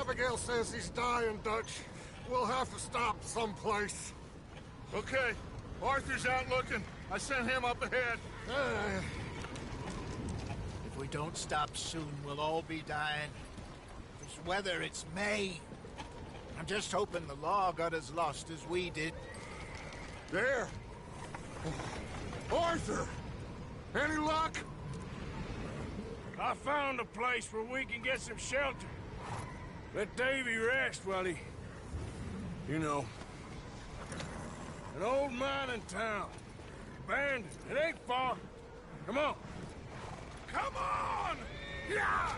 Abigail says he's dying, Dutch. We'll have to stop someplace. Okay, Arthur's out looking. I sent him up ahead. If we don't stop soon, we'll all be dying. This weather, it's May. I'm just hoping the law got as lost as we did. There! Arthur! Any luck? I found a place where we can get some shelter. Let Davy rest while he... You know. An old mining town. Abandoned. It ain't far. Come on. Come on! Yeah!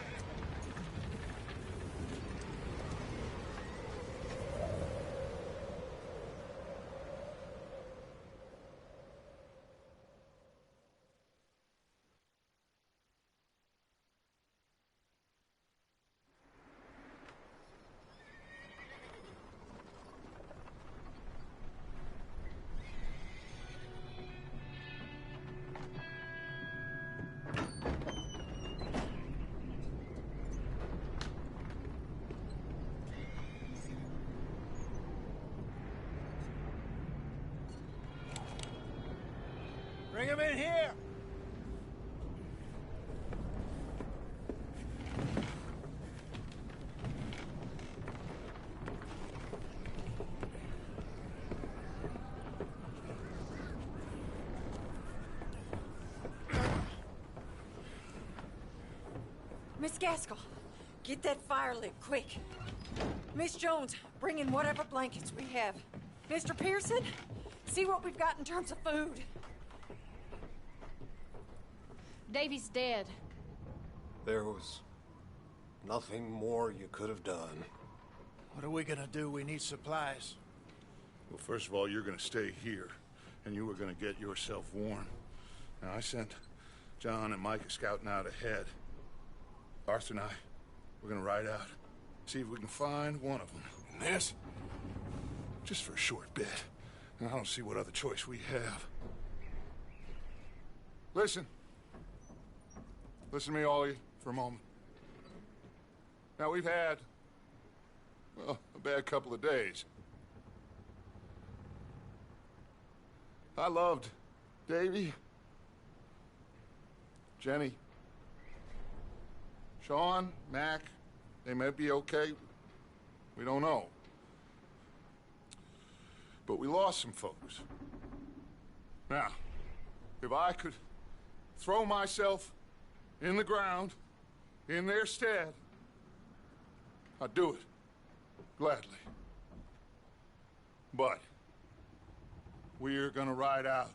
Bring him in here! Miss Gaskell, get that fire lit, quick. Miss Jones, bring in whatever blankets we have. Mr. Pearson, see what we've got in terms of food. Davy's dead. There was nothing more you could have done. What are we gonna do? We need supplies. Well, first of all, you're gonna stay here, and you were gonna get yourself warm. Now, I sent John and Micah scouting out ahead. Arthur and I, we're gonna ride out, see if we can find one of them. And this? Just for a short bit. And I don't see what other choice we have. Listen. Listen to me, all of you, for a moment. Now, we've had, well, a bad couple of days. I loved Davy, Jenny, Sean, Mac. They may be okay. We don't know. But we lost some folks. Now, if I could throw myself in the ground, in their stead, I'd do it, gladly. But we're gonna ride out,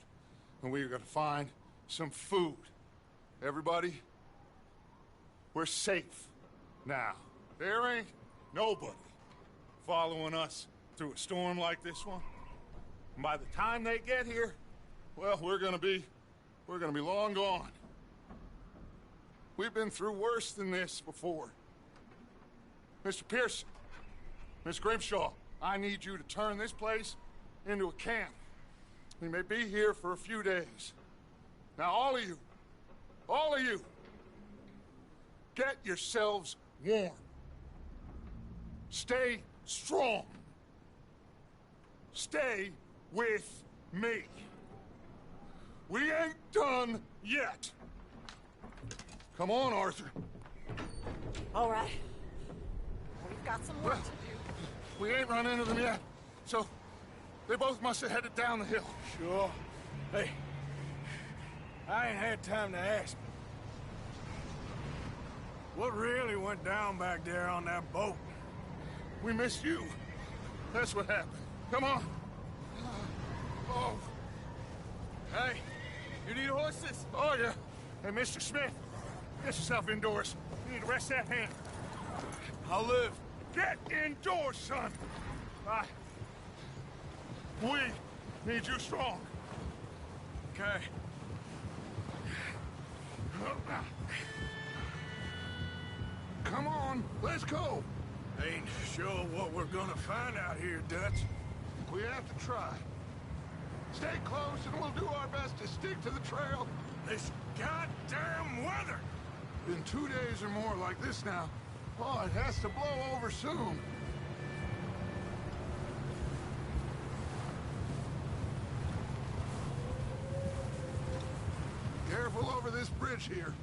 and we're gonna find some food. Everybody, we're safe now. There ain't nobody following us through a storm like this one. And by the time they get here, well, we're gonna be long gone. We've been through worse than this before. Mr. Pearson, Miss Grimshaw, I need you to turn this place into a camp. We may be here for a few days. Now, all of you, get yourselves warm. Stay strong. Stay with me. We ain't done yet. Come on, Arthur. All right. We've got some work to do. We ain't run into them yet, so they both must have headed down the hill. Sure. Hey, I ain't had time to ask. What really went down back there on that boat? We missed you. That's what happened. Come on. Oh. Hey, you need horses? Oh, yeah. Hey, Mr. Smith, get yourself indoors. You need to rest that hand. I'll live. Get indoors, son. We need you strong. Okay. Come on, let's go. Ain't sure what we're gonna find out here, Dutch. We have to try. Stay close and we'll do our best to stick to the trail. This goddamn weather! In 2 days or more like this now, Oh, it has to blow over soon. Careful over this bridge here.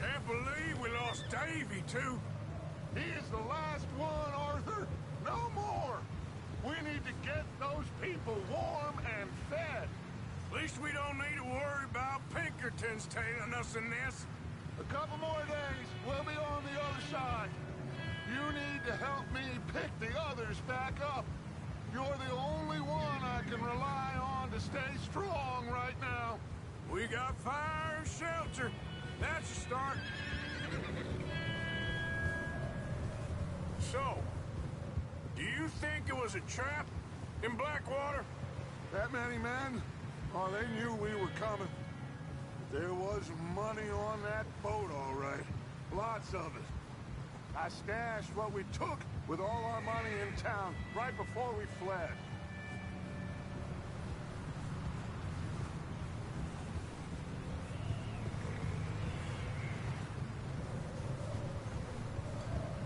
Can't believe we lost Davy, too. He is the last one, Arthur. No more. We need to get those people warm and fed. At least we don't need to worry about Pinkertons tailing us in this. A couple more days, we'll be on the other side. You need to help me pick the others back up. You're the only one I can rely on to stay strong right now. We got fire and shelter. That's a start. So, do you think it was a trap in Blackwater? That many men? Oh, they knew we were coming. There was money on that boat, all right. Lots of it. I stashed what we took with all our money in town right before we fled.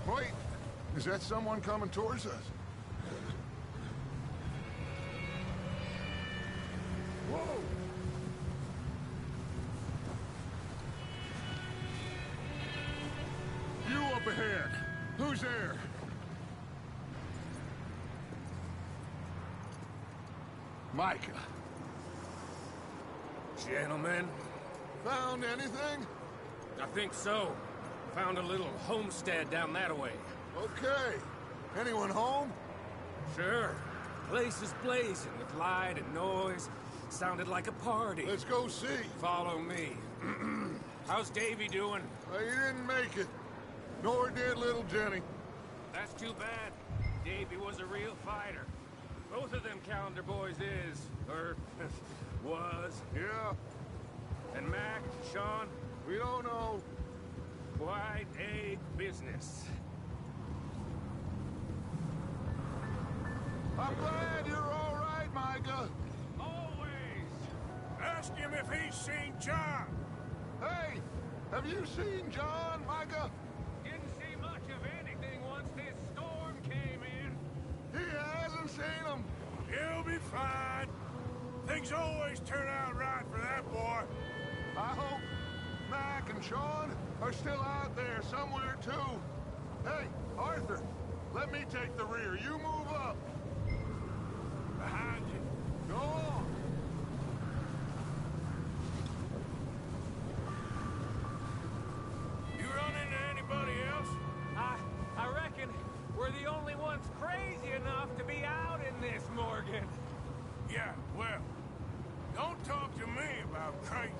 Wait, is that someone coming towards us? Whoa! You up ahead. Who's there? Micah. Gentlemen, Found anything? I think so. Found a little homestead down that way. Okay. Anyone home? Sure. Place is blazing with light and noise. Sounded like a party. Let's go see. Follow me. How's Davy doing? He didn't make it. Nor did little Jenny. That's too bad. Davy was a real fighter. Both of them calendar boys is, or was. Yeah, And Mac, Sean, we don't know. quite a business. I'm glad you're all right, Micah. Always. Ask him if he's seen John. Hey, have you seen John, Micah? Didn't see much of anything once this storm came in. He hasn't seen him. He'll be fine. Things always turn out right for that boy. I hope Mac and Sean are still out there somewhere, too. Hey, Arthur, let me take the rear. You move up. Behind you. Go on. You run into anybody else? I reckon we're the only ones crazy enough to be out in this, Morgan. Yeah, well, don't talk to me about crazy.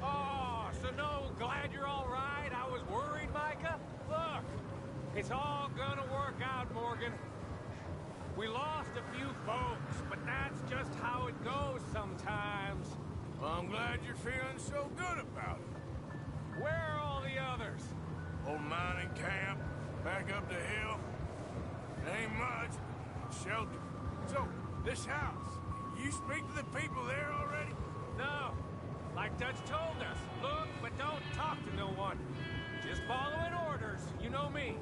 Oh, so no, glad you're all right. I was worried, Micah. Look, it's all gonna work out, Morgan. We lost a few folks, but that's just how it goes sometimes. Well, I'm glad you're feeling so good about it. Where are all the others? Old mining camp, back up the hill. It ain't much, but shelter. So, this house, you speak to the people there already? No. Like Dutch told us, look, but don't talk to no one. Just following orders, you know me.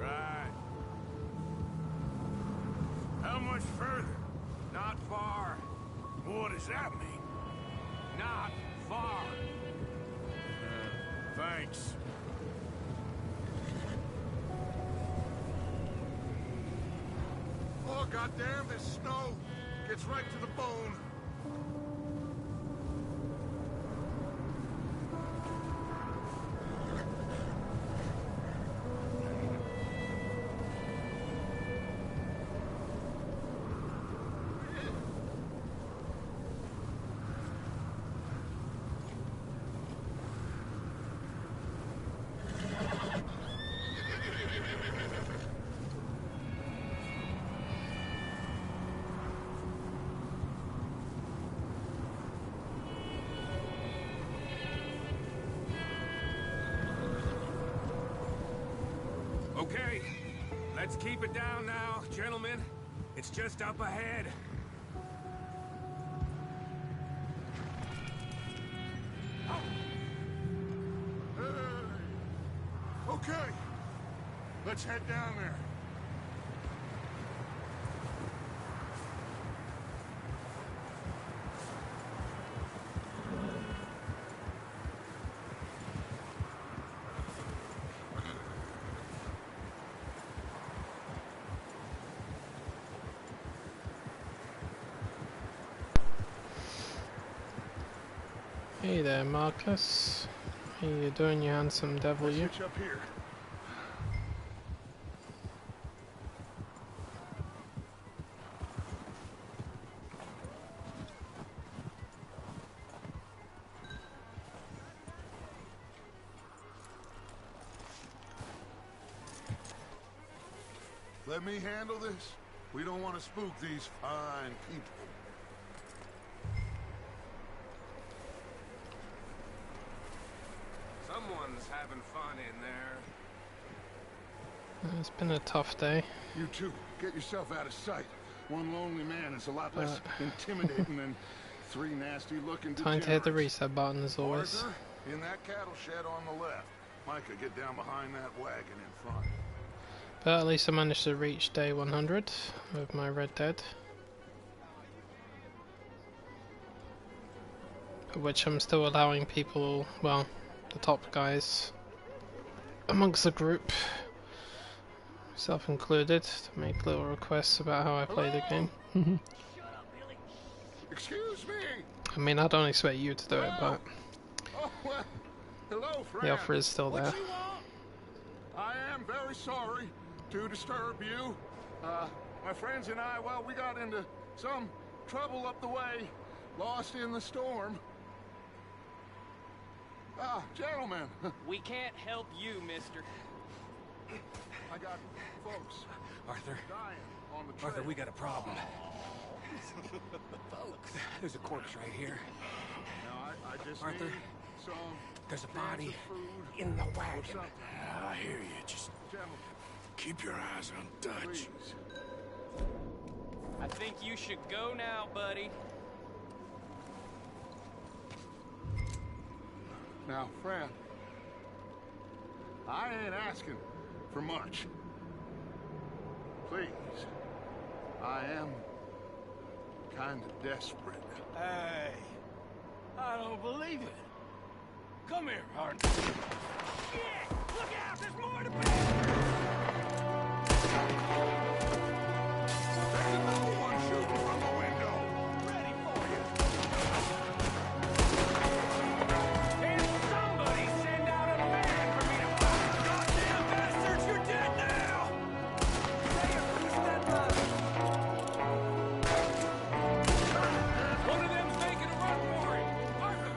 Right. How much further? Not far. What does that mean? Not far. Thanks. Oh, goddamn, this snow gets right to the bone. Okay, let's keep it down now, gentlemen. It's just up ahead. Hey! Okay, let's head down there. Hey there, Marcus. How you doing, you handsome devil, you? Switch up here. Let me handle this. We don't want to spook these fine people. Someone's having fun in there. It's been a tough day. You two, get yourself out of sight. One lonely man is a lot less intimidating than three nasty-looking Time to hit the degenerates. reset button as always. Arthur, in that cattle shed on the left. Micah, get down behind that wagon in front. But at least I managed to reach day 100 with my Red Dead. Which I'm still allowing people, well, the top guys amongst the group, self included, to make little requests about how I play the game. Excuse me. I mean, I don't expect you to do it, but Oh, well, hello, friend. the offer is still there. What you want? I am very sorry to disturb you. My friends and I, well, we got into some trouble up the way, lost in the storm. Ah, gentlemen, We can't help you, mister. I got folks Arthur, dying on the trail. Arthur, we got a problem. There's a corpse right here. Now, I just Arthur, need some there's a cans body of food in the or wagon. something. I hear you. Just Gentlemen, keep your eyes on Dutch. please. I think you should go now, buddy. Now, friend, I ain't asking for much. Please, I am kind of desperate. Hey, I don't believe it. Come here, Arthur. Yeah, look out! There's more to There's another one shooting from the window. ready for you. Can somebody send out a man for me to fire? Goddamn bastards, you're dead now! Say it, who's that One of them's making a run for it. Arthur!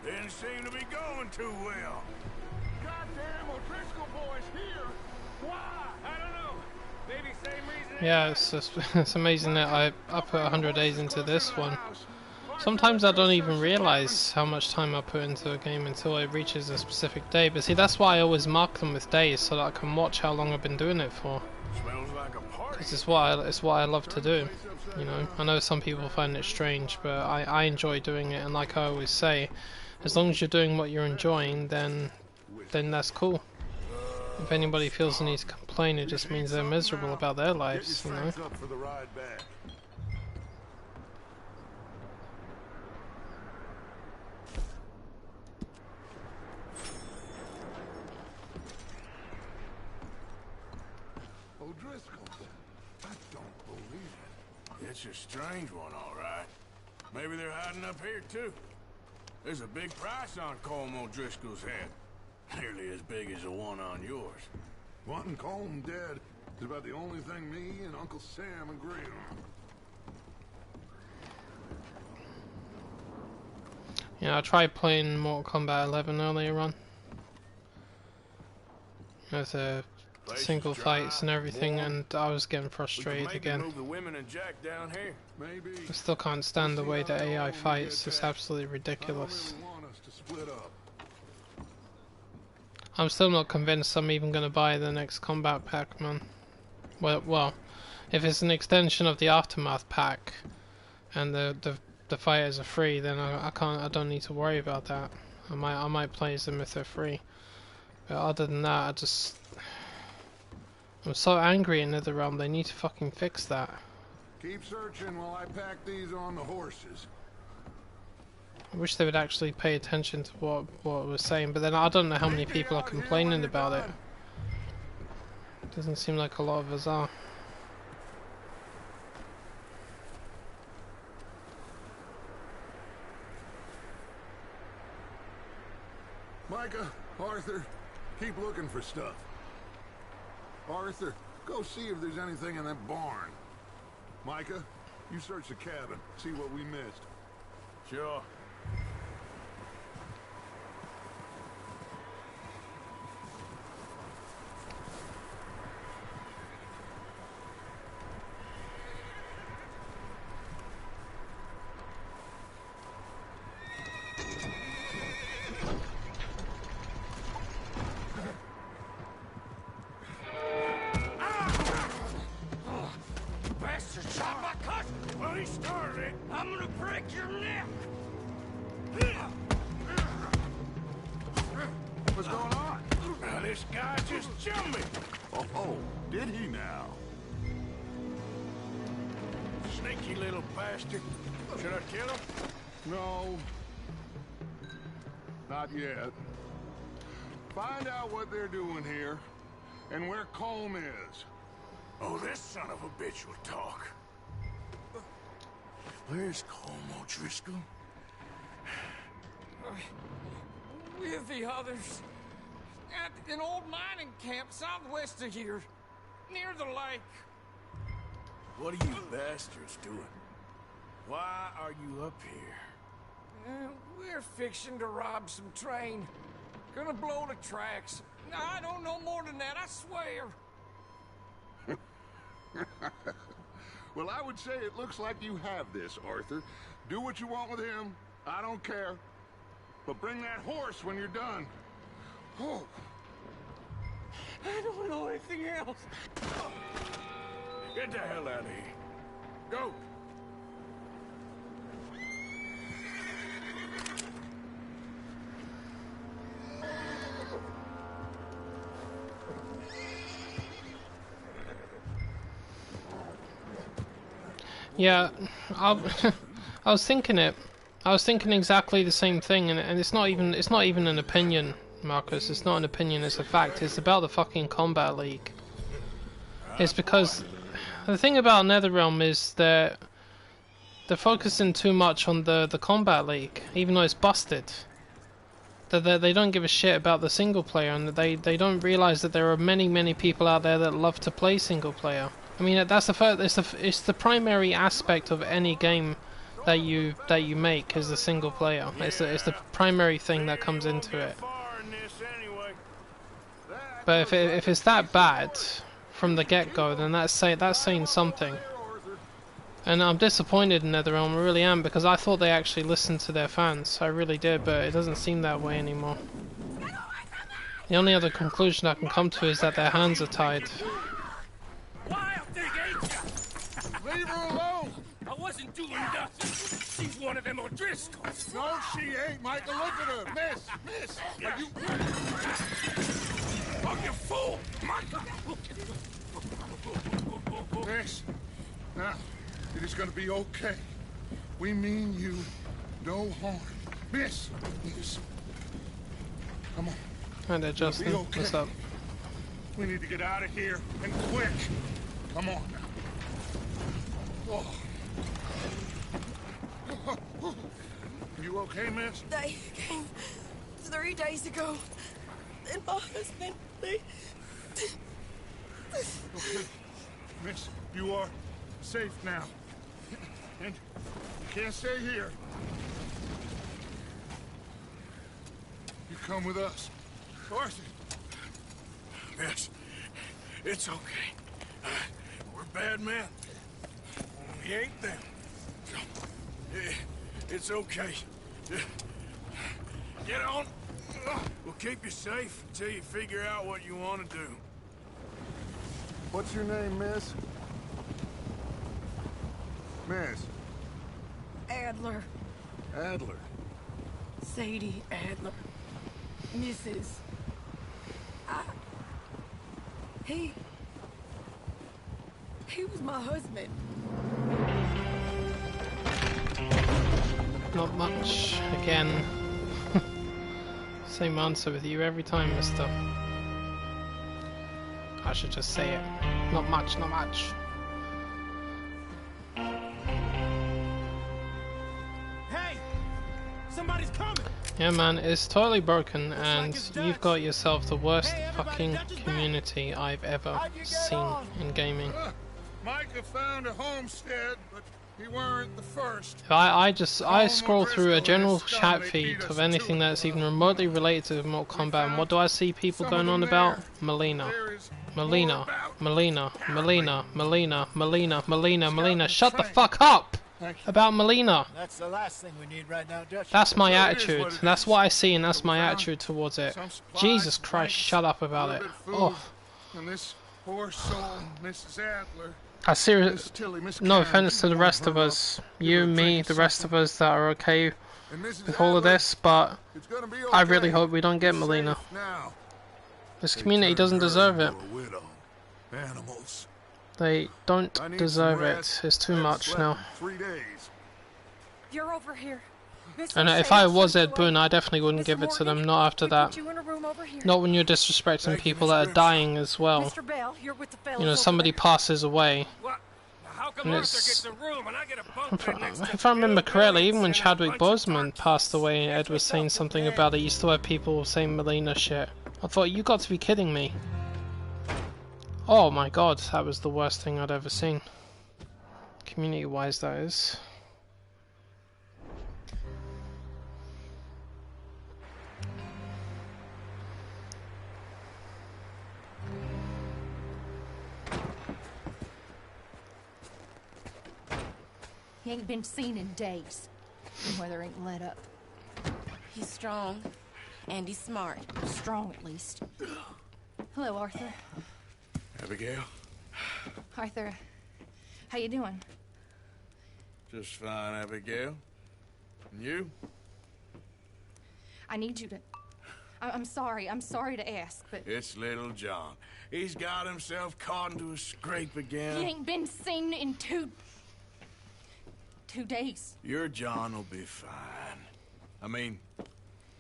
Didn't seem to be going too well. Goddamn O'Driscoll boys here. Why? I don't know. Maybe same reason. Yeah, it's just it's amazing that I put 100 days into this one. Sometimes I don't even realize how much time I put into a game until it reaches a specific day. But see, that's why I always mark them with days so that I can watch how long I've been doing it for. Smells like a party. Because it's what I love to do. You know, I know some people find it strange, but I enjoy doing it. And like I always say, as long as you're doing what you're enjoying, then that's cool. If anybody feels the need to complain, it just means they're miserable about their lives. You know. Up for the ride back. O'Driscoll, I don't believe it. It's a strange one, all right. Maybe they're hiding up here, too. There's a big price on Colm O'Driscoll's head. Nearly as big as the one on yours. Wanting Colm dead is about the only thing me and Uncle Sam agree on. Yeah, I tried playing Mortal Kombat 11 earlier on. There's a single fights and everything, and I was getting frustrated again. Move the women and Jack down here. Maybe. I still can't stand the way that AI fights. It's absolutely ridiculous. I don't really want us to split up. I'm still not convinced I'm even going to buy the next combat pack, man. Well, if it's an extension of the Aftermath pack, and the fighters are free, then I don't need to worry about that. I might play as them if they're free. But other than that, I'm so angry in NetherRealm. They need to fucking fix that. Keep searching while I pack these on the horses. I wish they would actually pay attention to what we're saying, but then I don't know how many people are complaining about it. Doesn't seem like a lot of us are. Micah, Arthur, keep looking for stuff. Arthur, go see if there's anything in that barn. Micah, you search the cabin, see what we missed. Sure. What's going on? Now this guy just jumped me. Oh, did he now? Sneaky little bastard. Should I kill him? No. Not yet. Find out what they're doing here, and where Colm is. Oh, this son of a bitch will talk. Where's Colm O'Driscoll? With the others. At an old mining camp southwest of here. Near the lake. What are you bastards doing? Why are you up here? We're fixing to rob some train. Gonna blow the tracks. I don't know more than that, I swear. Well, I would say it looks like you have this, Arthur. Do what you want with him. I don't care. But bring that horse when you're done. Oh. I don't know anything else. Get the hell out of here. Go. Yeah, I was thinking it. I was thinking exactly the same thing, and it's not even an opinion, Marcus. It's not an opinion. It's a fact. It's about the fucking Combat League. It's because the thing about NetherRealm is that they're focusing too much on the Combat League, even though it's busted. That they don't give a shit about the single player, and they don't realize that there are many people out there that love to play single player. I mean, that's it's the primary aspect of any game that you make is the single player. It's the primary thing that comes into it. But if it's that bad from the get-go, then that's saying something. And I'm disappointed in NetherRealm, I really am, because I thought they actually listened to their fans. I really did, but it doesn't seem that way anymore. The only other conclusion I can come to is that their hands are tied. Leave her alone! I wasn't doing nothing. She's one of them O'Driscolls. No, she ain't, Michael. Look at her. Miss! Are you... Oh, you fool! Michael! Miss, now, it is gonna be okay. We mean you no harm. Miss! Come on. Hi there, Justin. Okay. What's up? We need to get out of here, and quick. Come on now. Oh. You okay, miss? They came 3 days ago. And my husband, they... Okay. Miss, you are safe now. And you can't stay here. You come with us. Arthur. Miss, It's okay. We're bad men. We ain't them. It's okay. Get on. We'll keep you safe until you figure out what you want to do. What's your name, miss? Miss. Adler. Adler. Sadie Adler. Mrs. He was my husband. Not much. Again. Same answer with you every time, mister. I should just say it. Not much, not much. Hey! Somebody's coming! Yeah, man, it's totally broken, and you've got yourself the worst fucking community I've ever seen in gaming. Micah found a homestead, but he weren't the first. I scroll through a general chat feed of anything that's even remotely related to Mortal Kombat, and what do I see people going on about? Melina. Melina. Melina. Melina. Melina. Melina. Melina. Melina. Shut the fuck up! About Melina. That's the last thing we need right now, Dutch. That's my attitude. That's what I see, and that's my attitude towards it. Jesus Christ, shut up about it. Oh. And this poor soul, Mrs. Adler. I seriously, no offense to the rest of us, you, me, the rest of us that are okay with all of this, but I really hope we don't get Melina. This community doesn't deserve it. They don't deserve it. It's too much now. You're over here. And if I was Ed Boon, I definitely wouldn't give it to them, not after that. Not when you're disrespecting people that are dying as well. You know, somebody passes away. And it's... If I remember correctly, even when Chadwick Boseman passed away, Ed was saying something about it, you still had people saying Melina shit. I thought, you got to be kidding me. Oh my god, that was the worst thing I'd ever seen. Community-wise, that is. He ain't been seen in days. And weather ain't let up. He's strong, and he's smart. Strong, at least. Hello, Arthur. Abigail? Arthur, how you doing? Just fine, Abigail. And you? I need you to... I'm sorry to ask, but... It's little John. He's got himself caught into a scrape again. He ain't been seen in two days. Your John will be fine. I mean,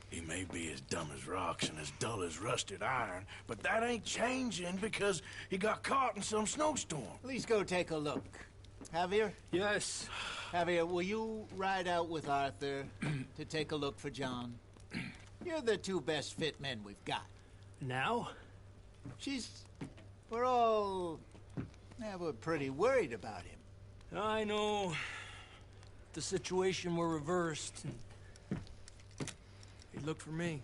he may be as dumb as rocks and as dull as rusted iron, but that ain't changing because he got caught in some snowstorm. Please go take a look. Javier? Yes. Javier, will you ride out with Arthur to take a look for John? You're the two best fit men we've got. Now? We're pretty worried about him. I know. The situation were reversed. He looked for me.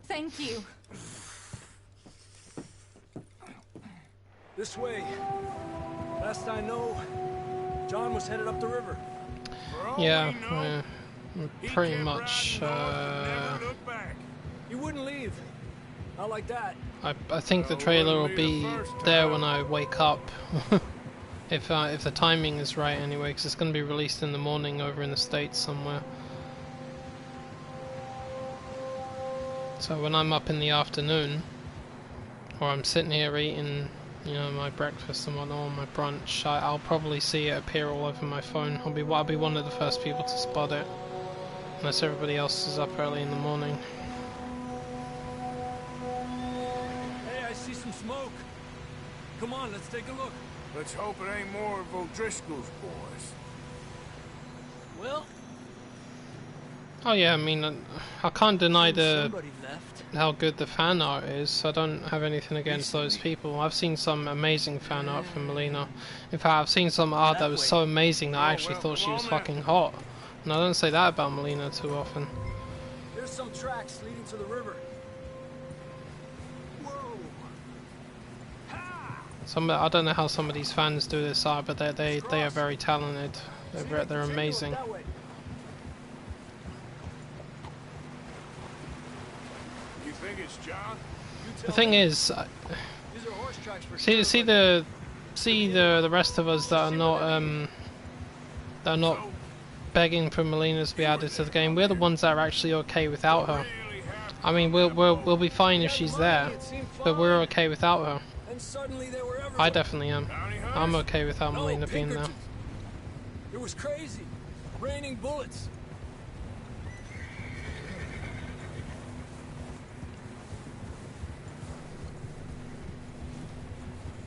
Thank you. This way. Last I know, John was headed up the river. Yeah, pretty much. He wouldn't leave. Not like that. I think the trailer will be there when I wake up. If the timing is right anyway, because it's going to be released in the morning over in the States somewhere. So when I'm up in the afternoon, or I'm sitting here eating, you know, my breakfast and whatnot, or my brunch, I'll probably see it appear all over my phone. I'll be one of the first people to spot it, unless everybody else is up early in the morning. Hey, I see some smoke. Come on, let's take a look. Let's hope it ain't more of O'Driscoll's boys. Well... Oh yeah, I mean, I can't deny Somebody left. how good the fan art is. I don't have anything against those people. I've seen some amazing fan art from Melina. In fact, I've seen some art that was so amazing that I actually thought she was fucking hot. And I don't say that about Melina too often. There's some tracks leading to the river. I don't know how some of these fans do this, but they are very talented. They're amazing. You think it's John? The thing is, see the rest of us that are not begging for Melina to be added to the game. We're the ones that are actually okay without her. I mean, we'll be fine if she's there, but we're okay without her. I definitely am. I'm okay without Melina being there. It was crazy. Raining bullets.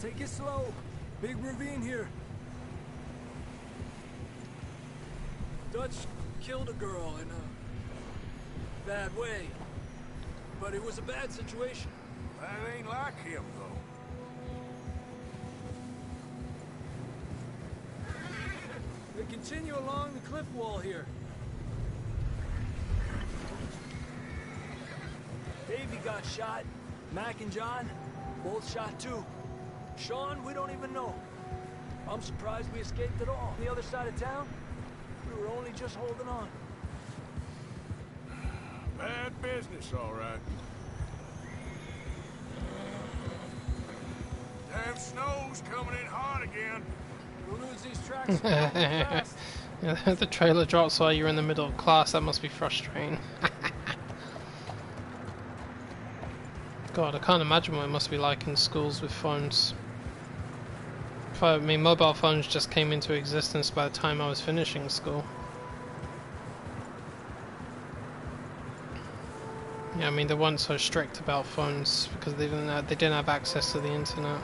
Take it slow. Big ravine here. Dutch killed a girl in a bad way. But it was a bad situation. That ain't like him, though. They continue along the cliff wall here. Davey got shot. Mac and John, both shot too. Sean, we don't even know. I'm surprised we escaped at all. On the other side of town, we were only just holding on. Bad business, all right. Damn snow's coming in hard again. We'll lose these tracks fast. Yeah, the trailer drops while you're in the middle of class. That must be frustrating. God, I can't imagine what it must be like in schools with phones. I mean, mobile phones just came into existence by the time I was finishing school. Yeah, I mean, they weren't so strict about phones because they didn't have access to the internet.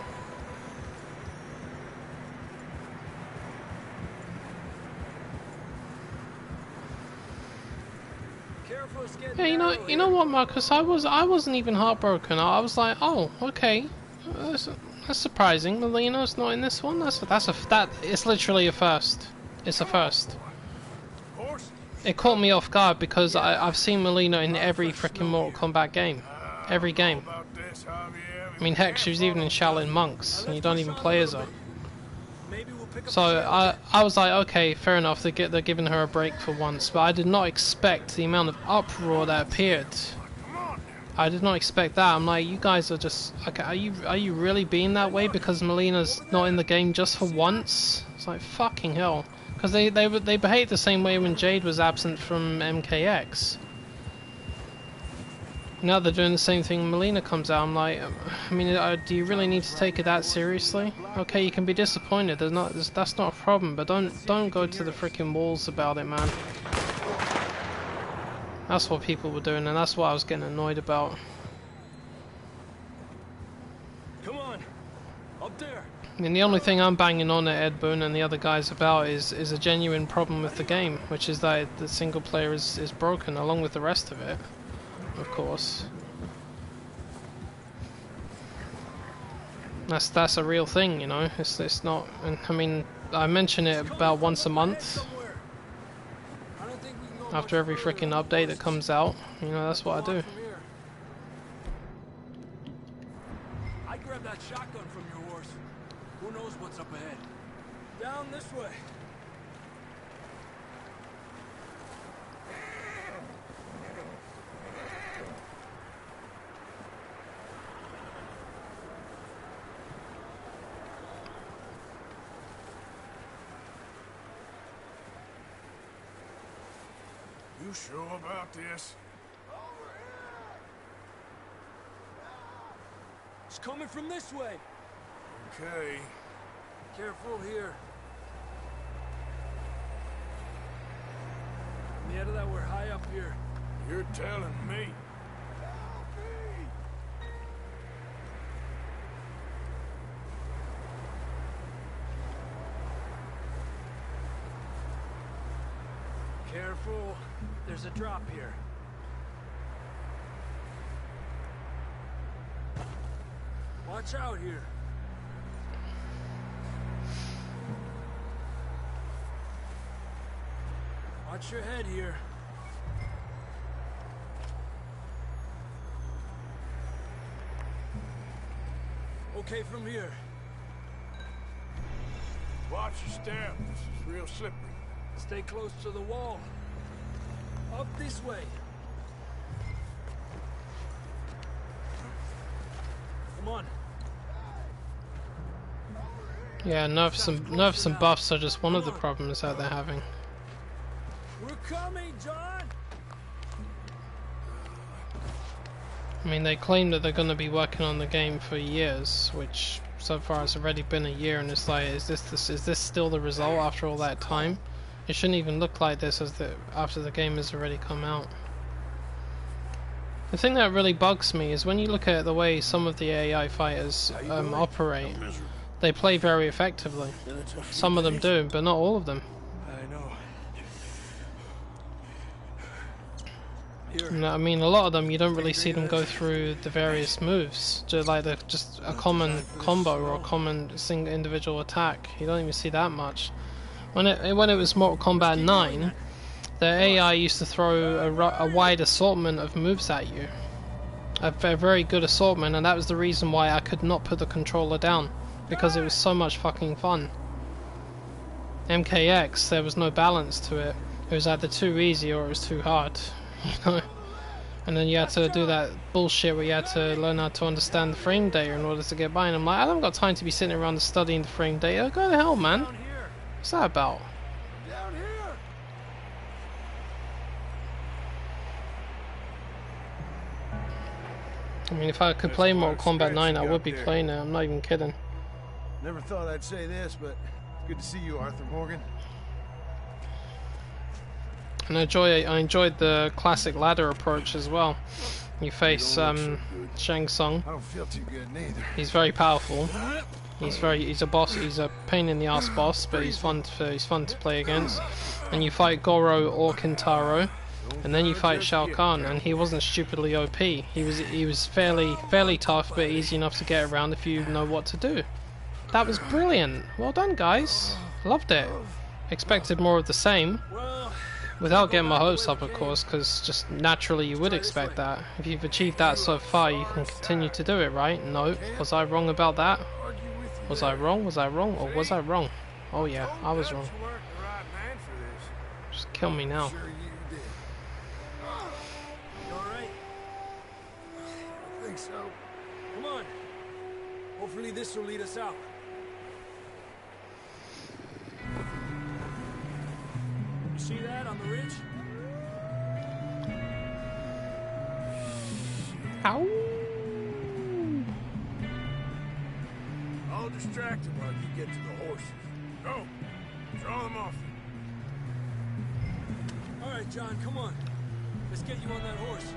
Yeah, you know what, Marcus? I wasn't even heartbroken. I was like, oh, okay, that's surprising. Melina's not in this one. It's literally a first. It's a first. It caught me off guard because I've seen Melina in every freaking Mortal Kombat game, every game. I mean, heck, she was even in Shaolin Monks, and you don't even play as her. So I was like, okay, fair enough. They're giving her a break for once, but I did not expect the amount of uproar that appeared. I did not expect that. I'm like, you guys are just okay. Are you really being that way because Melina's not in the game just for once? It's like fucking hell. Because they behaved the same way when Jade was absent from MKX. Now they're doing the same thing when Melina comes out. I'm like, I mean, do you really need to take it that seriously? Okay, you can be disappointed. That's not a problem, but don't go to the freaking walls about it, man. That's what people were doing, and that's what I was getting annoyed about. Come on, up there. I mean, the only thing I'm banging on at Ed Boon and the other guys about is a genuine problem with the game, which is that the single player is broken, along with the rest of it, of course. That's a real thing, you know. It's not. And I mean, I mention it about once a month. After every freaking update that comes out, you know, that's what I do. I grabbed that shotgun from your horse. Who knows what's up ahead? Down this way. You sure about this? It's coming from this way. Okay. Careful here. Mierda, that we're high up here. You're telling me. Careful. There's a drop here. Watch out here. Watch your head here. Okay, from here. Watch your step. This is real slippery. Stay close to the wall. Up this way. Come on. Yeah, nerfs and buffs are just one of the problems that they're having. We're coming, John. I mean, they claim that they're going to be working on the game for years, which so far has already been a year, and it's like, is this still the result after all that time? It shouldn't even look like this after the game has already come out. The thing that really bugs me is when you look at the way some of the AI fighters operate, they play very effectively. Some of them do, but not all of them. I know. You know, I mean, a lot of them you don't really see them go through the various moves, just like just a common combo or a common single individual attack. You don't even see that much. When it was Mortal Kombat 9, the AI used to throw a wide assortment of moves at you, a very good assortment, and that was the reason why I could not put the controller down, because it was so much fucking fun. MKX, there was no balance to it. It was either too easy or it was too hard. You know, and then you had to do that bullshit where you had to learn how to understand the frame data in order to get by, and I'm like, I haven't got time to be sitting around studying the frame data. Go to hell, man. What's that about? Down here. I mean, if I could play Mortal Kombat 9, I would be playing it. I'm not even kidding. Never thought I'd say this, but it's good to see you, Arthur Morgan. And I enjoyed the classic ladder approach as well. You face Shang Tsung. I don't feel too good neither. He's very powerful. He's a boss. He's a pain in the ass boss, but he's fun to play against. And you fight Goro or Kintaro, and then you fight Shao Kahn, and he wasn't stupidly OP. He was fairly tough, but easy enough to get around if you know what to do. That was brilliant. Well done, guys. Loved it. Expected more of the same. Without getting my hopes up, of course, because just naturally you would expect that. If you've achieved that so far, you can continue to do it, right? No. Was I wrong about that? Was I wrong? Was I wrong? Or was I wrong? Oh yeah, I was wrong. Just kill me now. Alright? I think so. Come on. Hopefully this will lead us out. You see that on the ridge? Ow! I'll distract him while you get to the horses. Go! Draw them off. Alright, John, come on. Let's get you on that horse.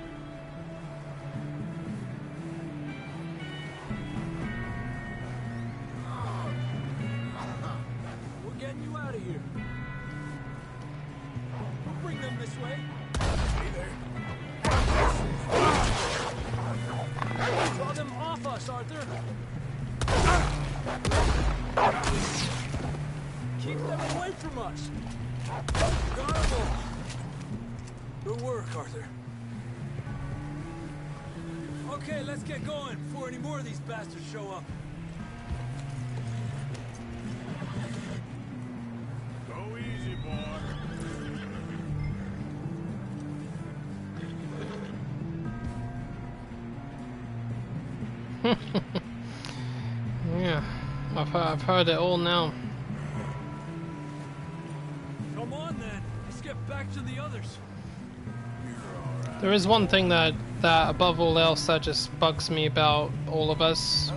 We're getting you out of here. We'll bring them this way. Stay there. Draw them off us, Arthur. Keep them away from us. Got them all. Good work, Arthur. Okay, let's get going before any more of these bastards show up. Go easy, boy. Yeah, I've heard it all now. Come on then, let's get back to the others. There is one thing that above all else that just bugs me about all of us,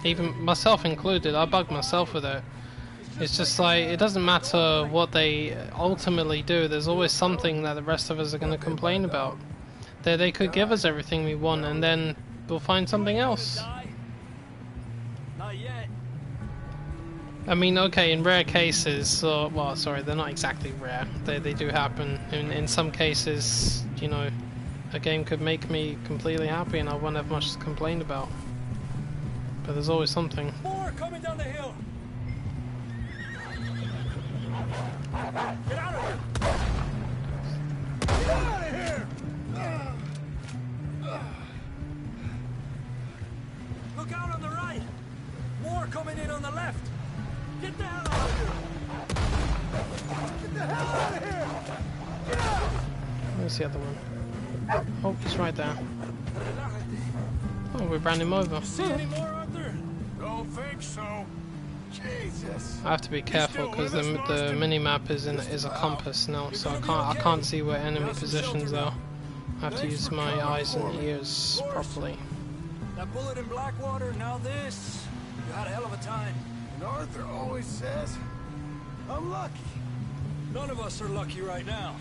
even myself included. I bug myself with it. It's just like, it doesn't matter what they ultimately do, there's always something that the rest of us are going to complain about. They could give us everything we want and then we'll find something else. Not yet. I mean, okay, in rare cases, well, sorry, they're not exactly rare. They do happen. In some cases, you know, a game could make me completely happy and I won't have much to complain about. But there's always something. More coming down the hill. Get out of here! Get out of here! Look out on the right. More coming in on the left. Get the hell out of here! Get the hell out of here! Get out! Where's the other one? Oh, he's right there. Oh, we ran him over. See any more, Arthur? Don't think so. Jesus! I have to be careful because the mini map is a compass now, so I can't see where enemy positions are. I have to use my eyes and ears properly. That bullet in Blackwater, now this. You had a hell of a time. And Arthur always says, I'm lucky. None of us are lucky right now.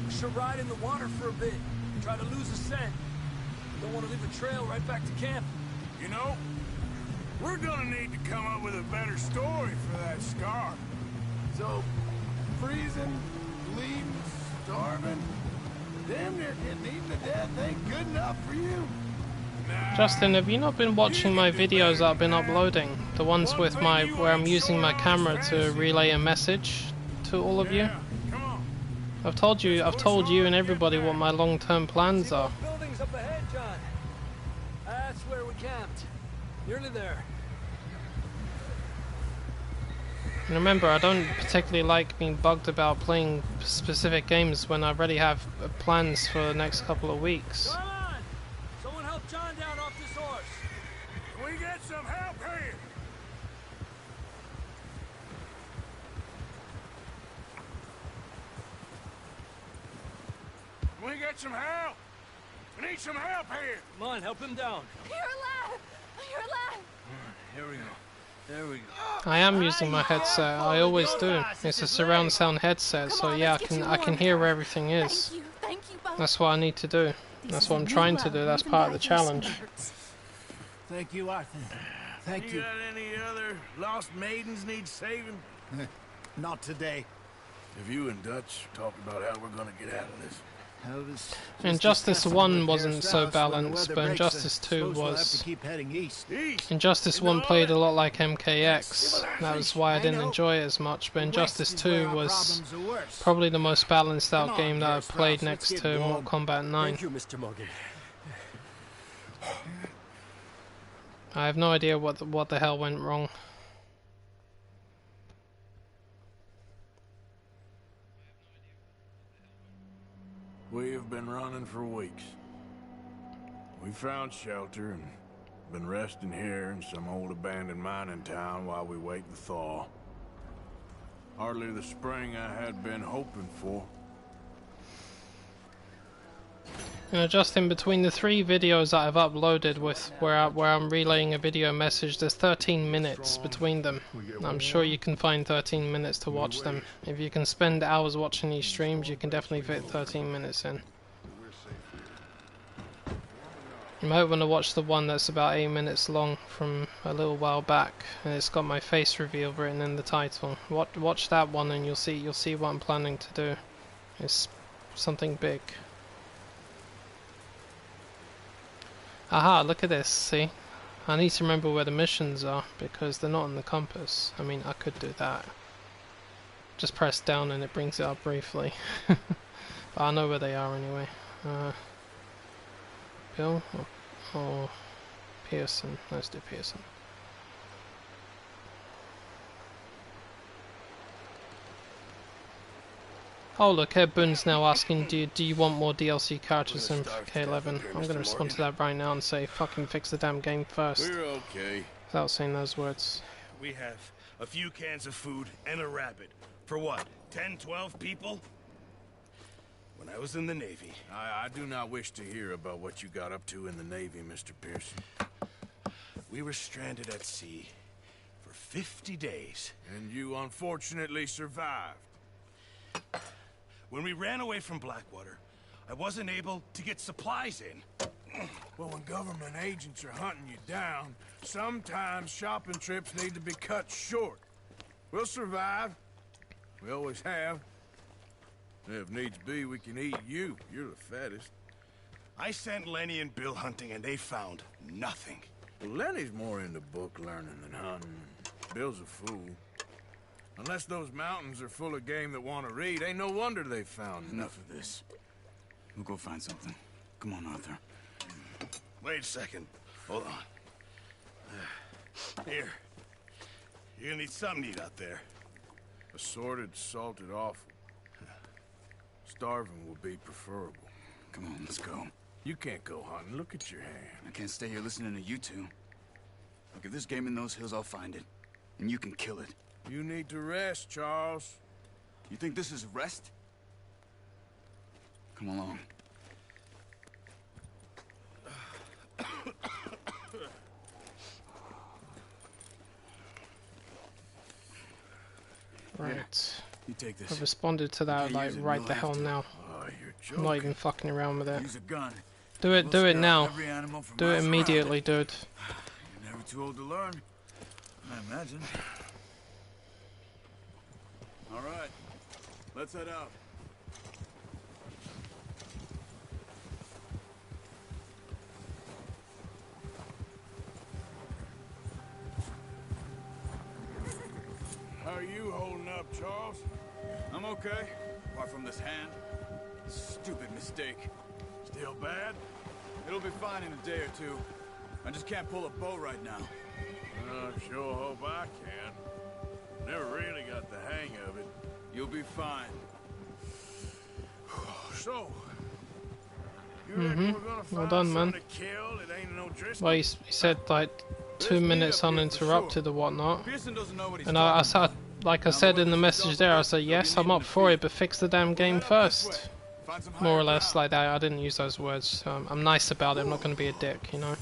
We should ride in the water for a bit. Try to lose a scent. Don't want to leave a trail right back to camp. You know, we're gonna need to come up with a better story for that scar. So, freezing, bleeding, starving, damn near getting eaten to death ain't good enough for you. Nah, Justin, have you not been watching my videos that I've been uploading? The ones with where I'm using my camera to relay a message to all of you? I've told you and everybody what my long-term plans are. Buildings up ahead, John. That's where we camped. Nearly there. And remember, I don't particularly like being bugged about playing specific games when I already have plans for the next couple of weeks. Come on! Someone help John down off this horse. Can we get some help here? Can we get some help? We need some help here. Come on, help him down. You're alive! You're alive! Here we go. There we go. I am using my headset. I always do. It's a surround sound headset, so yeah, I can hear where everything is. Thank you both. That's what I need to do. That's what I'm trying to do. That's part of the challenge. Thank you, Arthur. Thank you. You got any other lost maidens need saving? Not today. Have you and Dutch talked about how we're gonna get out of this? Injustice 1 wasn't so balanced, but Injustice 2 was. Injustice 1 played a lot like MKX. That was why I didn't enjoy it as much, but Injustice 2 was probably the most balanced out game that I've played next to Mortal Kombat 9. Thank you, Mr. Morgan. I have no idea what the hell went wrong. We have been running for weeks. We found shelter and been resting here in some old abandoned mining town while we wait the thaw. Hardly the spring I had been hoping for. You know, just in between the 3 videos that I've uploaded with where I'm relaying a video message, there's 13 minutes between them. I'm sure you can find 13 minutes to watch them. If you can spend hours watching these streams, you can definitely fit 13 minutes in. You might want to watch the one that's about 8 minutes long from a little while back, and it's got my face reveal written in the title. Watch that one, and you'll see what I'm planning to do. It's something big. Aha, look at this, see? I need to remember where the missions are, because they're not on the compass. I mean, I could do that. Just press down and it brings it up briefly. But I know where they are anyway. Bill or Pearson? Let's do Pearson. Oh look, Ed Boon's now asking, do you want more DLC characters in K11? I'm going to respond to that right now and say, fucking fix the damn game first. We're okay. Without saying those words. We have a few cans of food and a rabbit. For what, 10, 12 people? When I was in the Navy... I do not wish to hear about what you got up to in the Navy, Mr. Pearson. We were stranded at sea for 50 days. And you unfortunately survived. When we ran away from Blackwater, I wasn't able to get supplies in. Well, when government agents are hunting you down, sometimes shopping trips need to be cut short. We'll survive. We always have. If needs be, we can eat you. You're the fattest. I sent Lenny and Bill hunting, and they found nothing. Well, Lenny's more into book learning than hunting. Bill's a fool. Unless those mountains are full of game that want to read, ain't no wonder they found Enough of this. We'll go find something. Come on, Arthur. Wait a second. Hold on. Here. You're gonna need something to eat out there. Assorted, salted offal. Starving will be preferable. Come on, let's go. You can't go hunting. Look at your hand. I can't stay here listening to you two. Look, if there's game in those hills, I'll find it. And you can kill it. You need to rest, Charles. You think this is rest? Come along. Right. You take this. I've responded to that like right the hell now. Oh, you're I'm not even fucking around with it. Use a gun. Do it now. Do it immediately, dude. You're never too old to learn, I imagine. All right, let's head out. How are you holding up, Charles? I'm okay, apart from this hand. Stupid mistake. Still bad? It'll be fine in a day or two. I just can't pull a bow right now. I sure hope I can. Never really got the hang of it. You'll be fine. So, you reckon we're gonna find Well done, man. something to kill? It ain't no Driscoll. Well, he said like 2 minutes uninterrupted or whatnot. Pearson doesn't know what he's And I said, like I said in the message there, I said, yes, I'm up for it, but fix the damn game first. More or less like that. I didn't use those words. I'm nice about it. I'm not going to be a dick, you know.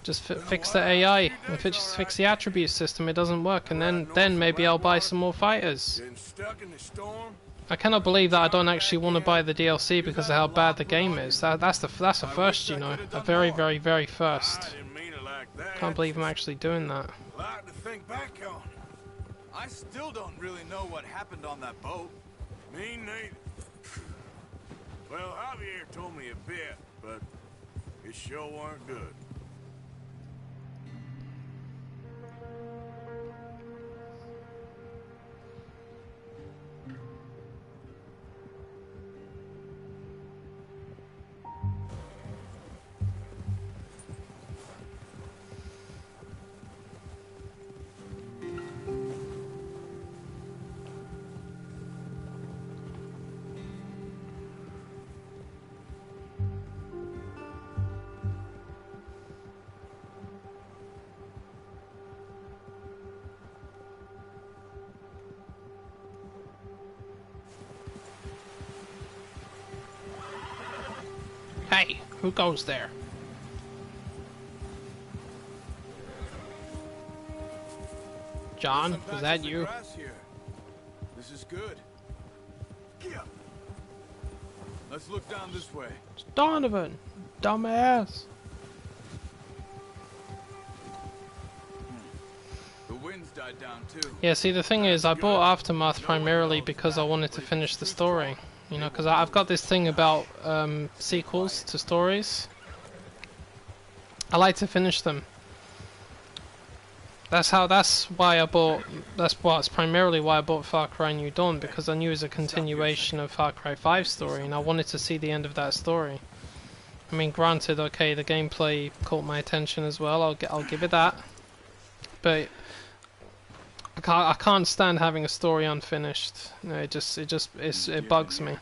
Just fix the AI. If it just fix the attribute system, it doesn't work. And then maybe I'll buy some more fighters. Been stuck in the storm? I cannot believe that I don't actually want to buy the DLC because of how bad the game is. That's the first, you know. A very, very, very first. I didn't mean it like that. Can't believe I'm actually doing that. A lot to think back on. I still don't really know what happened on that boat. Me neither. Well, Javier told me a bit, but it sure weren't good. Hey, who goes there? John, is that you? This is good. Let's look down this way. It's Donovan, dumbass. The wind's died down too. Yeah, see, the thing is, I bought Aftermath primarily because I wanted to finish the story. You know, because I've got this thing about sequels to stories. I like to finish them. That's primarily why I bought Far Cry New Dawn, because I knew it was a continuation of Far Cry 5's story, and I wanted to see the end of that story. I mean, granted, okay, the gameplay caught my attention as well. I'll give it that, but I can't stand having a story unfinished. No, it bugs me.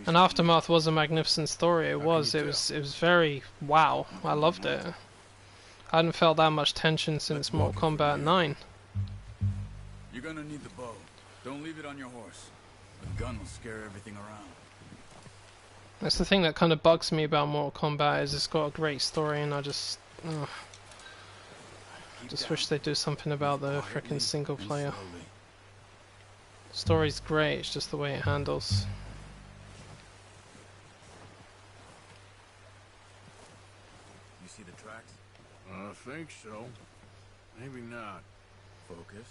And Aftermath was a magnificent story. It was very wow. I loved it. I hadn't felt that much tension since Mortal Kombat 9. You're gonna need the bow. Don't leave it on your horse. The gun will scare everything around. That's the thing that kind of bugs me about Mortal Kombat, is it's got a great story, and I just wish they'd do something about the frickin' single player. Story's great, it's just the way it handles. You see the tracks? I think so. Maybe not. Focus.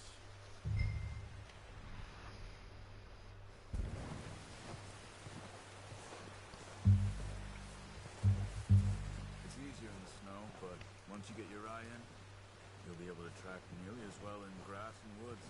It's easier in the snow, but once you get your eye in, you'll be able to track nearly as well in grass and woods.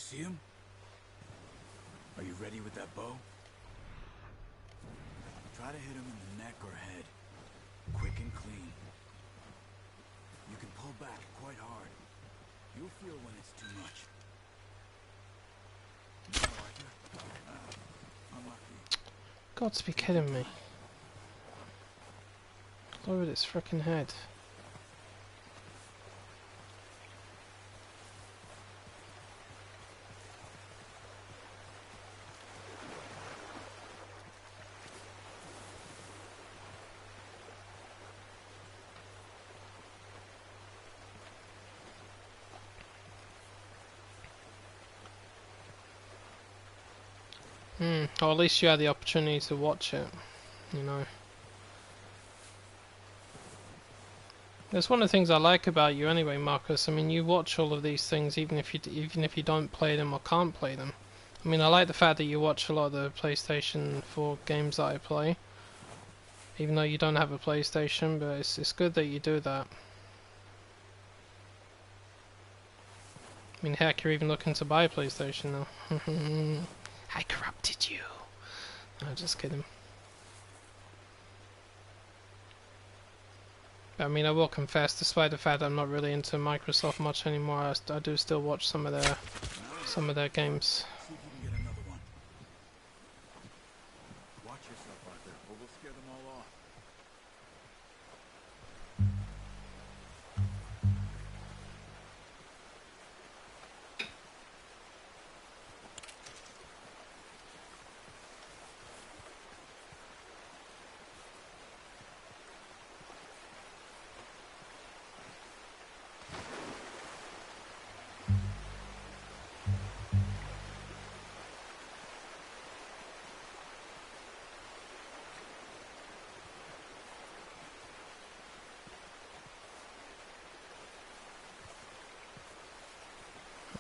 see him? Are you ready with that bow? Try to hit him in the neck or head. Quick and clean. You can pull back quite hard. You'll feel when it's too much. No, Arthur. Unlucky. Got to be kidding me. Lowered its frickin' head. Or at least you had the opportunity to watch it, you know. That's one of the things I like about you anyway, Marcus. I mean, you watch all of these things even if you don't play them or can't play them. I mean, I like the fact that you watch a lot of the PlayStation 4 games that I play. Even though you don't have a PlayStation, but it's good that you do that. I mean, heck, you're even looking to buy a PlayStation now. I corrupted you. No, just kidding. But, I mean, I will confess, despite the fact I'm not really into Microsoft much anymore, I do still watch some of their games. See if you can get another one. Watch yourself, Arthur, or we'll scare them all off.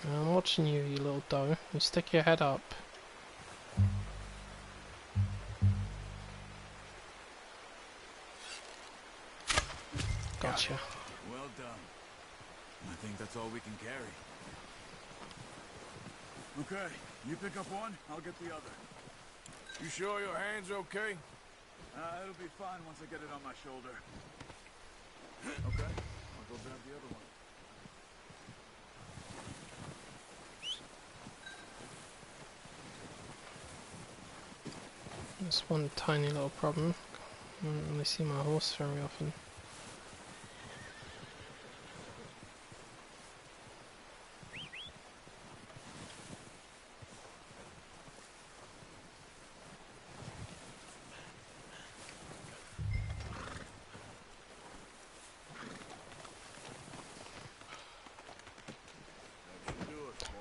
I'm watching you, you little doe. You stick your head up. Gotcha. Well done. I think that's all we can carry. Okay, you pick up one, I'll get the other. You sure your hand's okay? It'll be fine once I get it on my shoulder. Okay, I'll go grab the other one. There's one tiny little problem. I don't really see my horse very often.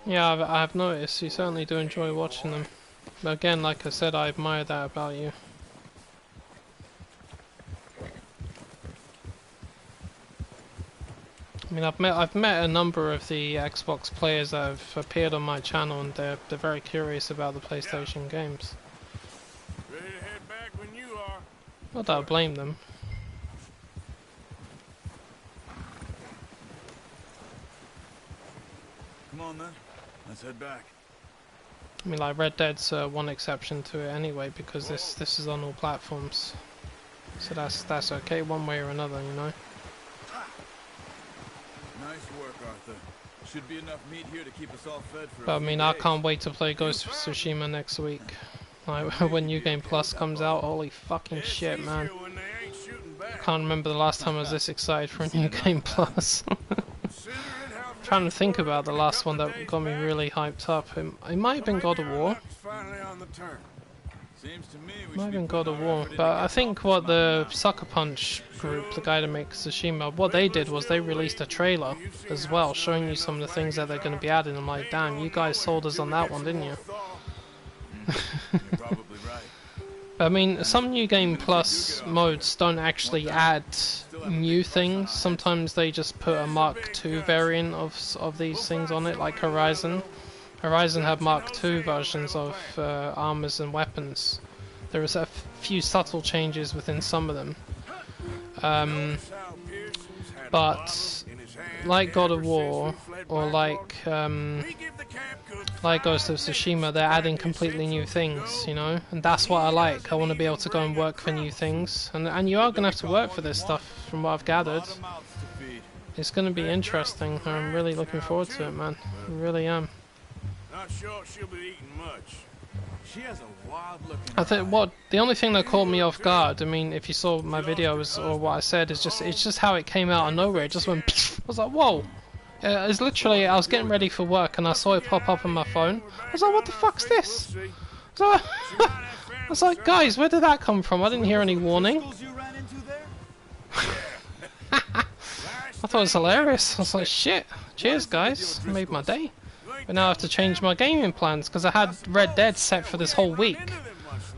Yeah, I've noticed. You certainly do enjoy watching them. But again, like I said, I admire that about you. I mean, I've met a number of the Xbox players that have appeared on my channel, and they're very curious about the PlayStation games. Ready to head back when you are. Not that I blame them. Come on then, let's head back. I mean, like Red Dead's one exception to it anyway, because this is on all platforms, so that's okay one way or another, you know. Nice work, Arthur. Should be enough meat here to keep us all fed for. But I mean, I can't wait to play Ghost of Tsushima next week. Like when New Game Plus comes out, holy fucking shit, man! I can't remember the last time I was this excited for a New Game Plus. Trying to think about the last one that got me really hyped up. It might have been God of War. Might have been God of War, but I think what the Sucker Punch group, the guy that makes Tsushima, what they did was they released a trailer as well, showing you some of the things that they're going to be adding. I'm like, damn, you guys sold us on that one, didn't you? You're probably right. I mean, some New Game Plus modes don't actually add new things. Sometimes they just put a Mark II variant of these things on it, like Horizon. Horizon had Mark II versions of armors and weapons. There was a few subtle changes within some of them. But like God of War, or like like Ghost of Tsushima, they're adding completely new things, you know, and that's what I like. I want to be able to go and work for new things, and you are going to have to work for this stuff, from what I've gathered. It's going to be interesting. I'm really looking forward to it, man. I really am. Not sure she'll be eating much. She has a wild look in I her think the only thing that caught me off guard, I mean, if you saw my videos or what I said, is it's just how it came out of nowhere. It just went. I was like, whoa. It was literally, I was getting ready for work and I saw it pop up on my phone. I was like, what the fuck's this? I was like, guys, where did that come from? I didn't hear any warning. I thought it was hilarious. I was like, shit, cheers guys, made my day. But now I have to change my gaming plans because I had Red Dead set for this whole week.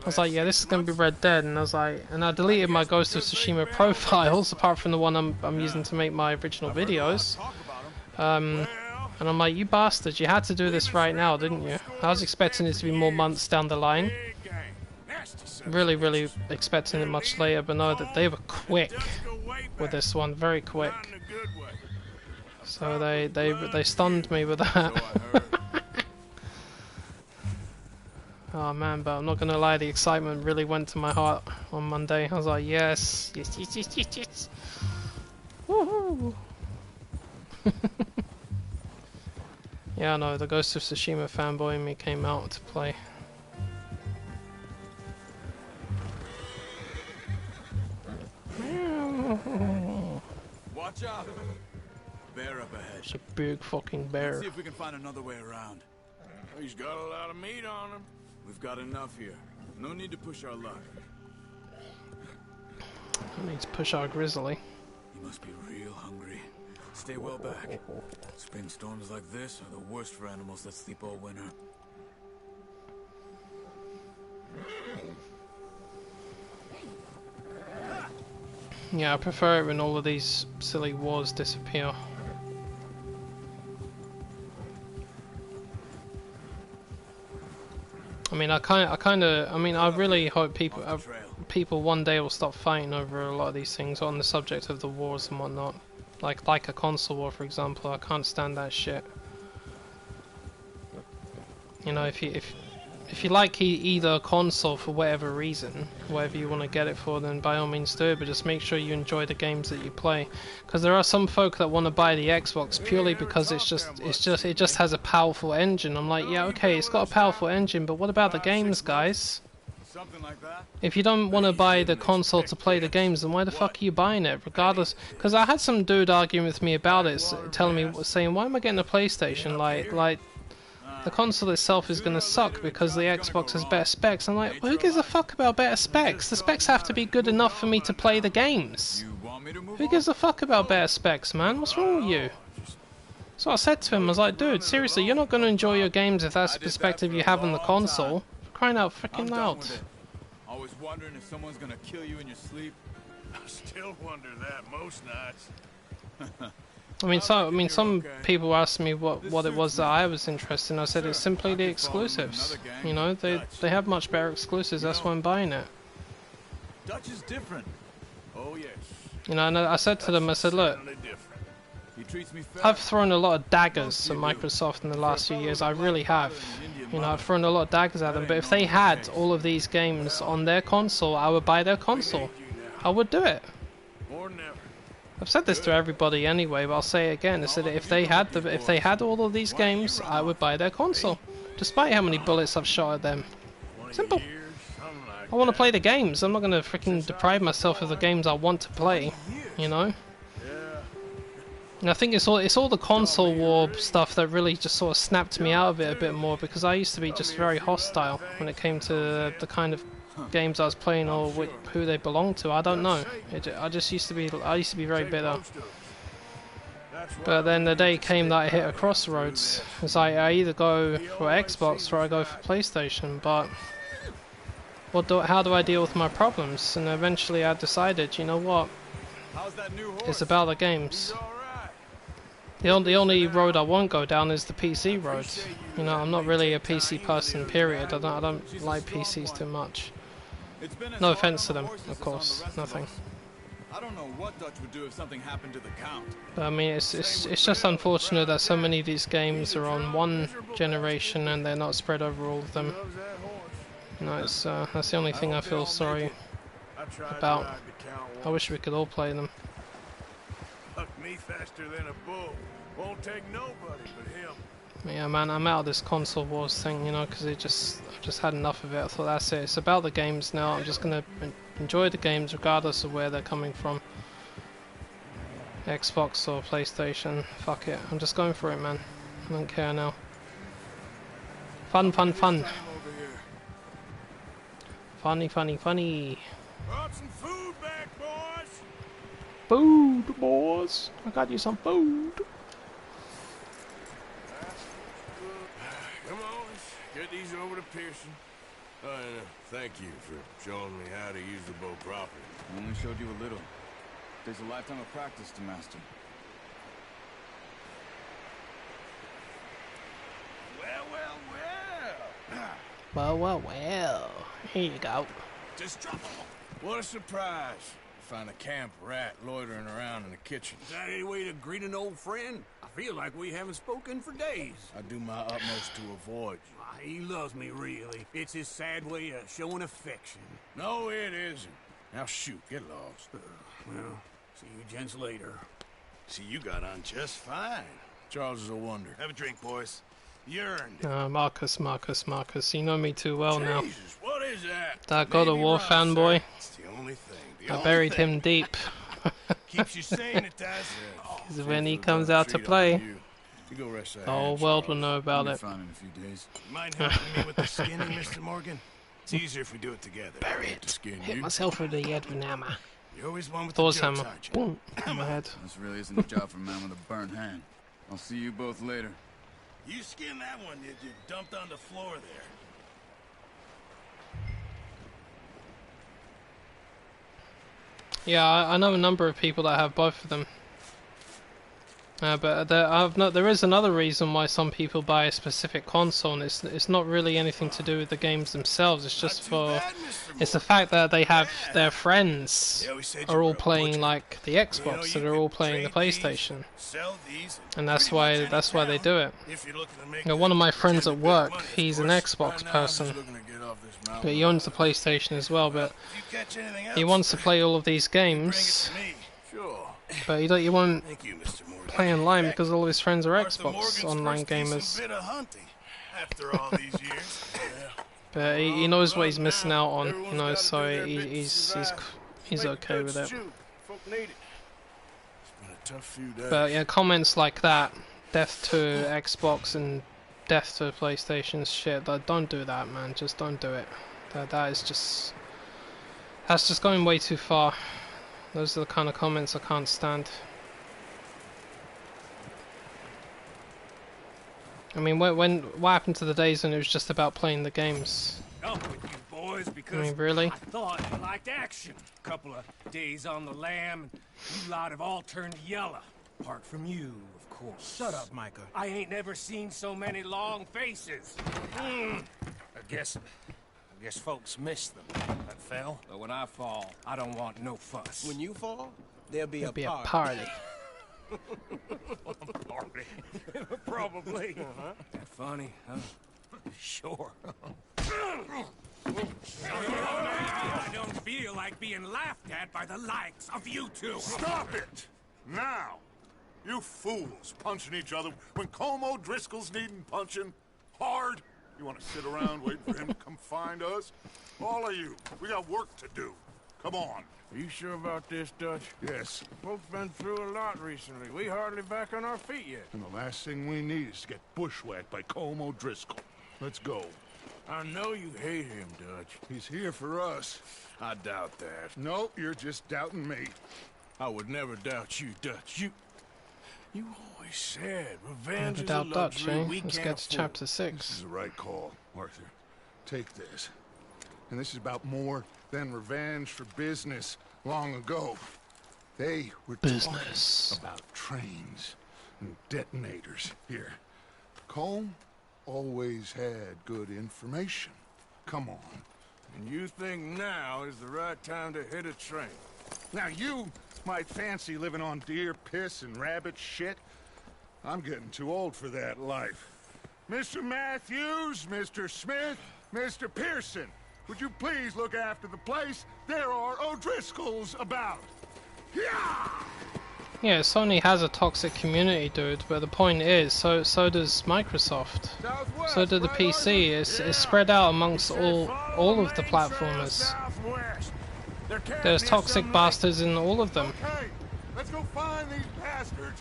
I was like, yeah, this is going to be Red Dead, and I was like, and I deleted my Ghost of Tsushima profiles apart from the one I'm using to make my original videos. And I'm like, you bastards, you had to do this right now, didn't you? I was expecting it to be more months down the line. Really, really expecting it much later, but no, that they were quick with this one, very quick. So they stunned me with that. Oh man, but I'm not gonna lie, the excitement really went to my heart on Monday. I was like, yes, yes, yes, yes, yes, yes. Woohoo! Yeah, no, the Ghost of Tsushima fanboy in me came out to play. Watch out! Bear up ahead. It's a big fucking bear. Let's see if we can find another way around. He's got a lot of meat on him. We've got enough here. No need to push our luck. I need to push our grizzly. You must be real hungry. Stay well back. Spring storms like this are the worst for animals that sleep all winter. Yeah, I prefer it when all of these silly wars disappear. I mean, I really hope people one day will stop fighting over a lot of these things on the subject of the wars and whatnot. Like a console war, for example. I can't stand that shit. You know, if you like either a console for whatever reason, whatever you want to get it for, then by all means do it, but just make sure you enjoy the games that you play. Because there are some folk that want to buy the Xbox purely because it just has a powerful engine. I'm like, yeah, okay, it's got a powerful engine, but what about the games, guys? If you don't want to buy the console to play the games, then why the fuck are you buying it? Regardless, because I had some dude arguing with me about it, saying, why am I getting a PlayStation? Like the console itself is going to suck because the Xbox has better specs. I'm like, well, who gives a fuck about better specs? The specs have to be good enough for me to play the games. Who gives a fuck about better specs, man? What's wrong with you? So I said to him, I was like, dude, seriously, you're not going to enjoy your games if that's the perspective you have on the console. For crying out freaking loud. Always wondering if someone's going to kill you in your sleep. I still wonder that most nights. I mean, some people asked me what it was that I was interested in. I said it's simply the exclusives. You know, they have much better exclusives. That's why I'm buying it. Dutch is different. Oh yes. You know, and I said to them, I said, look, I've thrown a lot of daggers at Microsoft in the last few years. I really have. You know, I've thrown a lot of daggers at them. But if they had all of these games on their console, I would buy their console. I would do it. I've said this to everybody anyway, but I'll say it again. I said if they had all of these games, I would buy their console, despite how many bullets I've shot at them. Simple. I want to play the games. I'm not going to freaking deprive myself of the games I want to play. You know. And I think it's all the console war stuff that really just sort of snapped me out of it a bit more, because I used to be just very hostile when it came to the kind of games I was playing or who they belonged to. I don't know. I used to be very bitter. But then the day came that I hit a crossroads. It's like I either go for Xbox or I go for PlayStation. But how do I deal with my problems? And eventually I decided, you know what? It's about the games. The only road I won't go down is the PC road. You know, I'm not really a PC person, period. I don't like PCs too much. No offense to them, of course. Nothing. I don't know what Dutch would do if something happened to the Count. But I mean, it's just unfortunate that so many of these games are on one generation and they're not spread over all of them. You know, it's that's the only thing I feel sorry about. I wish we could all play them. Fuck me faster than a bull. Won't take nobody but him. Yeah, man, I'm out of this console wars thing, you know, because I've just had enough of it. I thought that's it. It's about the games now. I'm just gonna enjoy the games regardless of where they're coming from. Xbox or PlayStation. Fuck it. I'm just going for it, man. I don't care now. Fun, fun, fun. Funny, funny, funny. Brought some food back, boys. Food, boys. I got you some food. Come on, let's get these over to Pearson. And thank you for showing me how to use the bow properly. I only showed you a little. Takes a lifetime of practice to master. Well, well, well. Well, well, well. Here you go. Just drop them. What a surprise. Find a camp rat loitering around in the kitchen. Is that any way to greet an old friend? I feel like we haven't spoken for days. I do my utmost to avoid you. He loves me, really. It's his sad way of showing affection. No, it isn't. Now shoot, get lost. Well, see you gents later. See, you got on just fine. Charles is a wonder. Have a drink, boys. You earned it. Marcus. You know me too well now. Jesus, what is that? That God of War fanboy. It's the only thing. I buried him deep. Keeps you sane, it does. Because when he comes out to play, You go rest that the whole hand, world will Charles. know about I'll be it. fine in a few days. Mind helping me with the skinning, Mr. Morgan? It's easier if we do it together. Bury it. Hit myself with the head with an hammer. You're always one with Thor's the jokes, hammer. aren't you? Boom. In my head. This really isn't a job for a man with a burnt hand. I'll see you both later. You skinned that one you dumped on the floor there. Yeah, I know a number of people that have both of them. But there is another reason why some people buy a specific console, and it's not really anything to do with the games themselves. It's just for it's the fact that they have their friends are all playing like the Xbox, so they're all playing the PlayStation, and that's why they do it. You know, one of my friends at work, he's an Xbox person, but he owns the PlayStation as well. But he wants to play all of these games, but he won't play online because all his friends are Xbox online gamers. But he knows what he's missing out on, you know, so he's okay with it. But yeah, comments like that, death to Xbox and death to PlayStation, shit, don't do that, man. Just don't do it. That's just going way too far. Those are the kind of comments I can't stand. I mean, what happened to the days when it was just about playing the games? Up with you boys because I mean, really? I thought you liked action. Couple of days on the lam, and you lot have all turned yellow. Apart from you, of course. Shut up, Micah. I ain't never seen so many long faces. I guess folks miss them. That fell. But when I fall, I don't want no fuss. When you fall, there'll be a party. Party. Probably. That funny, huh? Sure. I don't feel like being laughed at by the likes of you two. Stop it! Now! You fools punching each other when Colm O'Driscoll's needing punching hard. You want to sit around waiting for him to come find us? All of you, we got work to do. Come on. Are you sure about this, Dutch? Yes. Folks been through a lot recently. We hardly back on our feet yet. And the last thing we need is to get bushwhacked by Colm O'Driscoll. Let's go. I know you hate him, Dutch. He's here for us. I doubt that. No, you're just doubting me. I would never doubt you, Dutch. You always said revenge Never is a doubt Dutch, luxury eh? we Let's can't get to afford. chapter This 6. is the right call, Arthur. Take this. And this is about more than revenge for business long ago. They were Business. talking about trains and detonators here. Colm always had good information. Come on. And you think now is the right time to hit a train? Now you might fancy living on deer piss and rabbit shit. I'm getting too old for that life. Mr. Matthews, Mr. Smith, Mr. Pearson, would you please look after the place? There are O'Driscolls about. Yeah! Yeah, Sony has a toxic community, dude, but the point is, so does Microsoft. So do the PC. It's spread out amongst all of the platformers. There's toxic bastards in all of them.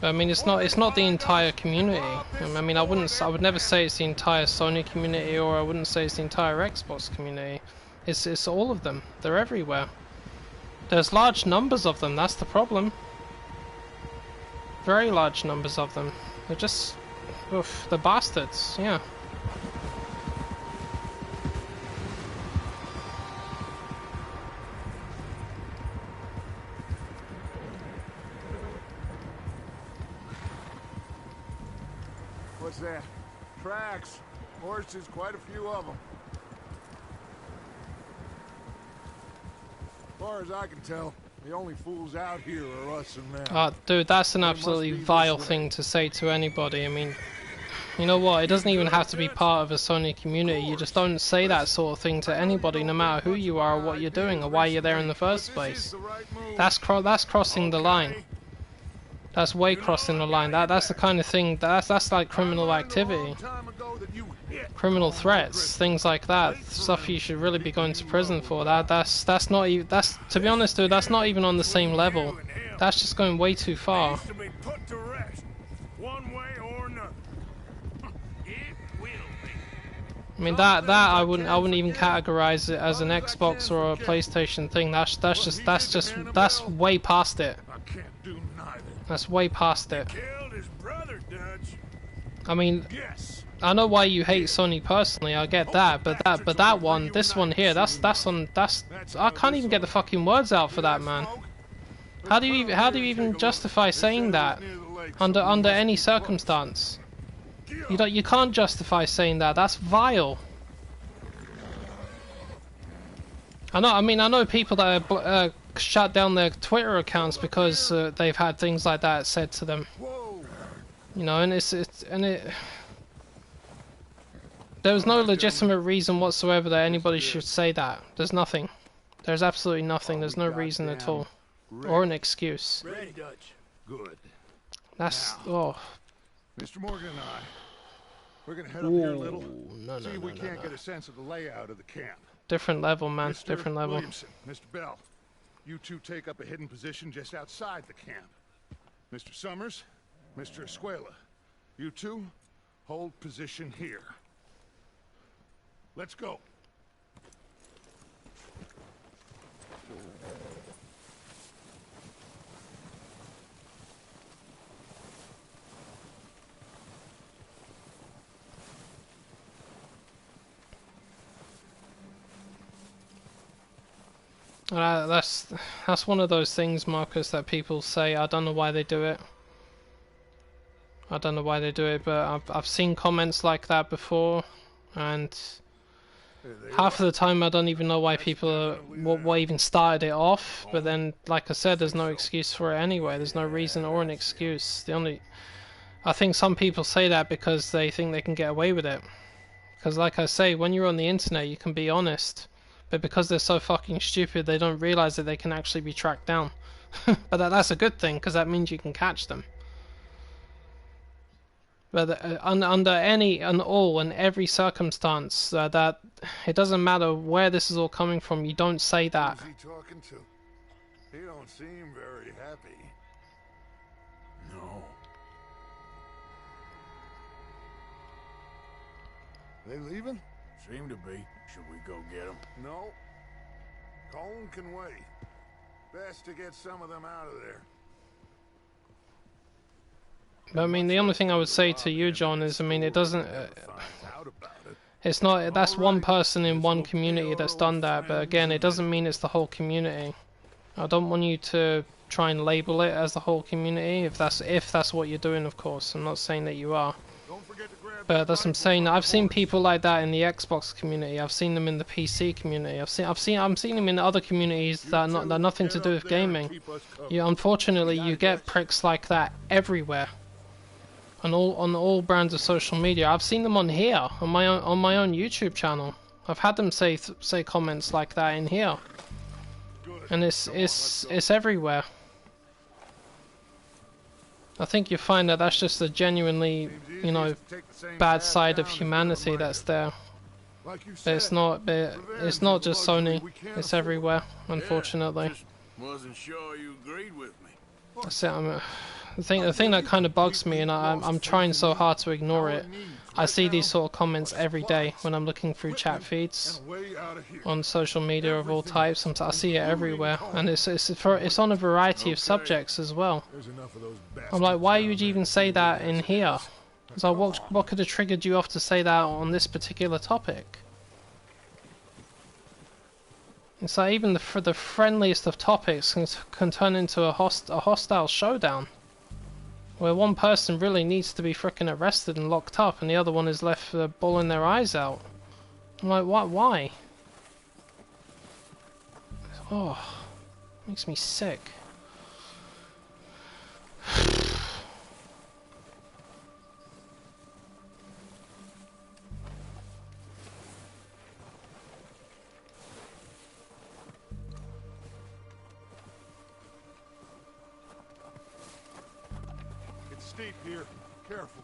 I mean, it's not the entire community. I mean, I would never say it's the entire Sony community, or I wouldn't say it's the entire Xbox community. It's all of them. They're everywhere. There's large numbers of them. That's the problem. Very large numbers of them. They're just, oof, the bastards. Yeah. What's that? Tracks. Horses, quite a few of them. As far as I can tell, the only fools out here are us and them. Dude, that's an absolutely vile thing to say to anybody. I mean, you know what? It doesn't even have to be part of a Sony community. You just don't say that sort of thing to anybody, no matter who you are or what you're doing or why you're there in the first place. That's crossing the line. That's way crossing the line. That's the kind of thing. That's like criminal activity, criminal threats, things like that. Stuff you should really be going to prison for. That's not even. That's, to be honest, dude. That's not even on the same level. That's just going way too far. I mean I wouldn't even categorize it as an Xbox or a PlayStation thing. That's way past it. That's way past it. I mean, I know why you hate Sony personally. I get that, but that one, this one here, that's I can't even get the fucking words out for that, man. How do you even justify saying that under any circumstance? You can't justify saying that. That's vile. I know people that are shut down their Twitter accounts because they've had things like that said to them. You know, and there was no legitimate reason whatsoever that anybody should say that. There's nothing. There's absolutely nothing. There's no reason at all, or an excuse. Ready, Dutch. Good. That's Mr. Morgan and I, we're gonna head up here a little. See if we can't get a sense of the layout of the camp. Different level, man. Mr. Different level. Williamson, Mr. Bell, you two take up a hidden position just outside the camp. Mr. Summers, Mr. Escuela, you two hold position here. Let's go. That's one of those things, Marcus, that people say. I don't know why they do it. I don't know why they do it, but I've seen comments like that before, and half of the time I don't even know why people what even started it off. But then, like I said, there's no excuse for it anyway. There's no reason or an excuse. I think some people say that because they think they can get away with it. Because, like I say, when you're on the internet, you can be honest. But because they're so fucking stupid, they don't realize that they can actually be tracked down. But that's a good thing, because that means you can catch them. But under any and all and every circumstance, that it doesn't matter where this is all coming from, you don't say that. Who's he talking to? He don't seem very happy. No. They leaving? Seem to be. Should we go get them? No. Cone can wait. Best to get some of them out of there. But I mean, the only thing I would say to you, John, is, I mean, it doesn't... it's not... That's one person in one community that's done that, but again, it doesn't mean it's the whole community. I don't want you to try and label it as the whole community, if that's what you're doing, of course. I'm not saying that you are. Don't forget to grab But that's what I'm saying. I've seen people like that in the Xbox community. I've seen them in the PC community. I'm seeing them in other communities that are nothing to do with gaming. Unfortunately, you get pricks like that everywhere, on all brands of social media. I've seen them on here, on my own YouTube channel. I've had them say comments like that in here, and it's everywhere. I think you find that that's just a genuinely, you know, bad side of humanity that's there. It's not just Sony. It's everywhere, unfortunately. Wasn't sure you agreed with me. That's it. The thing that kind of bugs me, and I'm trying so hard to ignore it. I see these sort of comments every day when I'm looking through chat feeds on social media of all types. I see it everywhere, and it's on a variety of subjects as well. I'm like, why would you even say that in here? So what could have triggered you off to say that on this particular topic? It's like even the friendliest of topics can turn into a hostile showdown, where one person really needs to be frickin' arrested and locked up, and the other one is left bawling their eyes out. I'm like, what? Why? Oh, makes me sick. It's steep here. Careful.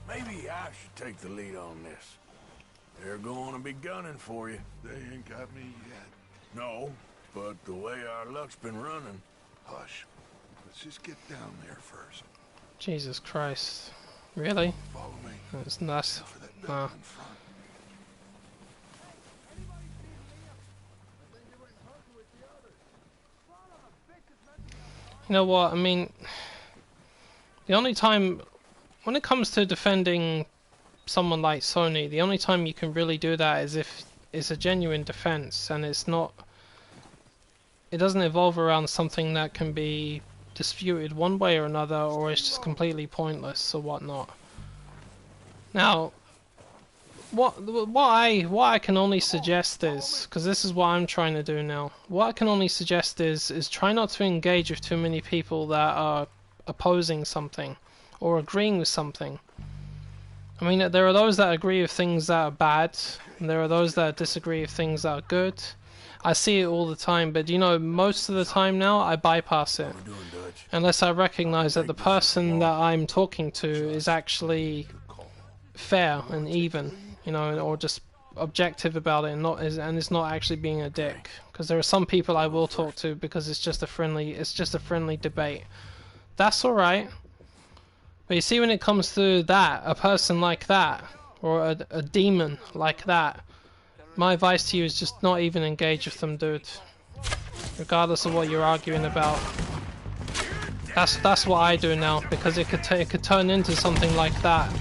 Maybe I should take the lead on this. They're going to be gunning for you. They ain't got me yet. No, but the way our luck's been running... Hush. Let's just get down there first. Jesus Christ. Really? Follow me. That's nuts. Nah. You know what, I mean... The only time... When it comes to defending someone like Sony, the only time you can really do that is if it's a genuine defense, and it's not... It doesn't evolve around something that can be disputed one way or another, or it's just completely pointless or whatnot. Now, what I can only suggest is, because this is what I'm trying to do now, what I can only suggest is try not to engage with too many people that are opposing something or agreeing with something. I mean, there are those that agree with things that are bad, and there are those that disagree with things that are good. I see it all the time, but you know, most of the time now I bypass it unless I recognize that the person that I'm talking to is actually fair and even, you know, or just objective about it, and it's not actually being a dick. Because there are some people I will talk to because it's just a friendly debate. That's all right. But you see, when it comes to that, a person like that, or a demon like that, my advice to you is just not even engage with them, dude. Regardless of what you're arguing about. That's what I do now, because it could turn into something like that,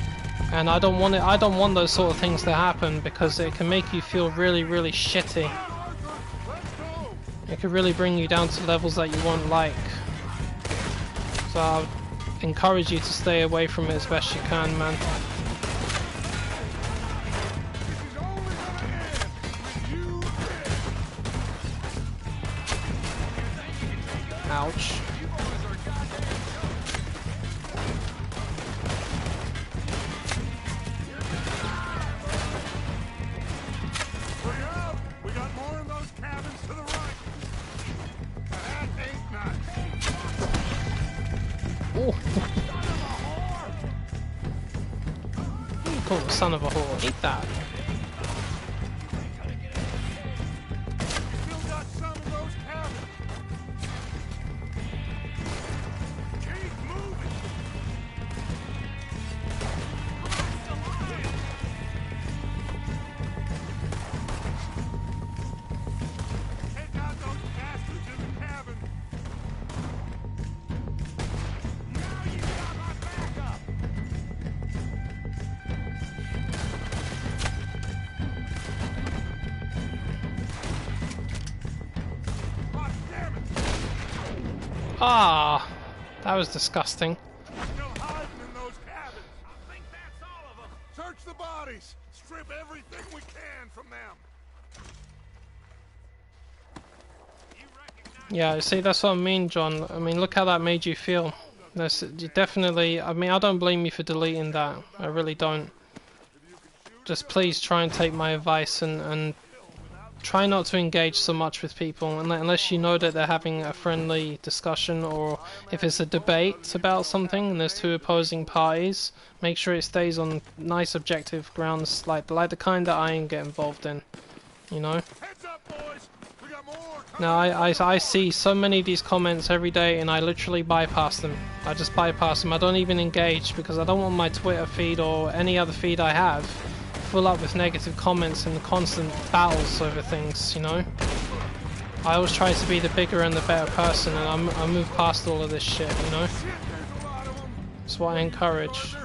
and I don't want it. I don't want those sort of things to happen, because it can make you feel really, really shitty. It could really bring you down to levels that you won't like. So I'll encourage you to stay away from it as best you can, man. Ouch. We got more of those cabins to the right. That ain't nice. Oh. You call it son of a whore. Eat that. Still got some of those cabins. Keep moving. Ah, that was disgusting. Still hiding in those cabins. I think that's all of them. Search the bodies. Strip everything we can from them. Yeah, see, that's what I mean, John. I mean, look how that made you feel. That's definitely. I mean, I don't blame you for deleting that. I really don't. Just please try and take my advice and try not to engage so much with people unless you know that they're having a friendly discussion, or if it's a debate about something and there's two opposing parties, make sure it stays on nice objective grounds, like the kind that I get involved in, you know. Now I see so many of these comments every day and I literally bypass them. I just bypass them. I don't even engage because I don't want my Twitter feed or any other feed I have full up with negative comments and constant battles over things, you know. I always try to be the bigger and the better person, and I move past all of this shit, you know. That's what I encourage.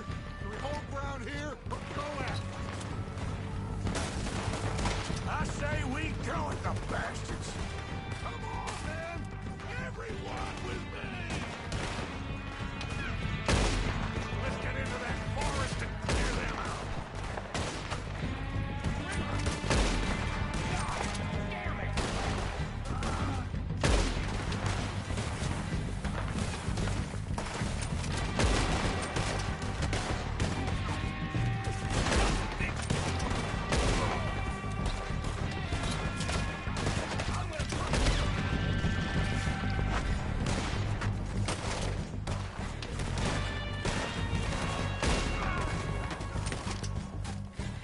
I say we go at the bastards. Come on, man. Everyone with me. Let's get into that forest and clear them out.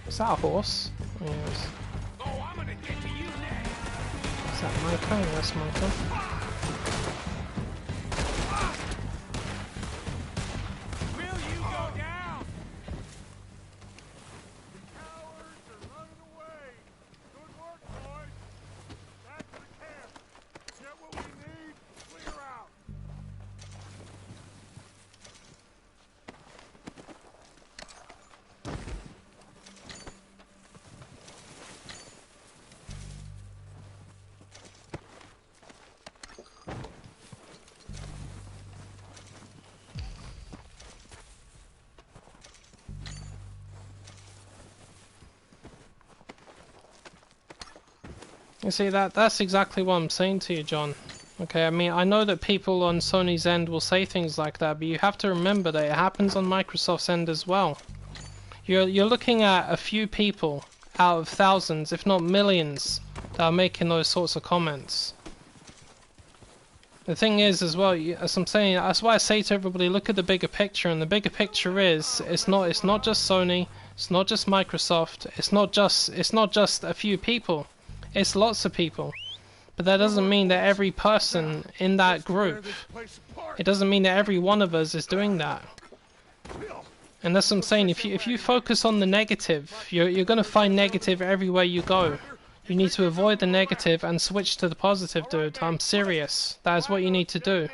Is that a horse? Yes. Oh, I'm gonna get to you next. Is that Micah? That's Micah. Will you go down? The cowards are running away. Good work, boys. Back to the camp. Get what we need. Clear out. You see, that's exactly what I'm saying to you, John. Okay, I mean, I know that people on Sony's end will say things like that, but you have to remember that it happens on Microsoft's end as well. You're looking at a few people out of thousands, if not millions, that are making those sorts of comments. The thing is, as well, as I'm saying, that's why I say to everybody, look at the bigger picture, and the bigger picture is, it's not just Sony, it's not just Microsoft, it's not just a few people. It's lots of people, but that doesn't mean that every person in that group, it doesn't mean that every one of us is doing that. And that's what I'm saying, if you focus on the negative, you're going to find negative everywhere you go. You need to avoid the negative and switch to the positive, dude. I'm serious. That is what you need to do.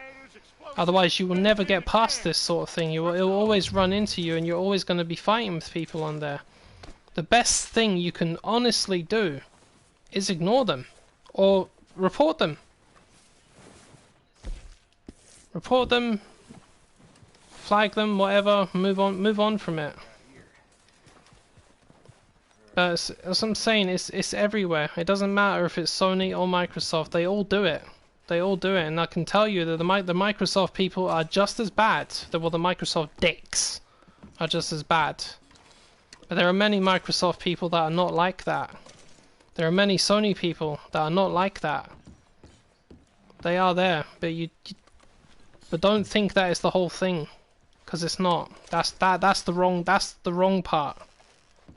Otherwise you will never get past this sort of thing. It will always run into you and you're always going to be fighting with people on there. The best thing you can honestly do is ignore them or report them. Report them, flag them, whatever, move on from it. But as I'm saying, it's everywhere. It doesn't matter if it's Sony or Microsoft, they all do it. They all do it, and I can tell you that the Microsoft people are just as bad. Well, the Microsoft dicks are just as bad. But there are many Microsoft people that are not like that. There are many Sony people that are not like that. They are there, but but don't think that it's the whole thing, because it's not. That's the wrong part.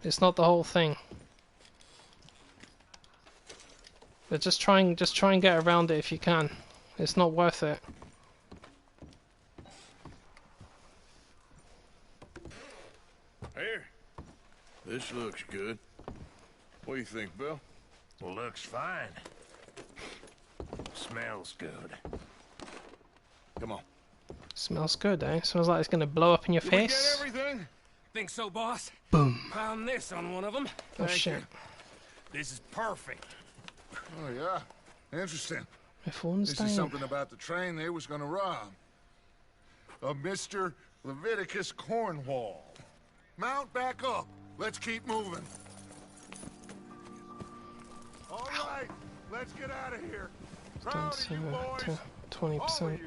It's not the whole thing. But just try and get around it if you can. It's not worth it. Here. This looks good. What do you think, Bill? Well, looks fine. Smells good. Come on. Smells good, eh? Smells like it's gonna blow up in your face. We get everything? Think so, boss? Boom. Found this on one of them. Oh shit. This is perfect. Oh yeah. Interesting. This is something about the train they was gonna rob. A Mr. Leviticus Cornwall. Mount back up. Let's keep moving. All right, let's get out of here. Proud of you boys. 20%.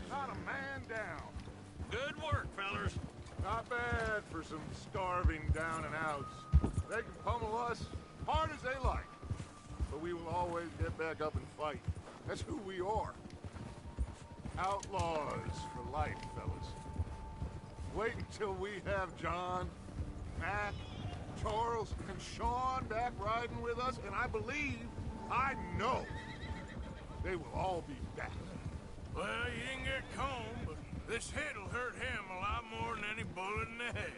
Not a man down. Good work, fellas. Not bad for some starving down and outs. They can pummel us hard as they like, but we will always get back up and fight. That's who we are. Outlaws for life, fellas. Wait until we have John, Mac, Charles, and Sean back riding with us, and I believe, I know, they will all be back. Well, you didn't get Combe, but this hit'll hurt him a lot more than any bullet in the head.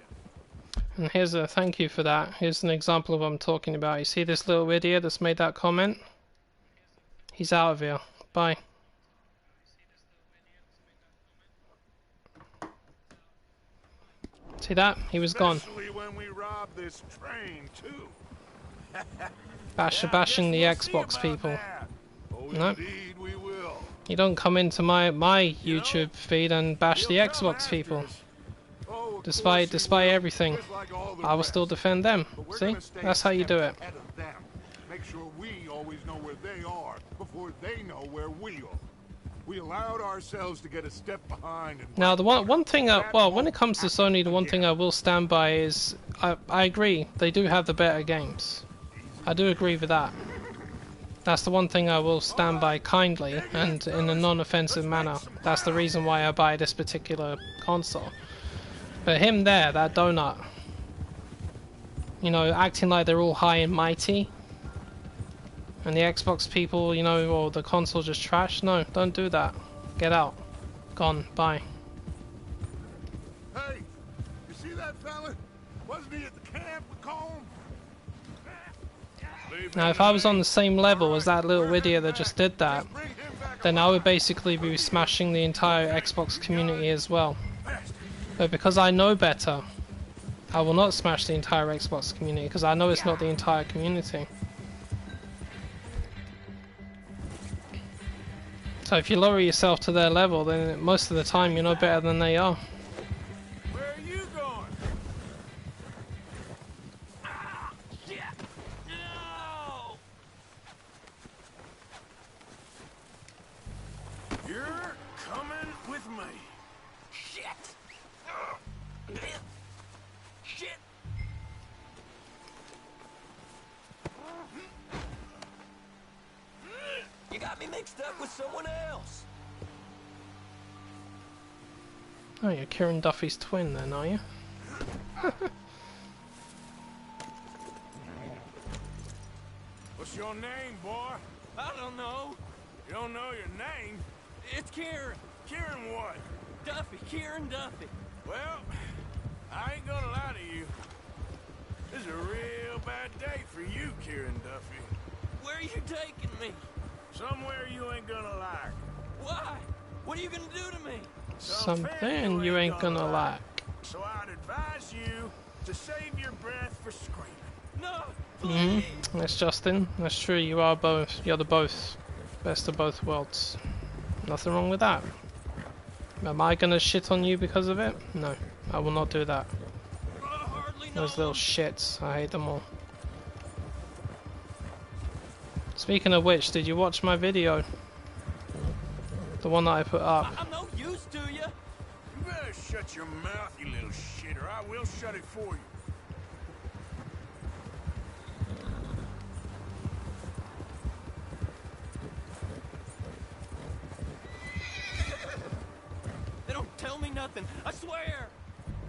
And here's a thank you for that. Here's an example of what I'm talking about. You see this little idiot that's made that comment? He's out of here. Bye. See that? He was gone. Especially when we rob this train, too. Bashing the Xbox people. Oh, No. indeed we will. You don't come into my YouTube feed and bash the Xbox people. Despite everything, I will still defend them. See? That's how you do it. Make sure we always know where they are before they know where we are. We allowed ourselves to get a step behind. And now, the one thing, well, when it comes to Sony, the one thing I will stand by is, I agree, they do have the better games. I do agree with that. That's the one thing I will stand by kindly and in a non-offensive manner. That's the reason why I buy this particular console. But him there, that donut, you know, acting like they're all high and mighty, and the Xbox people, you know, or the console just trash. No, don't do that. Get out. Gone. Bye. Hey, you see that fella? Wasn't he at the camp with Combe? Now, if I was on the same level as that little idiot that just did that, then I would basically be smashing the entire Xbox community as well. But because I know better, I will not smash the entire Xbox community, because I know it's not the entire community. So if you lower yourself to their level, then most of the time you're no better than they are. Where are you going? Shit! No! You're coming with me. Shit! Shit! You got me mixed up with someone else. Oh, you're Kieran Duffy's twin then, are you? What's your name, boy? I don't know. You don't know your name? It's Kieran. Kieran what? Duffy. Kieran Duffy. Well, I ain't gonna lie to you. This is a real bad day for you, Kieran Duffy. Where are you taking me? Somewhere you ain't gonna like. Why? What are you gonna do to me? Something you ain't gonna like. So I'd advise you to save your breath for screaming. No! That's Justin. That's true, you are both. You're the both. Best of both worlds. Nothing wrong with that. Am I gonna shit on you because of it? No, I will not do that. Those little shits, I hate them all. Speaking of which, did you watch my video? The one that I put up. I'm no use to you. You better shut your mouth, you little shit, or I will shut it for you. They don't tell me nothing. I swear.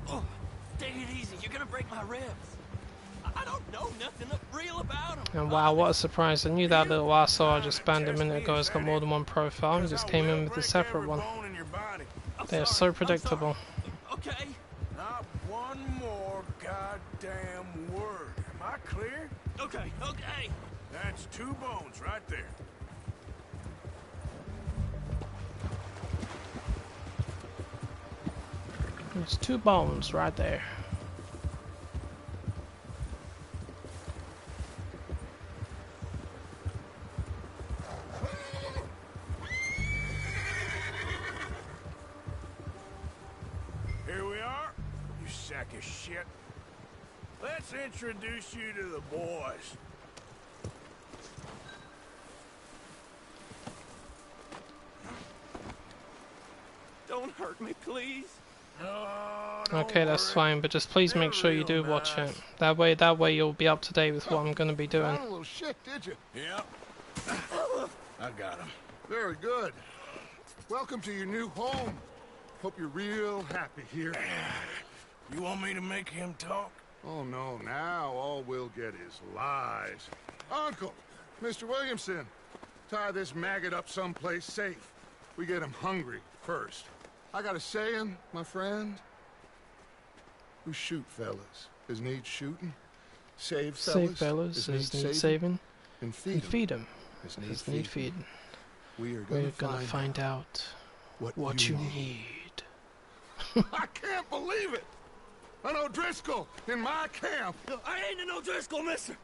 Oh, take it easy. You're gonna break my ribs. I don't know nothing real about them. And wow, what a surprise. I knew that little asshole I just banned a minute ago has got more than one profile. He just came in with a separate one. They are so predictable. Okay. Not one more goddamn word. Am I clear? Okay, okay. That's 2 bones right there. There's 2 bones right there. sack of shit. Let's introduce you to the boys. Don't hurt me, please. Okay, that's fine, but just please make sure you do watch it. That way you'll be up to date with what I'm gonna be doing. Got a little shit, did you? Yeah. I got him. Very good. Welcome to your new home. Hope you're real happy here. You want me to make him talk? Oh, no. Now all we'll get is lies. Uncle, Mr. Williamson, tie this maggot up someplace safe. We get him hungry first. I got a saying, my friend. We shoot fellas as need shooting. Save fellas as need saving. And feed them as need feeding. We're gonna find out what you need. I can't believe it! An O'Driscoll in my camp! I ain't an O'Driscoll, mister!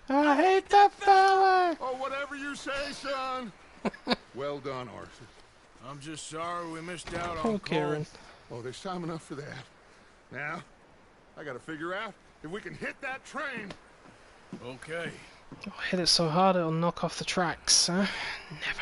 I hate that fella! Oh, whatever you say, son. Well done, Arthur. I'm just sorry we missed out Poor on Karen. Oh, there's time enough for that. Now, I gotta figure out if we can hit that train. Okay. Oh, hit it so hard it'll knock off the tracks, huh? Never.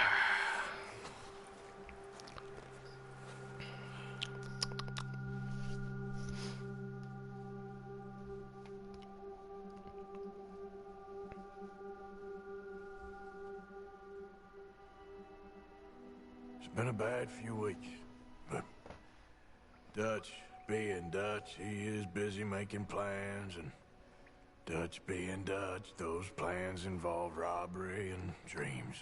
It's been a bad few weeks, but Dutch being Dutch, he is busy making plans, and Dutch being Dutch, those plans involve robbery and dreams.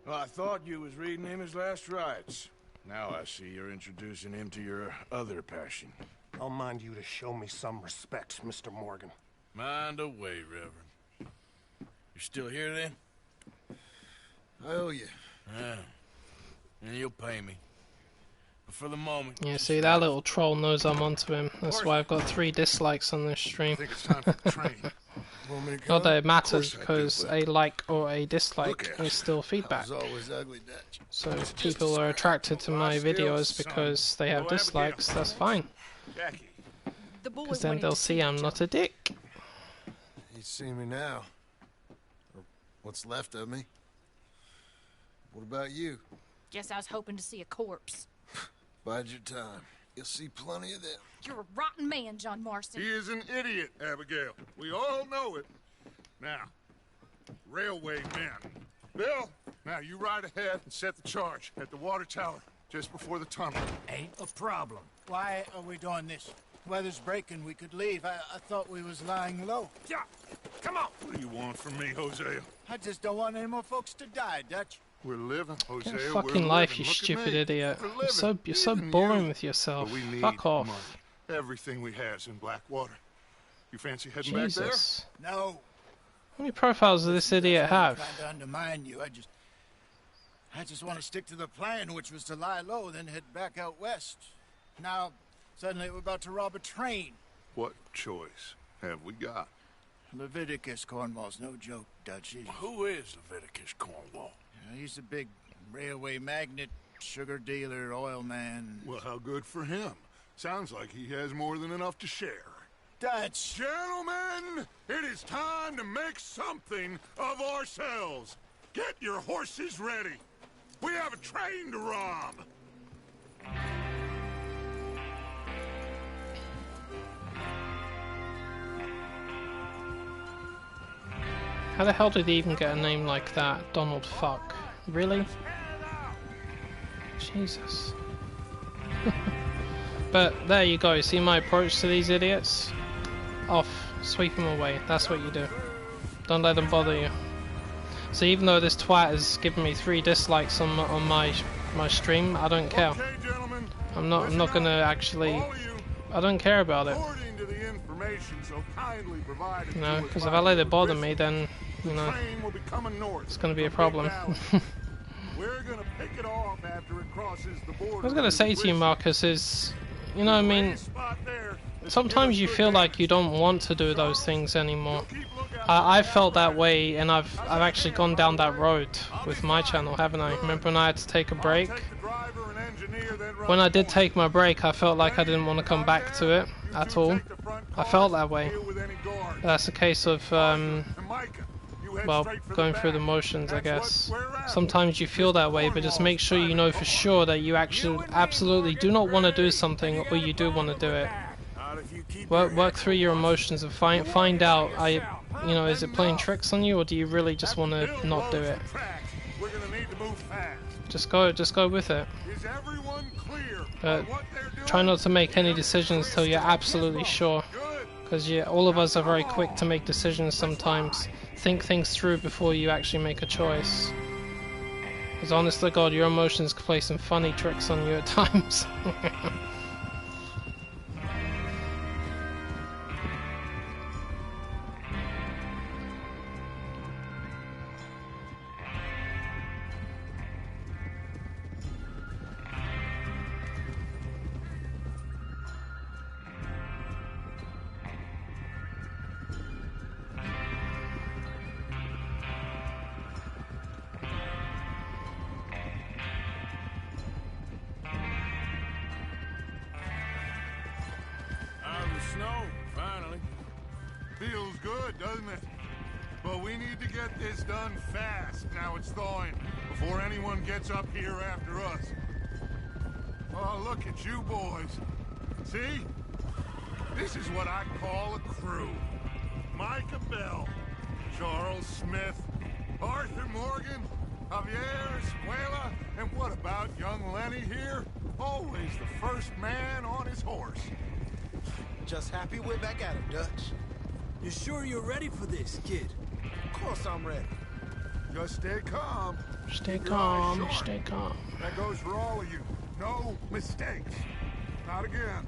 Well, I thought you was reading him his last rites. Now I see you're introducing him to your other passion. I'll mind you to show me some respect, Mr. Morgan. Mind away, Reverend. You still here, then? I owe you. Yeah. And you'll pay me. But for the moment... Yeah, see, that little troll knows I'm onto him. That's why I've got 3 dislikes on this stream. I think it's time for the train. Not that it matters, because a like or a dislike is still feedback. Always ugly, Dutch. So if people are attracted to my videos because they have dislikes, that's fine. Because then they'll see I'm not a dick. He'd see me now. Or what's left of me. What about you? Guess I was hoping to see a corpse. Bide your time. You'll see plenty of them. You're a rotten man, John Marston. He is an idiot, Abigail. We all know it. Now, railway men. Bill, now you ride ahead and set the charge at the water tower just before the tunnel. Ain't a problem. Why are we doing this? Weather's breaking. We could leave. I thought we was lying low. Yeah, come on. What do you want from me, Hosea? I just don't want any more folks to die, Dutch. We're living, Hosea. Get a we're fucking life, living. you Look stupid at me. idiot. We're living. You're so Even boring you. with yourself. But we need Fuck off. money. Everything we has in Blackwater. You fancy heading back Jesus. there? No. How many profiles does this idiot have? I'm trying to undermine you. I just want to stick to the plan, which was to lie low, then head back out west. Now, suddenly we're about to rob a train. What choice have we got? Leviticus Cornwall's no joke, Dutch. Who is Leviticus Cornwall? He's a big railway magnate, sugar dealer, oil man. Well, how good for him. Sounds like he has more than enough to share. Dutch! Gentlemen, it is time to make something of ourselves. Get your horses ready. We have a train to rob. How the hell did he even get a name like that? Donald Fuck. Really? Jesus. But there you go, see my approach to these idiots? Off. Sweep them away. That's what you do. Don't let them bother you. So even though this twat has given me 3 dislikes on my stream, I don't care. Okay, gentlemen, I'm not gonna actually... I don't care about it. according to the information so kindly provided You know, to us because by if I let it Mr. bother Driscoll, me, then, you the know, train will be coming north it's gonna be a from Big problem. Valley. We're gonna pick it off after it crosses the border. I was gonna say to you, Marcus, is, you know, I mean, Spot there. sometimes you feel like you don't want to do those things anymore. I felt that way, and I've actually gone down that road with my channel, haven't I? Remember when I had to take a break? When I did take my break, I felt like I didn't want to come back to it at all. I felt that way. That's a case of, well, going through the motions, I guess. Sometimes you feel that way, but just make sure you know for sure that you actually absolutely do not want to do something, or you do want to do it. Work through your emotions and find out, you know, is it playing tricks on you, or do you really just want to not do it? Just go with it. But try not to make any decisions till you're absolutely sure, because yeah, all of us are very quick to make decisions sometimes. Think things through before you actually make a choice. Because honest to God, your emotions can play some funny tricks on you at times. Snow, finally. Feels good, doesn't it? But we need to get this done fast, now it's thawing, before anyone gets up here after us. Oh, look at you boys. See? This is what I call a crew. Micah Bell, Charles Smith, Arthur Morgan, Javier Escuela, and what about young Lenny here? Always the first man on his horse. Just happy we're back at him, Dutch. You sure you're ready for this, kid? Of course I'm ready. Just stay calm. Stay calm, stay calm. That goes for all of you. No mistakes. Not again.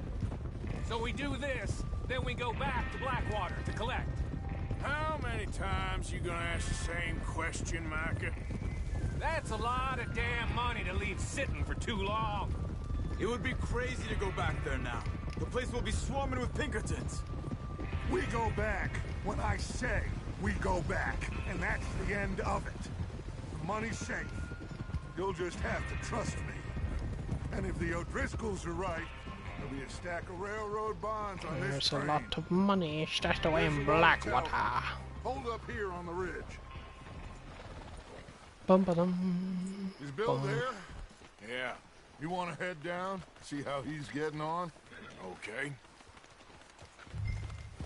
So we do this, then we go back to Blackwater to collect. How many times you gonna ask the same question, Micah? That's a lot of damn money to leave sitting for too long. It would be crazy to go back there now. The place will be swarming with Pinkertons. We go back when I say we go back, and that's the end of it. The money's safe. You'll just have to trust me. And if the O'Driscolls are right, there'll be a stack of railroad bonds on this train. There's a lot of money stashed away in Blackwater. Hold up here on the ridge. Bum-ba-dum. Is Bill Bum. there? Yeah. You want to head down, see how he's getting on? Okay.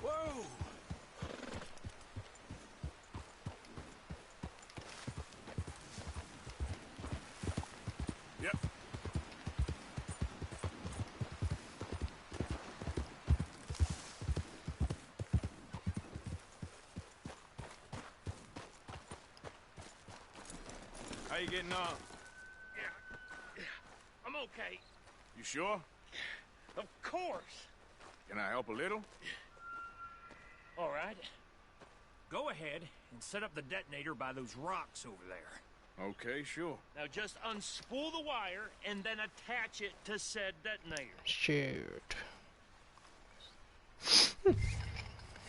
Whoa! Yep. How you getting on? Yeah. I'm okay. You sure? Of course. Can I help a little? All right. Go ahead and set up the detonator by those rocks over there. Okay, sure. Now just unspool the wire and then attach it to said detonator. Shoot.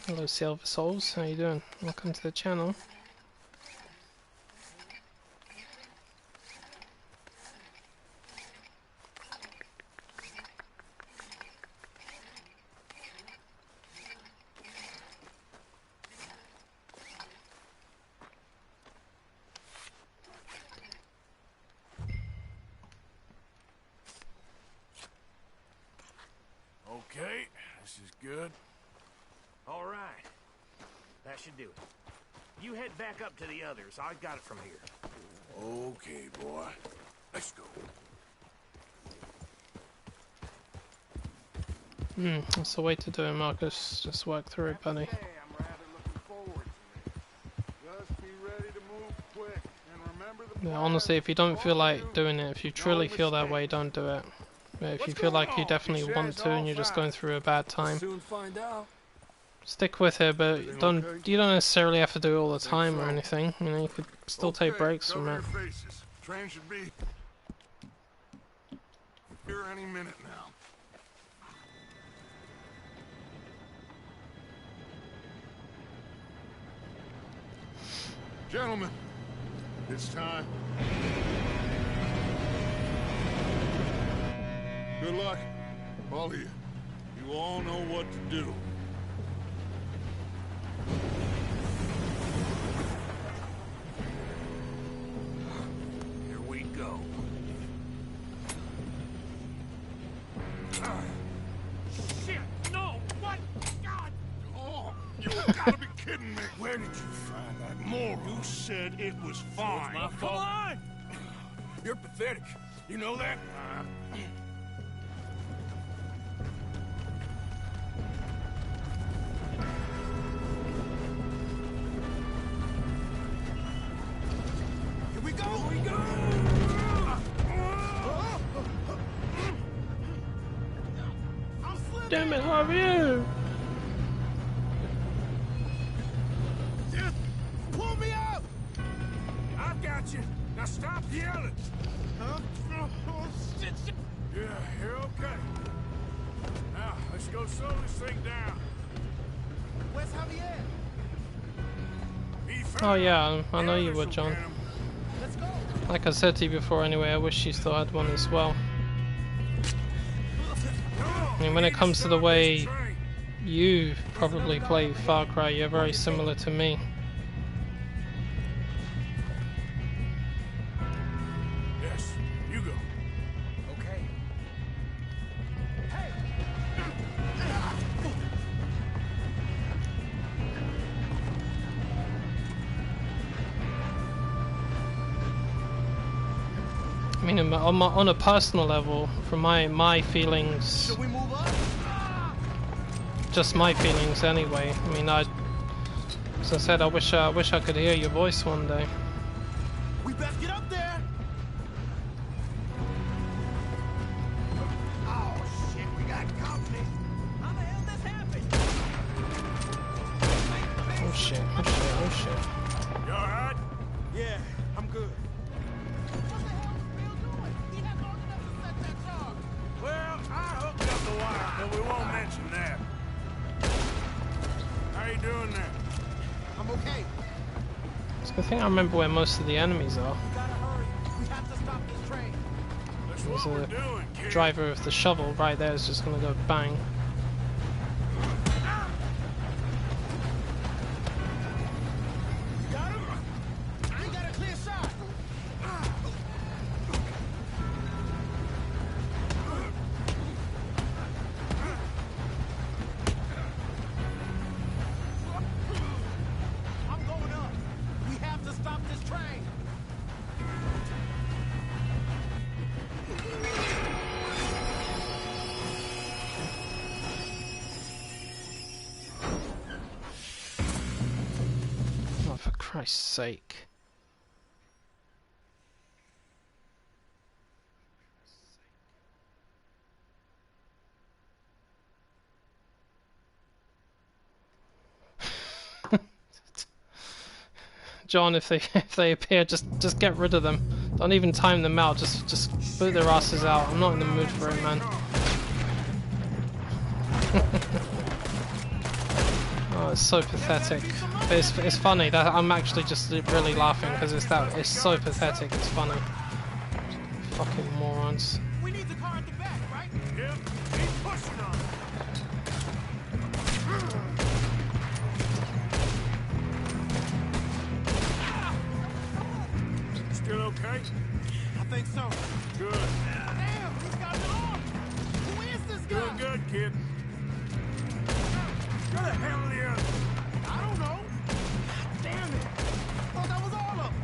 Hello, Silver Souls. How you doing? Welcome to the channel. Okay, this is good. All right. That should do it. You head back up to the others. I got it from here. Okay, boy. Let's go. That's the way to do it, Marcus. Just work through it, buddy. I'm rather looking forward to it. Just be ready to move quick, and remember the Yeah, honestly, if you don't feel like doing it, if you truly feel that way, don't do it. But if you feel like you definitely want to and you're just going through a bad time, Soon find out. stick with it, but you don't necessarily have to do it all the time or anything. You know, you could still take breaks from it. Train should be here any minute now. Gentlemen, it's time. Good luck, all of you. You all know what to do. Here we go. Shit! No! What? God! Oh, you gotta be kidding me! Where did you find that moron? You said it was fine. My fault. Come on! You're pathetic. You know that? Here we go! Here we go! Damn it, Javier! Just pull me up! I've got you. Now stop yelling. Huh? Oh, shit, shit. Yeah, you're okay. Now, let's go slow this thing down. Where's Javier? Oh yeah, I know you would, John. Let's go. Like I said to you before anyway, I wish you still had one as well. I mean, when it comes to the way you probably play Far Cry, you're very similar to me. Yes, you go. Okay. Hey! I mean, on a personal level, from my feelings, Should we move up? just my feelings anyway. I mean, as I said, I wish I could hear your voice one day. We best get up there! Oh shit, we got company! How the hell this happened? Oh shit! Oh shit! Oh shit! You alright? Yeah, I'm good. Well, I hooked up the wire, but we won't mention that. How you doing there? I'm okay. It's a good thing I remember where most of the enemies are. We gotta hurry. We have to stop this train. That's There's what we're a doing, kid. driver of the shovel right there is just gonna go bang. You got him? I ain't got a clear shot. I'm going up. We have to stop this train. Oh, for Christ's sake! John, if they appear, just get rid of them. Don't even time them out. Just boot their asses out. I'm not in the mood for it, man. Oh, it's so pathetic. But it's funny that I'm actually just really laughing because it's so pathetic. It's funny. Fucking morons. We need the car at the back, right? Yep, keep pushing on. Still okay? I think so. Good. Damn, he's got it on. Who is this guy? Doing good, kid. Where the hell are the others? I don't know. Damn it. Thought that was all of them.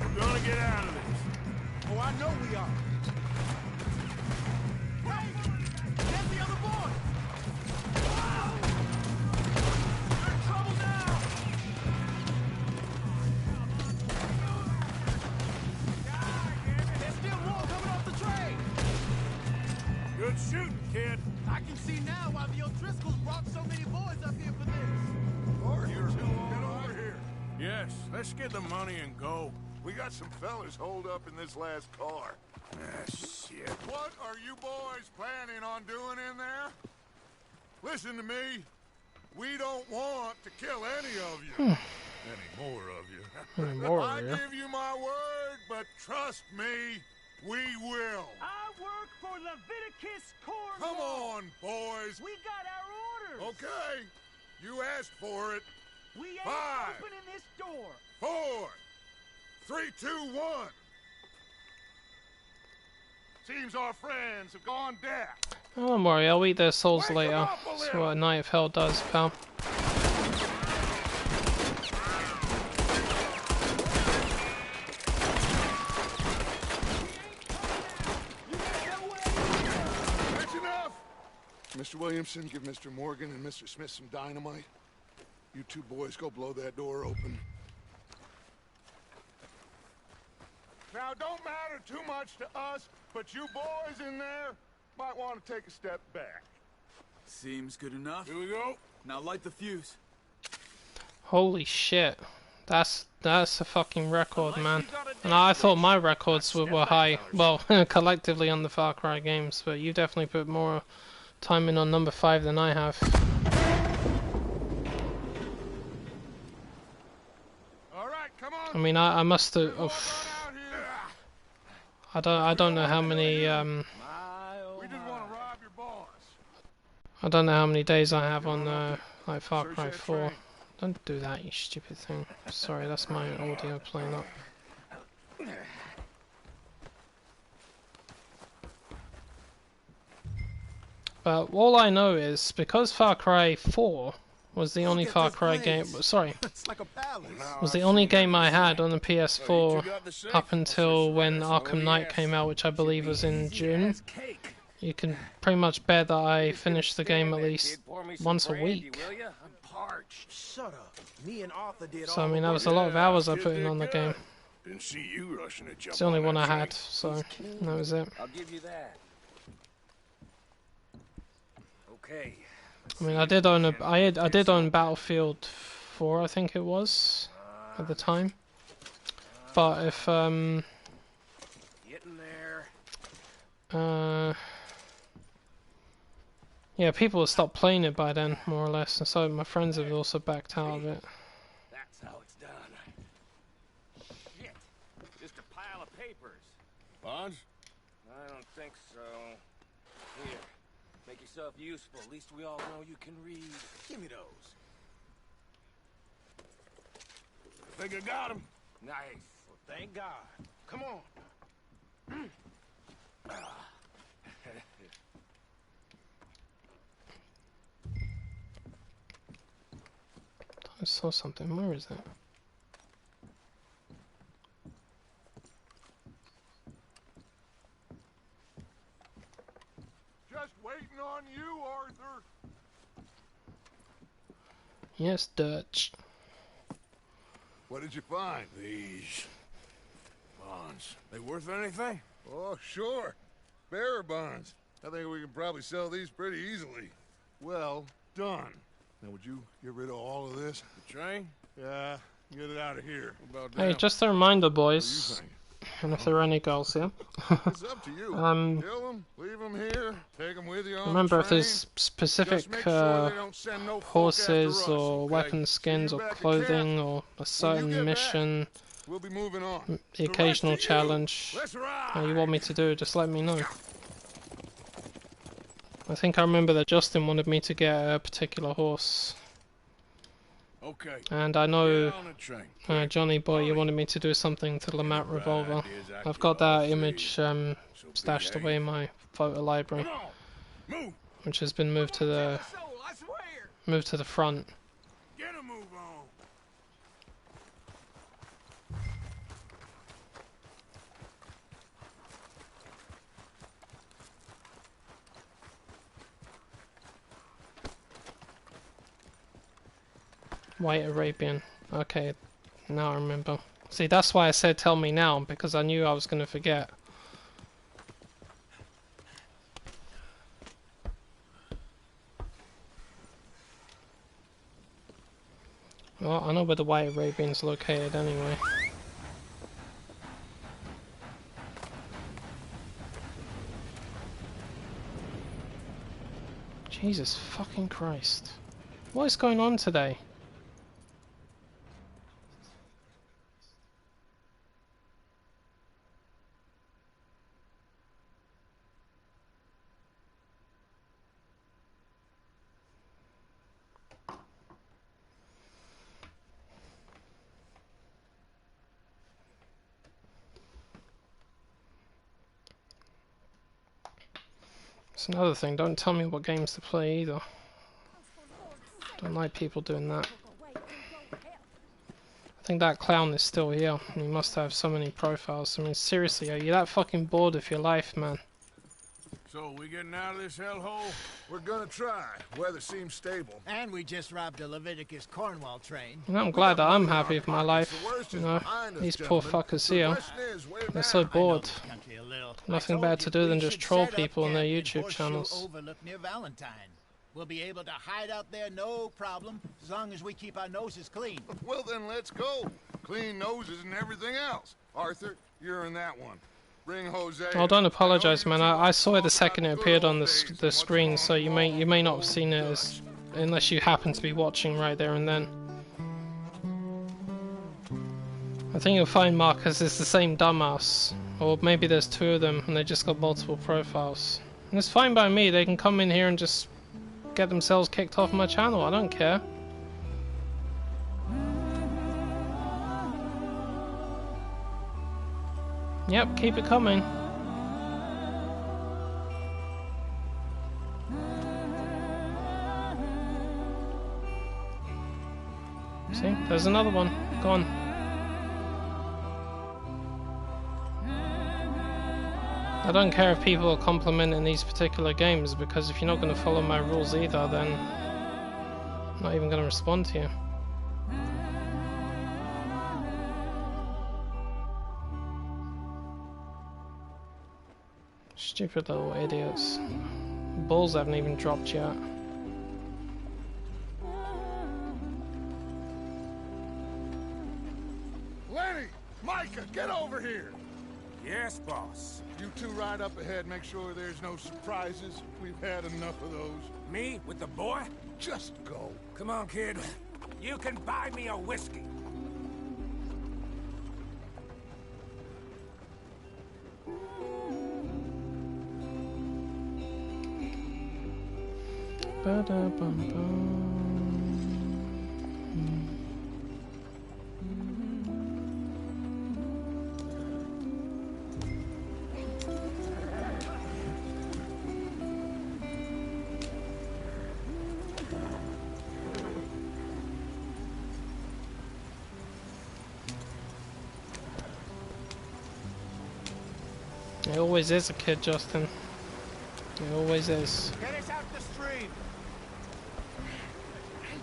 We're gonna get out of this. Oh, I know we are. Hey, there's the other boy. You're in trouble now. There's still more coming off the train. Good shooting, kid. I can see now why the O'Driscolls brought so many boys up here for this. Get over here. Yes, let's get the money and go. We got some fellas holed up in this last car. Ah, shit. What are you boys planning on doing in there? Listen to me. We don't want to kill any of you. Any more of you. Any more I of you? give you my word, but trust me, we will. I work for Leviticus Cornwall. Come on, boys. We got our orders. Okay. You asked for it. We ain't 5, opening this door. 4, 3, 2, 1. Seems our friends have gone deaf. Oh, don't worry, I'll eat their souls later. That's what a Night of Hell does, pal. That's enough! Mr. Williamson, give Mr. Morgan and Mr. Smith some dynamite. You two boys go blow that door open. Now, don't matter too much to us, but you boys in there might want to take a step back. Seems good enough. Here we go. Now light the fuse. Holy shit. That's a fucking record, man. And I thought my records were high. Well, collectively on the Far Cry games, but you definitely put more time in on number 5 than I have. All right, come on. I mean, I must have. I don't know how many We just want to rob your boss. I don't know how many days I have on like Far Cry 4. Don't do that, you stupid thing. Sorry, that's my audio playing up. But all I know is because Far Cry 4 was the only Far Cry game. Sorry, was the only game I had on the PS4 up until when Arkham Knight came out, which I believe was in June. You can pretty much bet that I finished the game at least once a week. Shut up. Me and Arthur did So I mean, that was a lot of hours I put in on the game. Didn't see you rushing to jump. It's the only one I had, so that was it. I'll give you that. Okay. I mean, I did own Battlefield 4, I think it was, at the time. But if Getting there. yeah, people have stopped playing it by then, more or less, and so my friends have also backed out of it. That's how it's done. Shit. Just a pile of papers. Bonds? I don't think so. Here. Make yourself useful. At least we all know you can read. Give me those. I think I got him. Nice. Well, thank God. Come on. I saw something. Where is it? Just waiting on you, Arthur. Yes, Dutch. What did you find? These bonds. They worth anything? Oh, sure. Bearer bonds. I think we can probably sell these pretty easily. Well done. Now, would you get rid of all of this? The train? Yeah, get it out of here. About Hey, damn. just a reminder, boys. And if there are any girls here, It's up to you. Kill them, leave them here, take them with you on remember the if train. there's specific Just make sure they don't send no folk horses after us, or okay? weapon skins See you or back at clothing camp. or a When you certain get back, mission, we'll be moving on. the occasional rest of you, challenge let's ride. you want me to do, just let me know. I think I remember that Justin wanted me to get a particular horse. Okay. And I know, Get on the train. Johnny Boy, you wanted me to do something to the Lamont revolver. I've got that image stashed away in my photo library, which has been moved to the front. Get a move on. White Arabian. Okay, now I remember. See, that's why I said tell me now, because I knew I was going to forget. Well, I know where the White Arabian's located anyway. Jesus fucking Christ. What is going on today? It's another thing, don't tell me what games to play either. Don't like people doing that. I think that clown is still here. He must have so many profiles. I mean, seriously, are you that fucking bored with your life, man? So, we getting out of this hellhole? We're gonna try. Weather seems stable. And we just robbed a Leviticus Cornwall train. You know, I'm glad that I'm happy with my life. You know, these poor fuckers here, they're so bored. Nothing better to do than just troll people on their YouTube channels. Overlook near Valentine. We'll be able to hide out there, no problem, as long as we keep our noses clean. Well, then let's go. Clean noses and everything else. Arthur, you're in that one. Bring Jose. Oh, don't apologize, man. I saw it the second it appeared on the screen, so you may not have seen it unless you happen to be watching right there and then. I think you'll find Marcus is the same dumbass, or maybe there's two of them and they just got multiple profiles. And it's fine by me. They can come in here and just get themselves kicked off my channel. I don't care. Yep, keep it coming. See, there's another one. Go on. I don't care if people are complimenting these particular games, because if you're not going to follow my rules either, then I'm not even going to respond to you. Stupid little idiots. Balls haven't even dropped yet. Lenny! Micah, get over here! Yes, boss. You two ride up ahead, make sure there's no surprises. We've had enough of those. Me? With the boy? Just go. Come on, kid. You can buy me a whiskey. Ba-da-bum-bum. It always is a kid, Justin. It always is. Get us out the stream.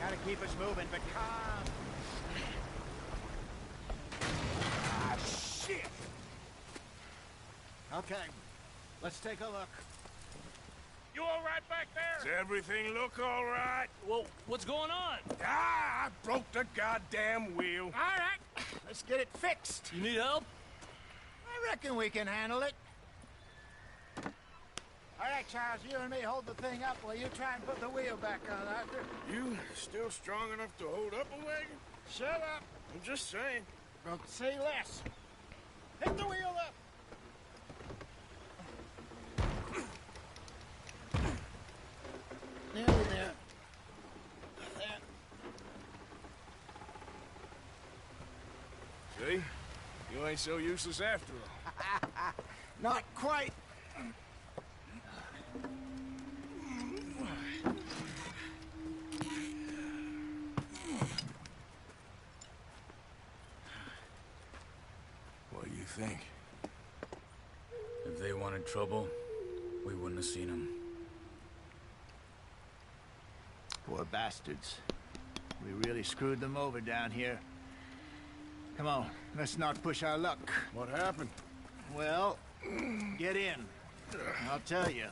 Gotta keep us moving, but calm. Ah, shit! Okay, let's take a look. You all right back there? Does everything look all right? Well, what's going on? Ah, I broke the goddamn wheel. All right, let's get it fixed. You need help? I reckon we can handle it. All right, Charles, you and me hold the thing up while you try and put the wheel back on, Arthur. You still strong enough to hold up a wagon? Shut up. I'm just saying. Don't say less. Hit the wheel up. Nearly there. See? You ain't so useless after all. Not quite. What do you think? If they wanted trouble, we wouldn't have seen them. Poor bastards. We really screwed them over down here. Come on, let's not push our luck. What happened? Well, get in. I'll tell you.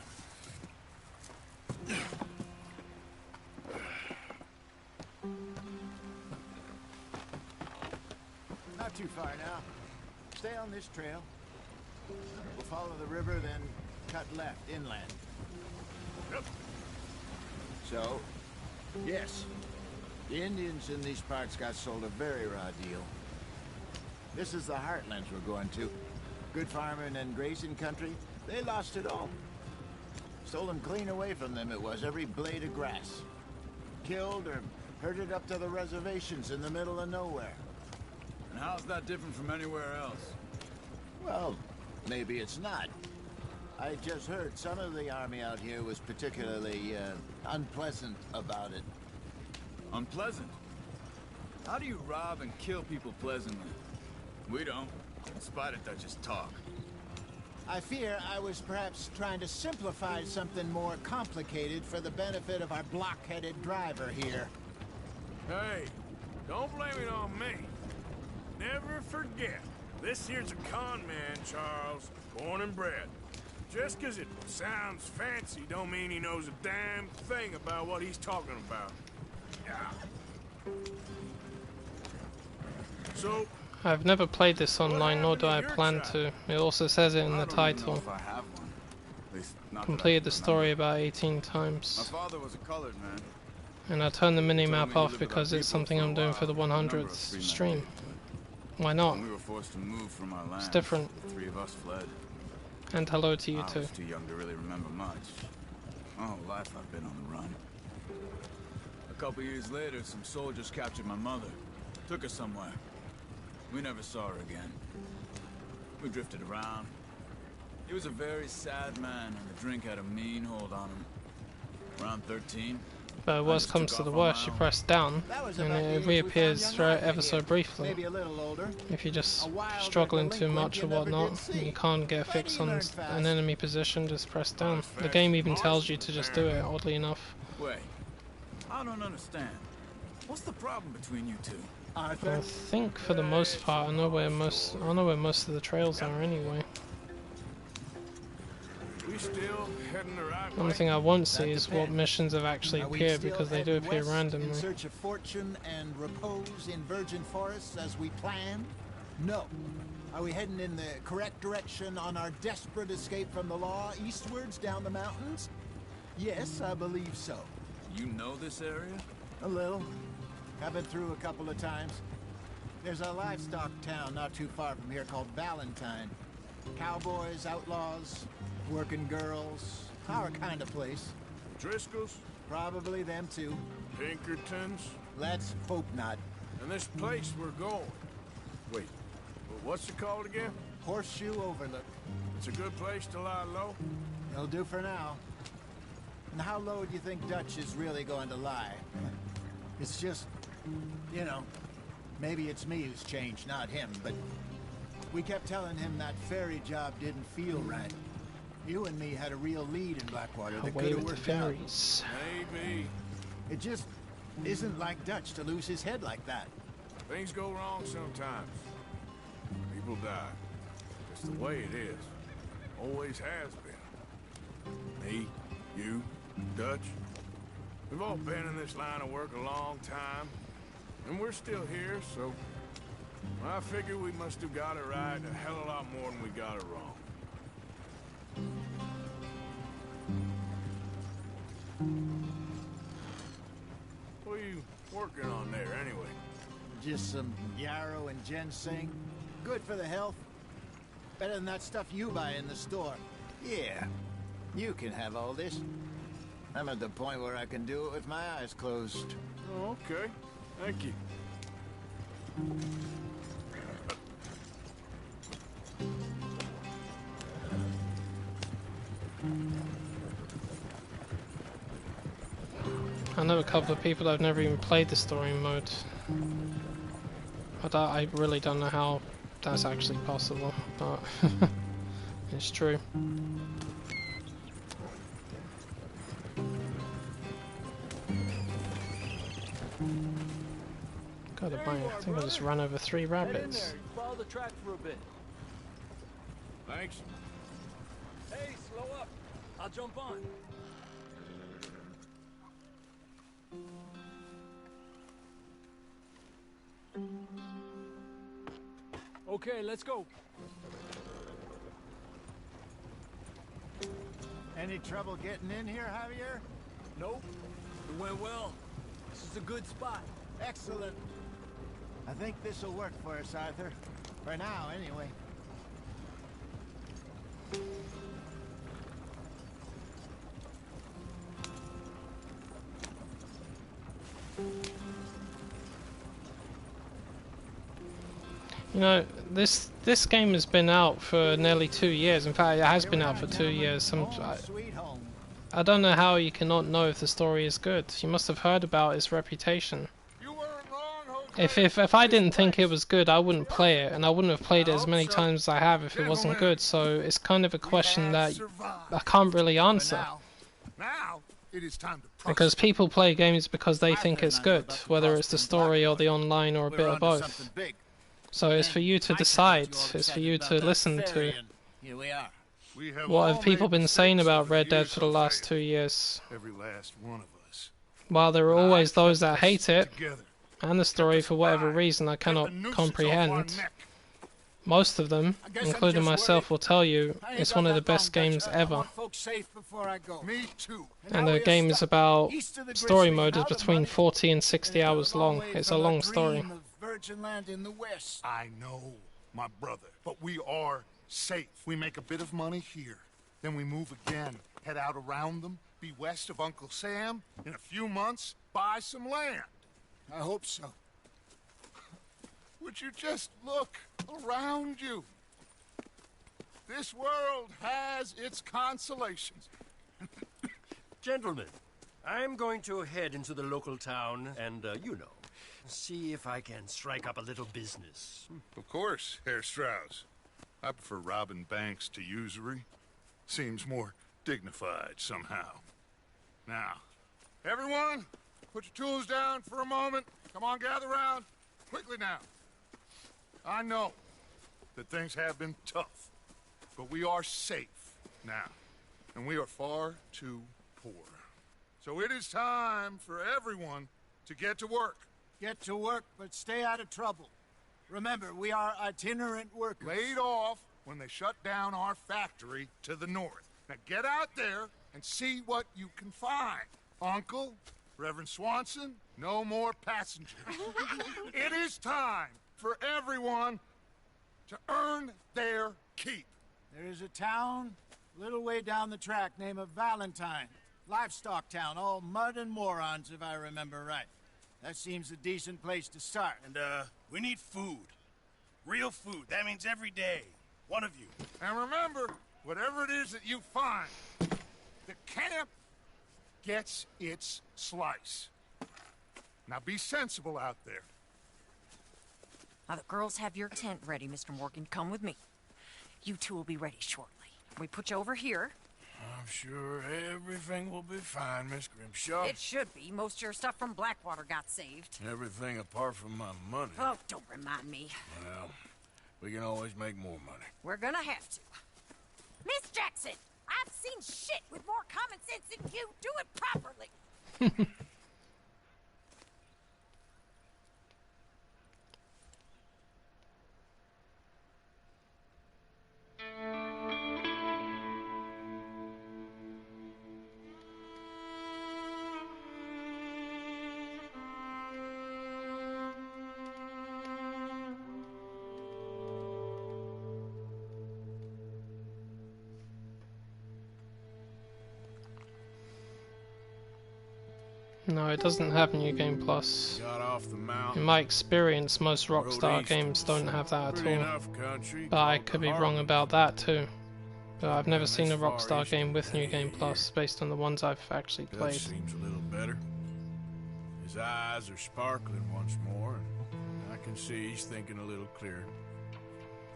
Not too far now. Stay on this trail. We'll follow the river, then cut left, inland. Yep. So, yes, the Indians in these parts got sold a very raw deal. This is the heartlands we're going to. Good farming and grazing country, they lost it all. Stolen clean away from them it was, every blade of grass. Killed or herded up to the reservations in the middle of nowhere. And how's that different from anywhere else? Well, maybe it's not. I just heard some of the army out here was particularly, unpleasant about it. Unpleasant? How do you rob and kill people pleasantly? We don't, in spite of Dutch's talk. I fear I was perhaps trying to simplify something more complicated for the benefit of our block-headed driver here. Hey, don't blame it on me. Never forget, this here's a con man, Charles, born and bred. Just 'cause it sounds fancy don't mean he knows a damn thing about what he's talking about. Yeah. So, I've never played this online, nor do I plan to. It also says it in the title. Completed the story about 18 times. My father was a colored man. And I turned the minimap off because it's something I'm doing for the 100th stream. Why not? We were forced to move from our land. It's different. The three of us fled. And hello to you too. I was too young to really remember much. My whole life I've been on the run. A couple years later, some soldiers captured my mother. Took her somewhere. We never saw her again. We drifted around. He was a very sad man, and the drink had a mean hold on him. Around 13. But worst comes to the worst, you press down, and it reappears ever so briefly. If you're just struggling too much or whatnot, you can't get a fix on an enemy position, just press down. The game even tells you to just do it, oddly enough. Wait, I don't understand. What's the problem between you two? I think for the most part, I know where most of the trails are anyway. we still heading the right way? The only thing I won't see is what missions have actually appeared, because they do appear randomly. In search of fortune and repose in virgin forests as we planned? No. Are we heading in the correct direction on our desperate escape from the law eastwards down the mountains? Yes, I believe so. You know this area? A little. I've been through a couple of times. There's a livestock town not too far from here called Valentine. Cowboys, outlaws, working girls, our kind of place. Driscoll's? Probably them too. Pinkertons? Let's hope not. And this place we're going. Wait, what's it called again? Horseshoe Overlook. It's a good place to lie low? It'll do for now. And how low do you think Dutch is really going to lie? It's just, you know, maybe it's me who's changed, not him, but we kept telling him that ferry job didn't feel right. You and me had a real lead in Blackwater that could have worked out. Maybe. It just isn't like Dutch to lose his head like that. Things go wrong sometimes. People die. It's the way it is. Always has been. Me, you, Dutch. We've all been in this line of work a long time. And we're still here, so I figure we must have got it right a hell of a lot more than we got it wrong. What are you working on there, anyway? Just some yarrow and ginseng. Good for the health. Better than that stuff you buy in the store. Yeah, you can have all this. I'm at the point where I can do it with my eyes closed. Oh, okay. Thank you. I know a couple of people that have never even played the story mode. I really don't know how that's actually possible, but it's true. God, I think I just ran over 3 rabbits. Follow the track for a bit. Thanks. Hey, slow up. I'll jump on. Okay, let's go. Any trouble getting in here, Javier? Nope. It went well. This is a good spot. Excellent. I think this will work for us, Arthur. For now, anyway. You know, this game has been out for nearly 2 years. In fact, it has been out for 2 years. I don't know how you cannot know if the story is good. You must have heard about its reputation. If I didn't think it was good, I wouldn't play it, and I wouldn't have played it as many times as I have if it wasn't good. So it's kind of a question that I can't really answer. Now it is time to Because people play games because they think it's good, whether it's the story or the online or a bit of both. So it's for you to decide. It's for you to listen to. Here we are. What have people been saying about Red Dead for the last 2 years? Every last one of us. While there are always those that hate it, and the story for whatever reason I cannot comprehend, most of them, including myself, will tell you it's one of the best games ever. And the game is about, story mode is between 40 and 60 hours long. It's a long story. I know, my brother, but we are safe. We make a bit of money here, then we move again, head out around them, be west of Uncle Sam, in a few months, buy some land. I hope so. Would you just look around you? This world has its consolations. Gentlemen, I'm going to head into the local town and, you know, see if I can strike up a little business. Of course, Herr Strauss. I prefer robbing banks to usury. Seems more dignified somehow. Now, everyone, put your tools down for a moment. Come on, gather round. Quickly now. I know that things have been tough, but we are safe now, and we are far too poor. So it is time for everyone to get to work. Get to work, but stay out of trouble. Remember, we are itinerant workers. Laid off when they shut down our factory to the north. Now get out there and see what you can find. Uncle, Reverend Swanson, no more passengers. It is time for everyone to earn their keep. There is a town a little way down the track named Valentine. Livestock town, all mud and morons, if I remember right. That seems a decent place to start. And, we need food. Real food. That means every day. One of you. And remember, whatever it is that you find, the camp gets its slice. Now be sensible out there. Now the girls have your tent ready, Mr. Morgan. Come with me. You two will be ready shortly. We put you over here. I'm sure everything will be fine, Miss Grimshaw. It should be. Most of your stuff from Blackwater got saved. Everything apart from my money. Oh, don't remind me. Well, we can always make more money. We're gonna have to. Miss Jackson, I've seen shit with more common sense than you. Do it properly. No, it doesn't have New Game Plus. In my experience, most Rockstar games don't have that at all. But I could be wrong about that too. But I've never seen a Rockstar game with New Game Plus based on the ones I've actually played. Seems a little better. His eyes are sparkling once more, and I can see he's thinking a little clearer.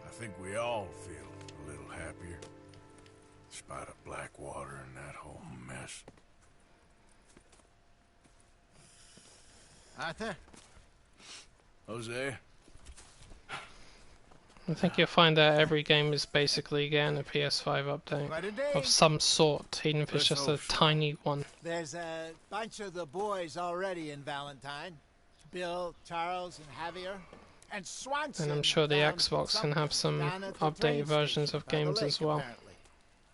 I think we all feel a little happier, in spite of Blackwater and that whole mess. Arthur? Jose? I think you'll find that every game is basically getting a PS5 update of some sort, even if it's just a tiny one. There's a bunch of the boys already in Valentine. Bill, Charles, and Javier. And Swanson. And I'm sure the Xbox can have some updated versions of games as well.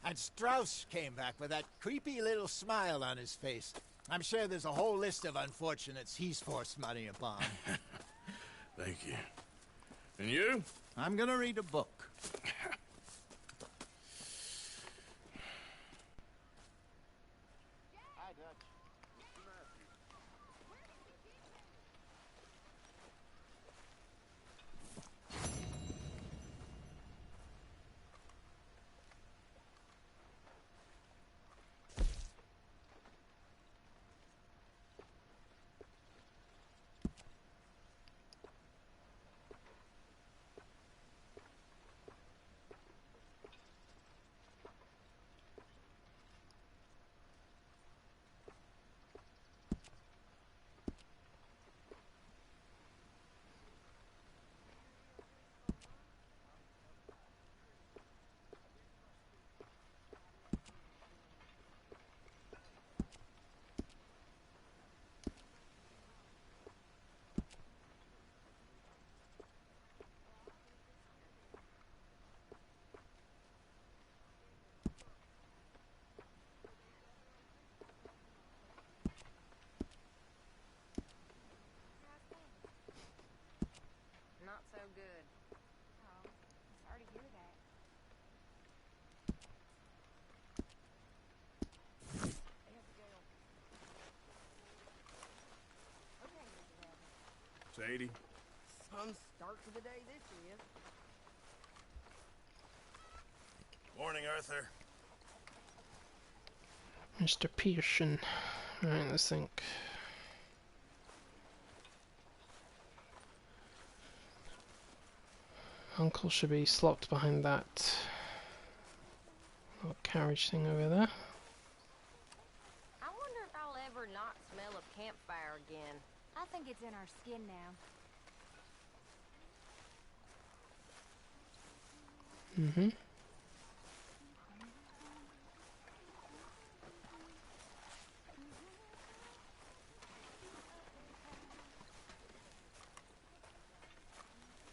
And Strauss came back with that creepy little smile on his face. I'm sure there's a whole list of unfortunates he's forced money upon. Thank you. And you? I'm gonna read a book. Not so good. Oh, sorry to hear that. Sadie. Some start to the day this year. Morning, Arthur. Mr. Pearson. Alright, let's think. Uncle should be slopped behind that little carriage thing over there. I wonder if I'll ever not smell a campfire again. I think it's in our skin now. Mm-hmm.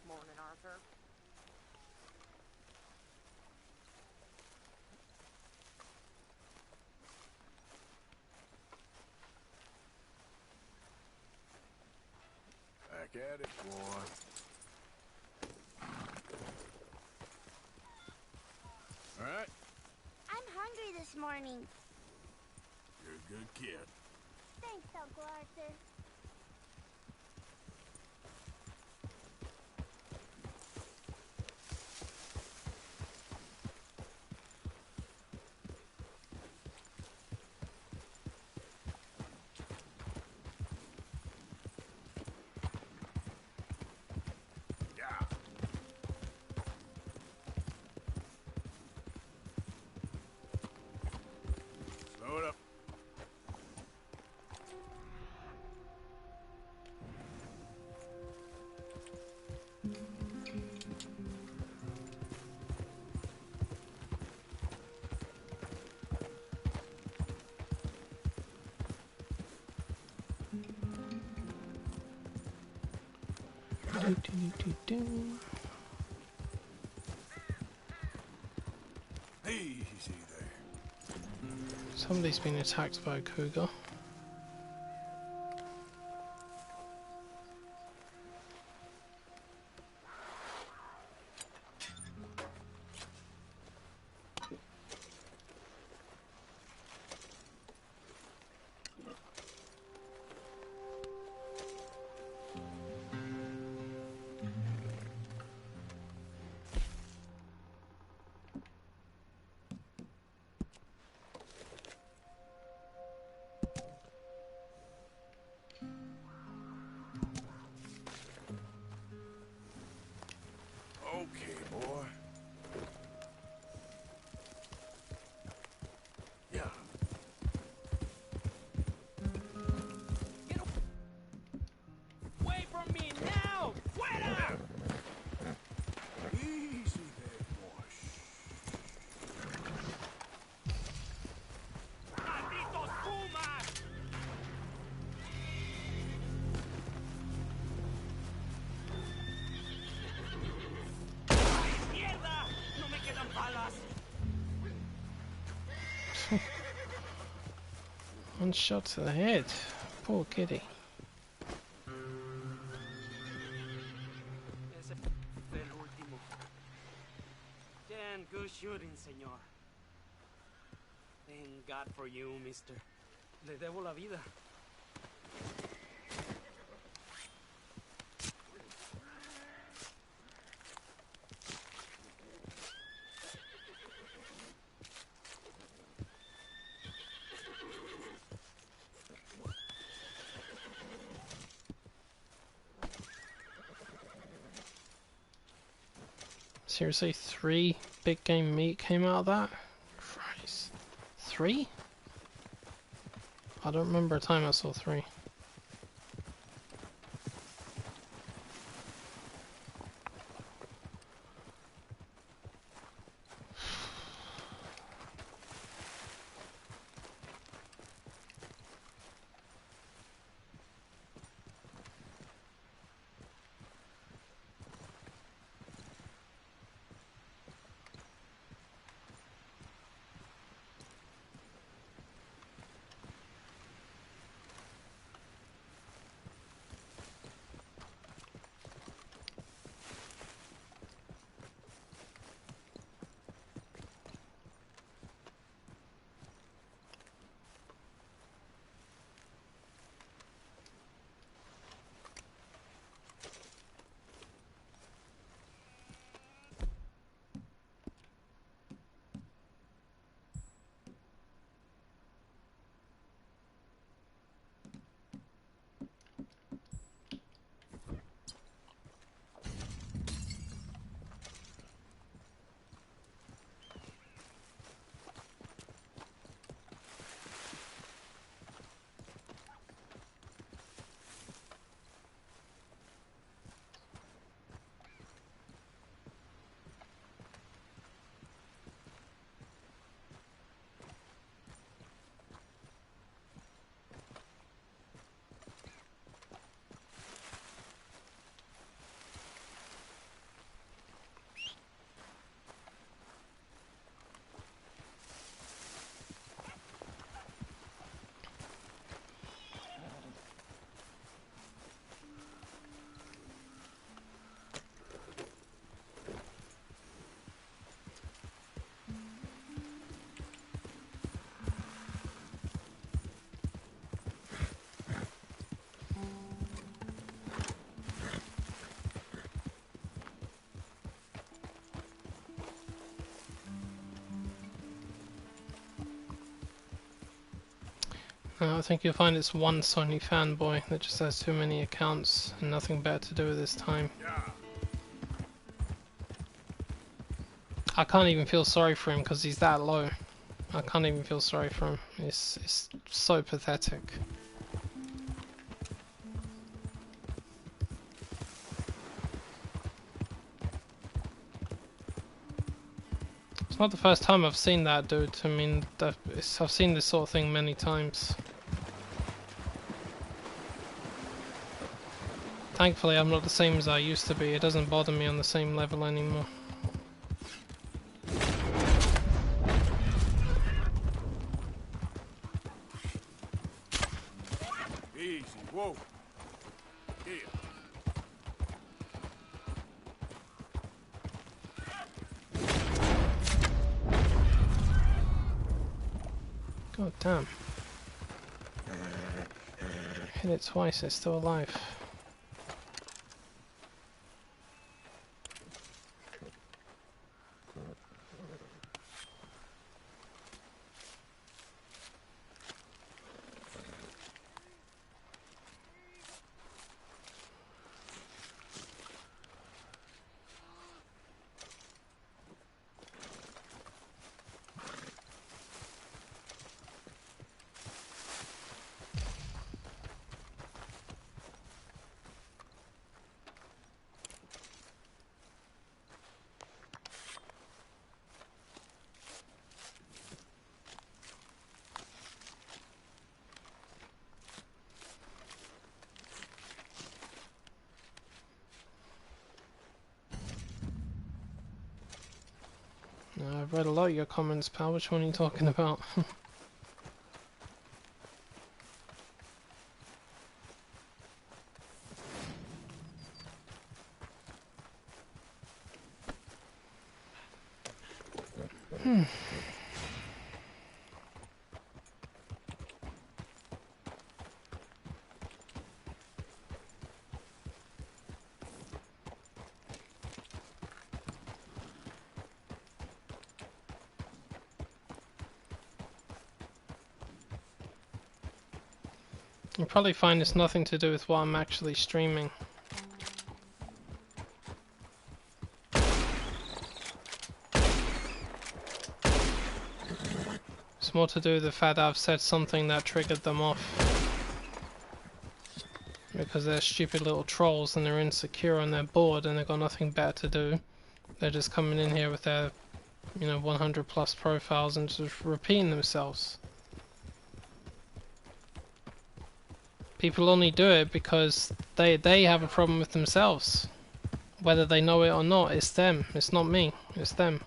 Morning, Arthur. Back at it, boy. All right, I'm hungry this morning. you're a good kid. Thanks, Uncle Arthur. Slow it up. Easy there. Somebody's been attacked by a cougar. Okay, boy. Yeah. Away from me now! Fuera! Easy there, boy. ¡Malditos pumas! ¡Mierda! ¡No me quedan balas! One shot to the head. Poor kitty. Damn good shooting, señor. Thank God for you, mister. Le debo la vida. Seriously, 3 big game meat came out of that? Christ. 3? I don't remember a time I saw 3. I think you'll find it's one Sony fanboy that just has too many accounts and nothing better to do with his time. I can't even feel sorry for him because he's that low. I can't even feel sorry for him. It's so pathetic. It's not the first time I've seen that dude. I mean, I've seen this sort of thing many times. Thankfully, I'm not the same as I used to be. It doesn't bother me on the same level anymore. Easy, whoa. Here. God damn. Hit it twice, it's still alive. I've read a lot of your comments, pal. Which one are you talking about? You'll probably find it's nothing to do with what I'm actually streaming. It's more to do with the fact that I've said something that triggered them off. Because they're stupid little trolls and they're insecure and they're bored and they've got nothing better to do. They're just coming in here with their, 100 plus profiles and just repeating themselves. People only do it because they have a problem with themselves. Whether they know it or not, it's them. It's not me. It's them.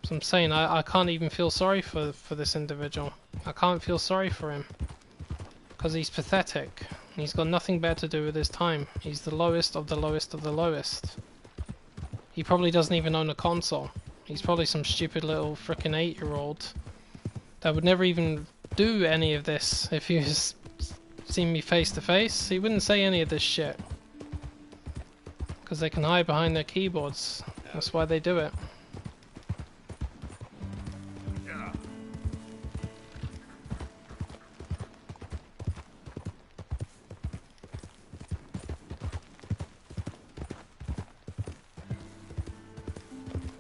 So I'm saying I can't even feel sorry for this individual. I can't feel sorry for him. Because he's pathetic. He's got nothing better to do with his time. He's the lowest of the lowest of the lowest. He probably doesn't even own a console. He's probably some stupid little frickin' 8-year-old that would never even do any of this if he was seen me face to face. He wouldn't say any of this shit. Because they can hide behind their keyboards. That's why they do it.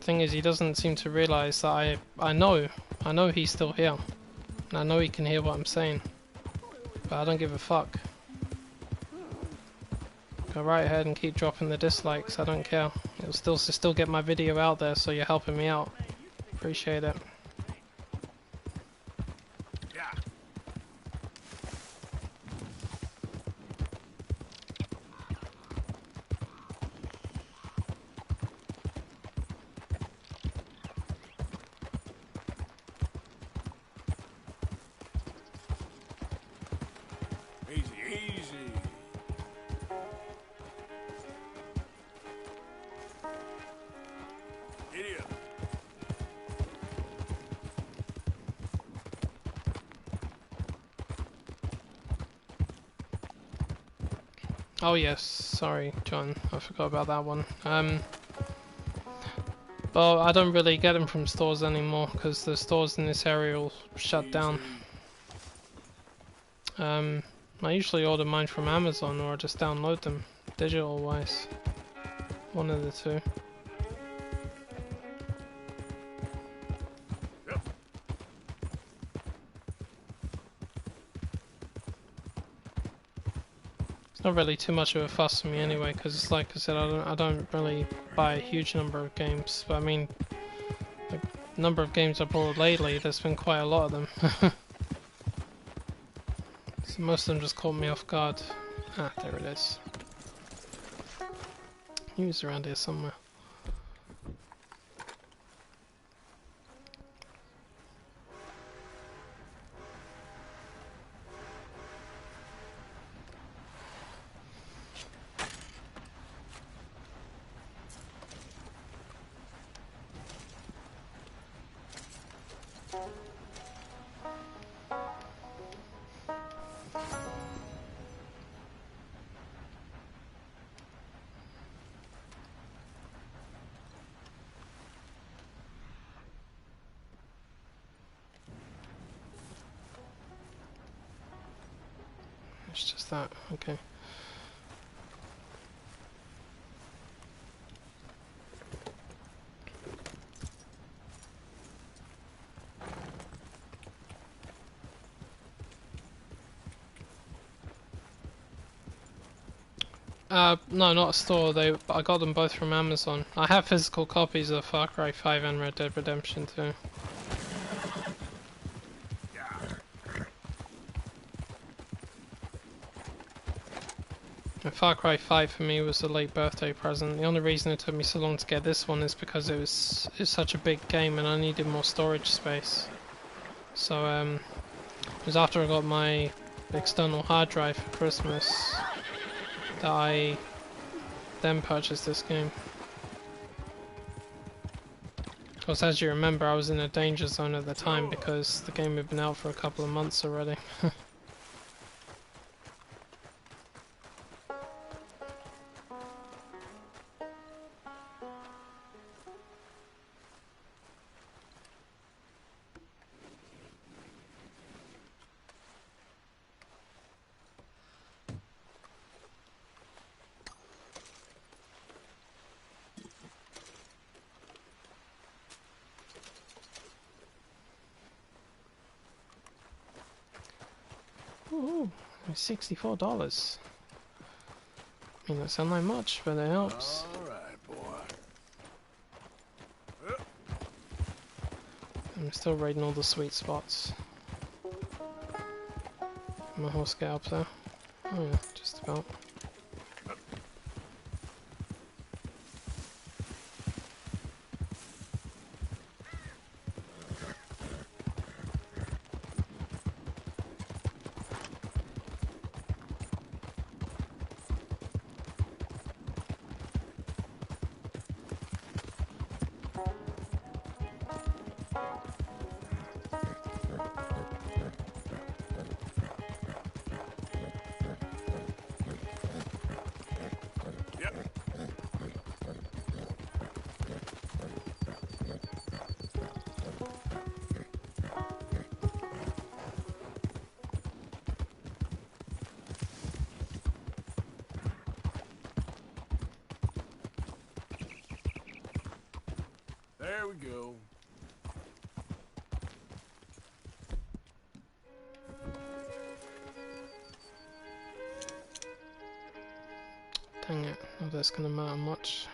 Thing is, he doesn't seem to realize that I know he's still here. And I know he can hear what I'm saying. But I don't give a fuck. Go right ahead and keep dropping the dislikes, I don't care. It'll still get my video out there, so you're helping me out. Appreciate it. Oh yes, sorry John, I forgot about that one. Well, I don't really get them from stores anymore because the stores in this area all shut down. I usually order mine from Amazon or I just download them, digital wise. One of the two. Not really too much of a fuss for me anyway, because like I said, I don't really buy a huge number of games. But I mean, the number of games I bought lately, there's been quite a lot of them. So most of them just caught me off guard. Ah, there it is. He was around here somewhere. It's just that, okay. No, not a store. I got them both from Amazon. I have physical copies of Far Cry 5 and Red Dead Redemption 2. And Far Cry 5 for me was a late birthday present. The only reason it took me so long to get this one is because it's such a big game and I needed more storage space. So it was after I got my external hard drive for Christmas that I then purchased this game. Because as you remember, I was in a danger zone at the time because the game had been out for a couple of months already. Ooh, $64. I mean, that sounds like much, but it helps. Alright, boy. I'm still raiding all the sweet spots. My horse get up there? Oh yeah, just about. There we go. Dang it, if that's gonna matter much.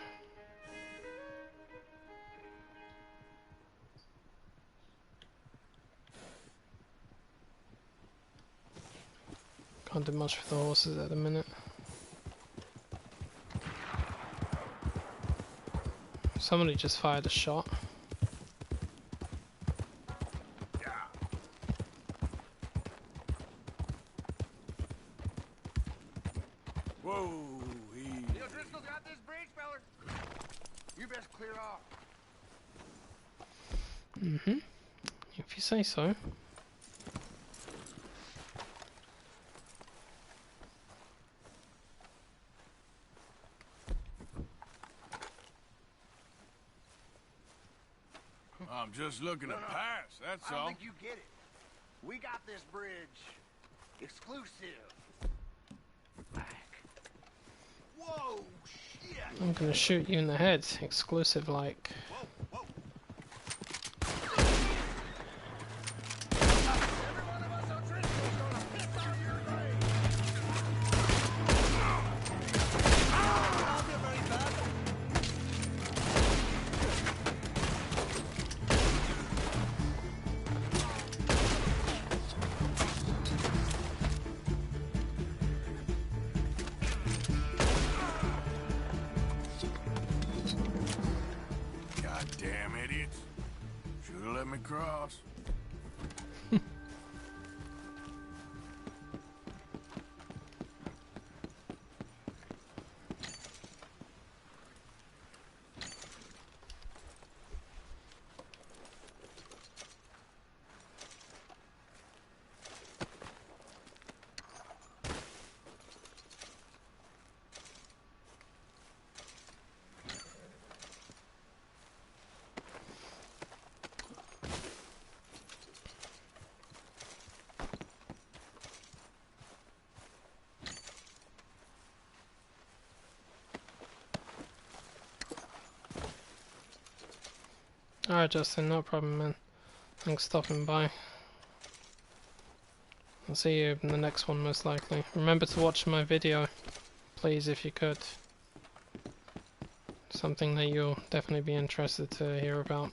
Can't do much for the horses at the minute. Somebody just fired a shot. Whoa, Neil Driscoll's got this bridge, feller. You best clear off. Mm-hmm. If you say so. I'm just looking to pass, that's I don't all. think you get it. We got this bridge exclusive. Whoa, shit! I'm gonna shoot you in the head, exclusive like. Goddamn idiots. Should've let me cross. Alright Justin, no problem man. Thanks for stopping by. I'll see you in the next one most likely. Remember to watch my video, please, if you could. Something that you'll definitely be interested to hear about.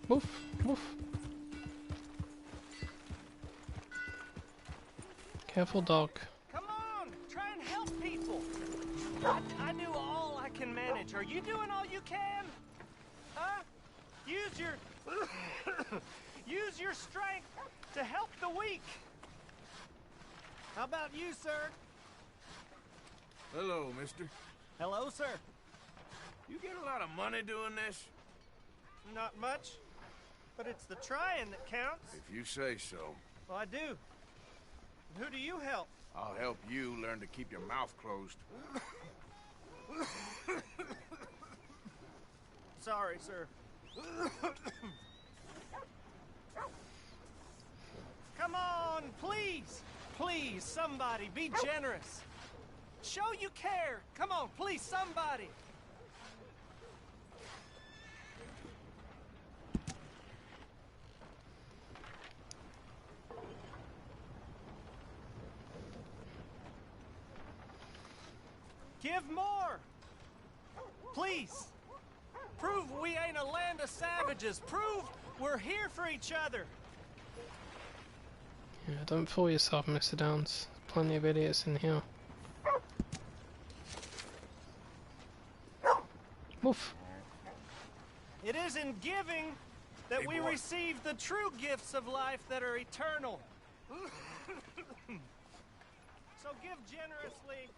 Woof, woof. Careful, dog. Come on, try and help people. I do all I can manage. Are you doing all you can? Huh? Use your strength to help the weak. How about you, sir? Hello, mister. Hello, sir. You get a lot of money doing this? Not much, but it's the trying that counts. If you say so. Well, I do. Who do you help? I'll help you learn to keep your mouth closed. Sorry, sir. Come on, please. Please, somebody, be generous. Show you care. Come on, please, somebody. Give more! Please! Prove we ain't a land of savages! Prove we're here for each other! Yeah, don't fool yourself, Mr. Downs. Plenty of idiots in here. Woof. It is in giving that we receive the true gifts of life that are eternal. So give generously,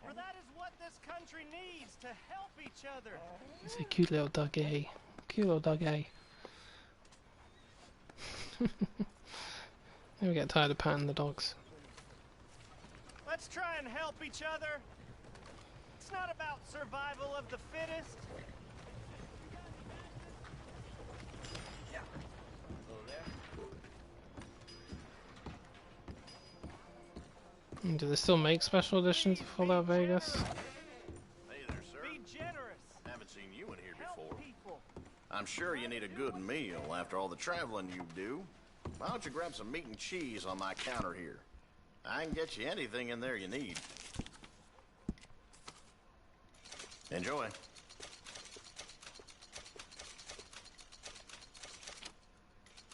for that is what this country needs, to help each other. He's a cute little doggy. Cute little doggy. Never get tired of patting the dogs. Let's try and help each other. It's not about survival of the fittest. Do they still make special editions of Fallout Vegas? Hey there, sir. Be generous. Haven't seen you in here before. I'm sure you need a good meal after all the traveling you do. Why don't you grab some meat and cheese on my counter here? I can get you anything in there you need. Enjoy.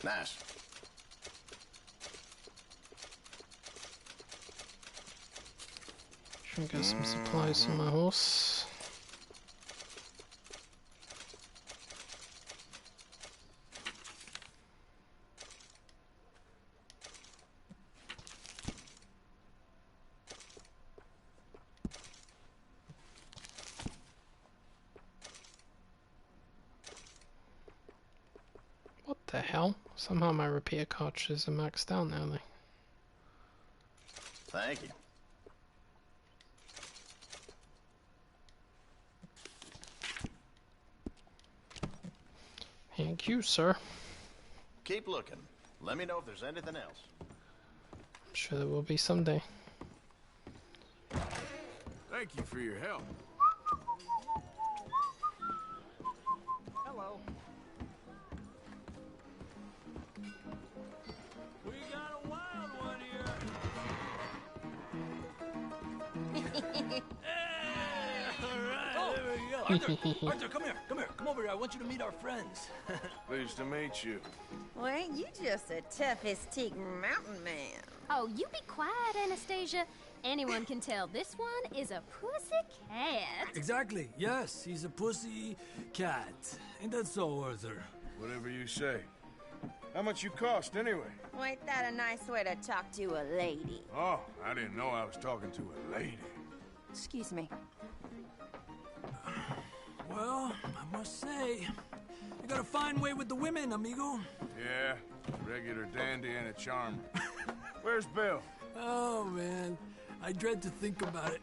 Nice. Try and get some supplies for my horse. What the hell? Somehow my repeater cartridges are maxed out now. Thank you. Thank you, sir. Keep looking. Let me know if there's anything else. I'm sure there will be someday. Thank you for your help. Hello. We got a wild one here. There we go. Arthur, come here. Come over here. I want you to meet our friends. Pleased to meet you. Well, ain't you just a toughest teak mountain man? Oh, you be quiet, Anastasia. Anyone can tell this one is a pussy cat. Exactly. Yes, he's a pussy cat. Ain't that so, Arthur? Whatever you say. How much you cost, anyway? Well, ain't that a nice way to talk to a lady? Oh, I didn't know I was talking to a lady. Excuse me. Well, I must say, you got a fine way with the women, amigo. Yeah, regular dandy and a charmer. Where's Bill? Oh, man. I dread to think about it.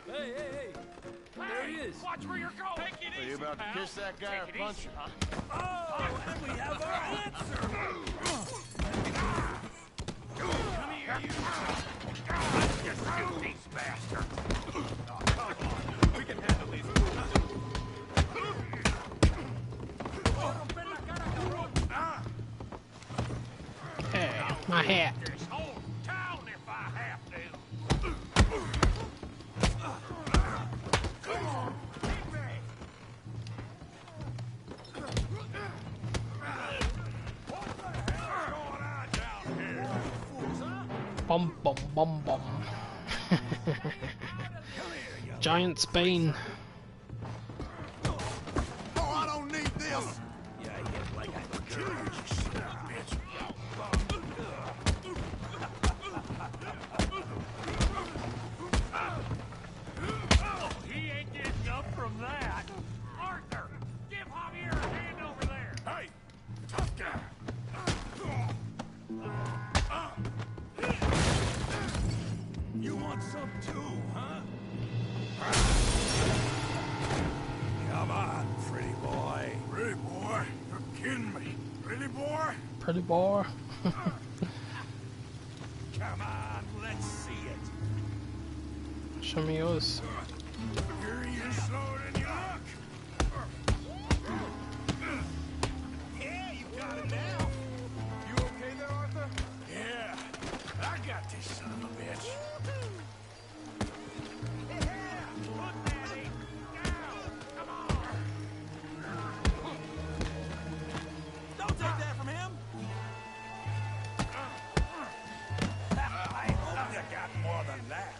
Hey! There he is. Watch where you're going. Take it Are easy, you about to kiss that guy or punch him? Oh, and we have our answer. Come here, you. You filthy bastard. Oh, come on. We can handle these. Hey, my hat. This whole town if I have to. Come on, keep me. Bum bum bum bum. Giant Spain. Oh, I don't need this! Yeah, I get like I could kill you, you son of a bitch. Oh, he ain't getting up from that. Arthur, give Javier a hand over there. Hey, tough guy. You want some too, huh? Come on, pretty boy. Pretty boy? You're kidding me. Pretty boy? Pretty boy. Come on, let's see it. Show me yours. You're even slower than you look. Yeah, you got him now. You okay there, Arthur? Yeah, I got this son of a bitch. Don't take that from him! I hope you got more than that.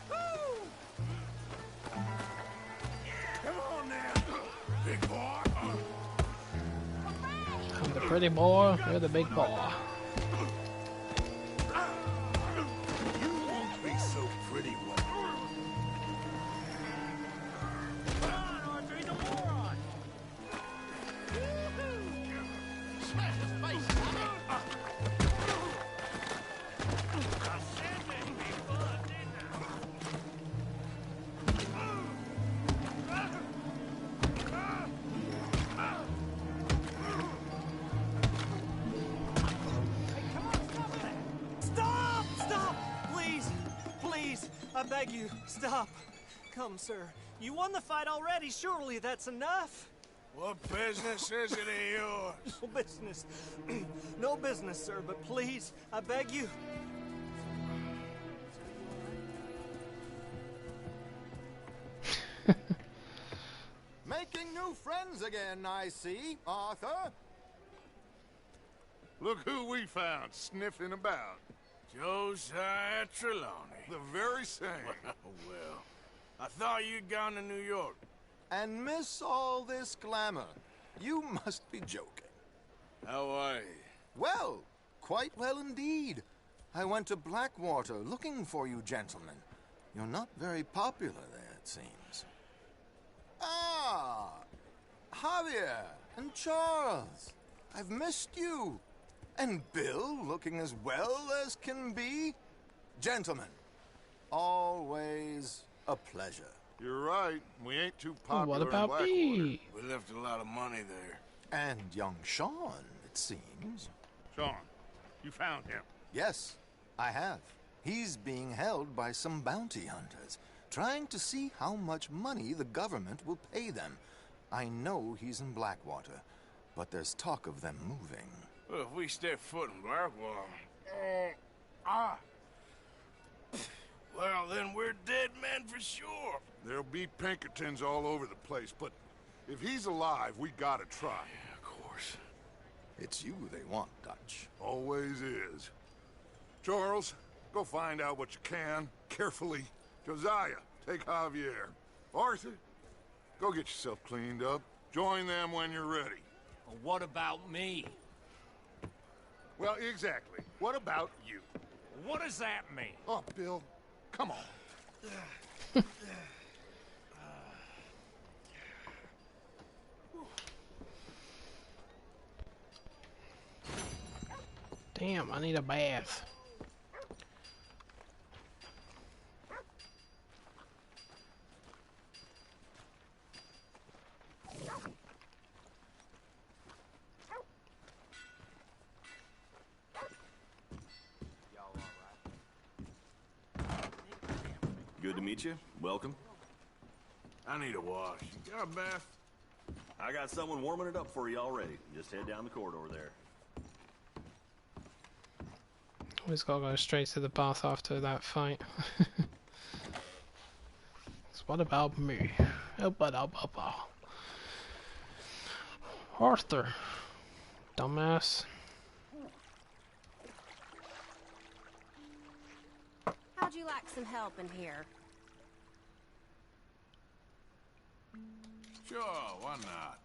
Come on now, big boy. I'm the pretty boy, you're the big boy. You won't be so pretty one. Come on, Arthur, he's a moron! Smash his face! Stop! Stop! Please! Please! I beg you, stop. Come, sir. You won the fight already. Surely that's enough. What business is it of yours? No business. No business, sir, but please, I beg you. Making new friends again, I see, Arthur. Look who we found sniffing about. Josiah Trelawney. The very same. Well, I thought you'd gone to New York. And miss all this glamour. You must be joking. How are you? Well, quite well indeed. I went to Blackwater looking for you gentlemen. You're not very popular there, it seems. Ah, Javier and Charles. I've missed you. And Bill looking as well as can be. Gentlemen, always a pleasure. You're right. We ain't too Oh, popular what in about Blackwater. me? We left a lot of money there. And young Sean, it seems. Sean, you found him. Yes, I have. He's being held by some bounty hunters, trying to see how much money the government will pay them. I know he's in Blackwater, but there's talk of them moving. Well, if we step foot in Blackwater... Well, then we're dead men for sure. There'll be Pinkertons all over the place, but if he's alive, we gotta try. Yeah, of course. It's you they want, Dutch. Always is. Charles, go find out what you can, carefully. Josiah, take Javier. Arthur, go get yourself cleaned up. Join them when you're ready. Well, what about me? Well, exactly. What about you? What does that mean? Oh, Bill, come on. Damn, I need a bath. Good to meet you. Welcome. I need a wash. You got a bath? I got someone warming it up for you already. Just head down the corridor there. Always gotta go straight to the bath after that fight. So what about me? Arthur. Dumbass. How'd you like some help in here? Sure, why not?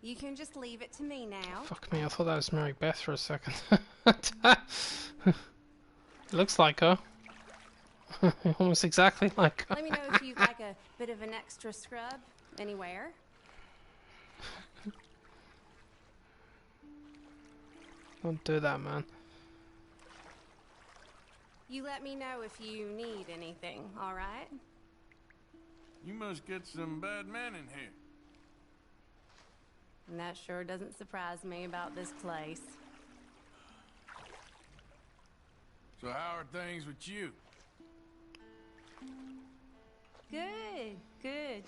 You can just leave it to me now. Fuck me, I thought that was Mary Beth for a second. Looks like her. Almost exactly like her. Let me know if you'd like a bit of an extra scrub anywhere. Don't do that, man. You let me know if you need anything, all right? You must get some bad men in here. And that sure doesn't surprise me about this place. So how are things with you? Good, good.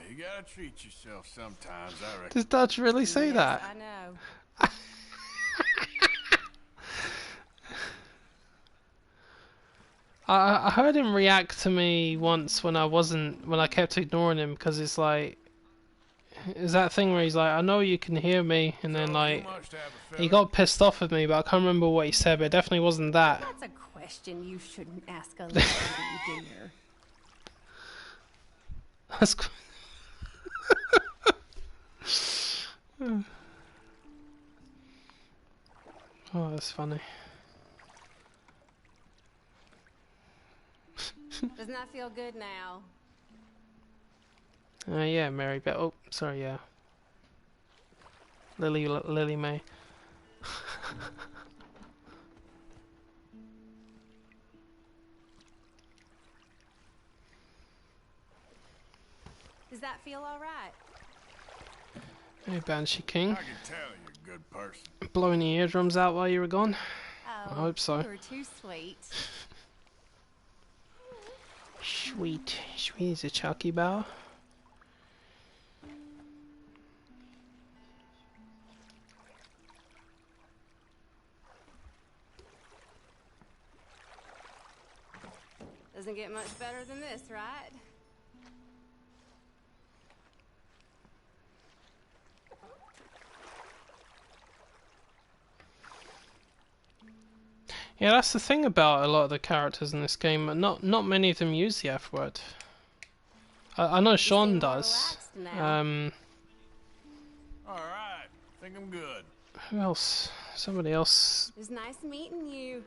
You gotta treat yourself sometimes, I reckon. Does Dutch really say Yes, that? I know. I heard him react to me once when I kept ignoring him, because it's like, is that thing where he's like, I know you can hear me, and then like, he got pissed off at me, but I can't remember what he said, but it definitely wasn't that. That's a question you shouldn't ask a lady, dear. That's oh, that's funny. Doesn't that feel good now? Yeah, Mary Beth. Oh, sorry, yeah. Lily May. Does that feel all right? Hey, Banshee King. I can tell you're a good person. Blowing the eardrums out while you were gone? Oh, I hope so. You were too sweet. Sweet. Sweet as a chalky bow. Doesn't get much better than this, right? Yeah, that's the thing about a lot of the characters in this game. Not many of them use the F word. I know Sean does. Alright, think I'm good. Who else? Somebody else. It was nice meeting you.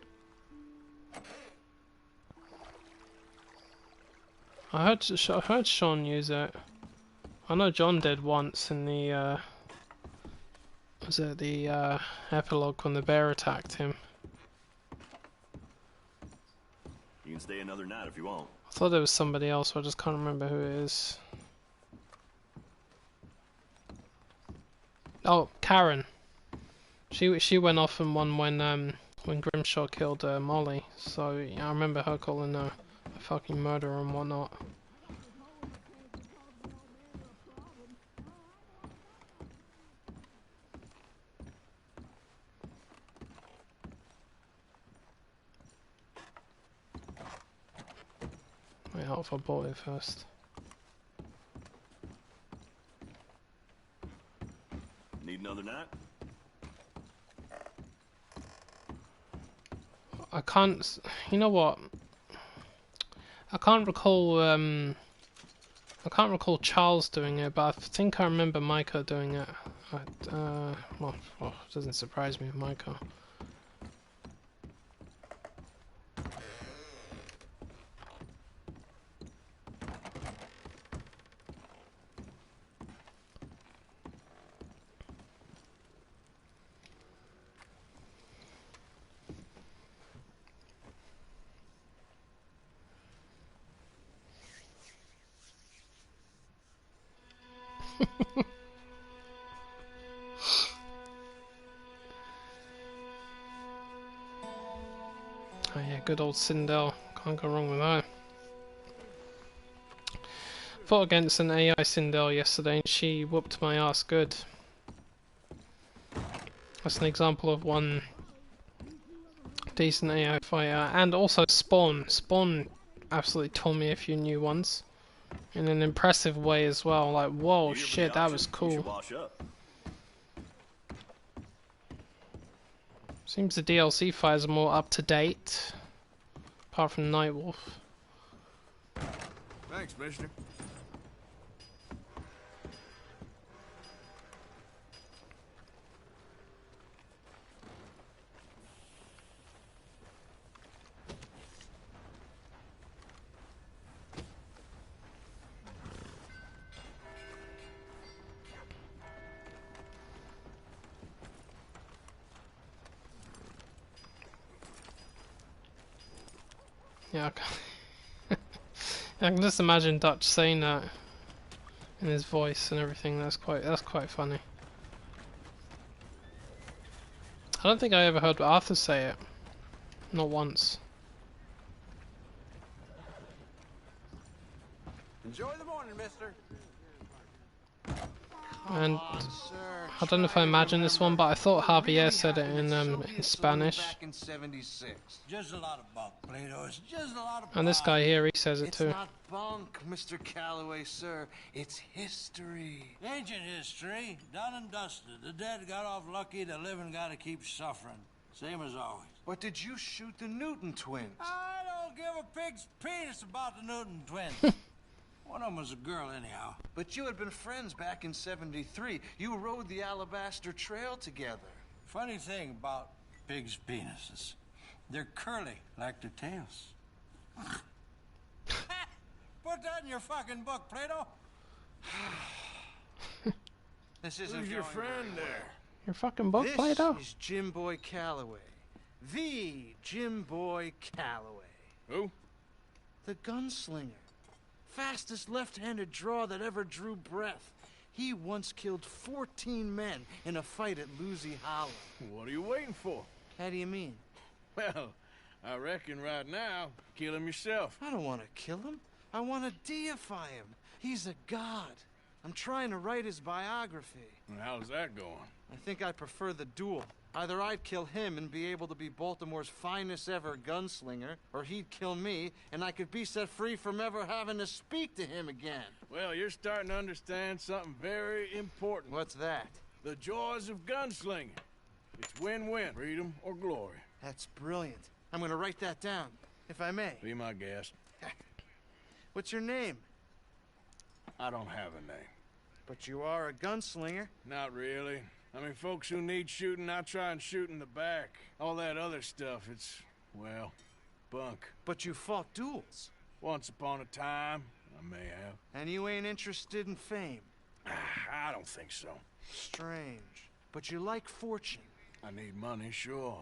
I heard Sean use it. I know John did once in the was it the epilogue when the bear attacked him. You can stay another night if you want. I thought there was somebody else, but I just can't remember who it is. Oh, Karen. She went off and won when Grimshaw killed Molly. So yeah, I remember her calling her a fucking murderer and whatnot. Wait, out for boy first. Need another night? I can't. You know what? I can't recall. I can't recall Charles doing it, but I think I remember Micah doing it. Well, it doesn't surprise me, Micah. Oh yeah, good old Sindel. Can't go wrong with that. Fought against an AI Sindel yesterday and she whooped my ass good. That's an example of one decent AI fighter. And also Spawn. Spawn absolutely told me a few new ones in an impressive way as well. Like, whoa, shit, that was cool. Wash up. Seems the DLC files are more up to date, apart from Nightwolf. Thanks, mister. Yeah, I can just imagine Dutch saying that in his voice and everything. That's quite funny. I don't think I ever heard Arthur say it. Not once. Enjoy the morning, mister. And I don't know if I imagined this one, but I thought Javier said it in Spanish. Back in 76. Just a lot of bunk, Plato. It's just a lot of And this guy here, he says it too. It's not bunk, Mr. Calloway, sir. It's history. Ancient history. Done and dusted. The dead got off lucky, the living gotta keep suffering. Same as always. But did you shoot the Newton twins? I don't give a pig's penis about the Newton twins. One of them was a girl, anyhow. But you had been friends back in 73. You rode the Alabaster Trail together. Funny thing about pigs' penises. They're curly, like their tails. Put that in your fucking book, Plato. This isn't Who's your friend there? Your fucking book, Plato? This is Jim Boy Calloway. The Jim Boy Calloway. Who? The gunslinger. Fastest left-handed draw that ever drew breath. He once killed 14 men in a fight at Lucy Hollow. What are you waiting for? How do you mean? Well, I reckon right now, kill him yourself. I don't want to kill him. I want to deify him. He's a god. I'm trying to write his biography. And how's that going? I think I prefer the duel. Either I'd kill him and be able to be Baltimore's finest ever gunslinger, or he'd kill me, and I could be set free from ever having to speak to him again. Well, you're starting to understand something very important. What's that? The joys of gunslinging. It's win-win, freedom or glory. That's brilliant. I'm gonna write that down, if I may. Be my guest. What's your name? I don't have a name. But you are a gunslinger. Not really. I mean, folks who need shooting, I try and shoot in the back. All that other stuff, it's, well, bunk. But you fought duels. Once upon a time, I may have. And you ain't interested in fame. I don't think so. Strange. But you like fortune. I need money, sure.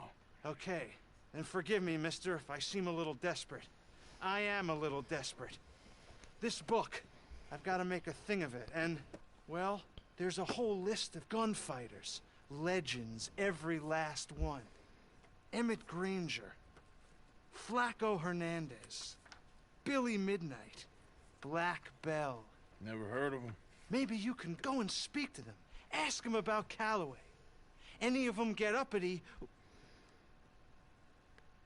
Okay. Then forgive me, mister, if I seem a little desperate. I am a little desperate. This book, I've got to make a thing of it, and, well, there's a whole list of gunfighters. Legends, every last one. Emmett Granger. Flaco Hernandez. Billy Midnight. Black Bell. Never heard of them. Maybe you can go and speak to them. Ask them about Calloway. Any of them get uppity,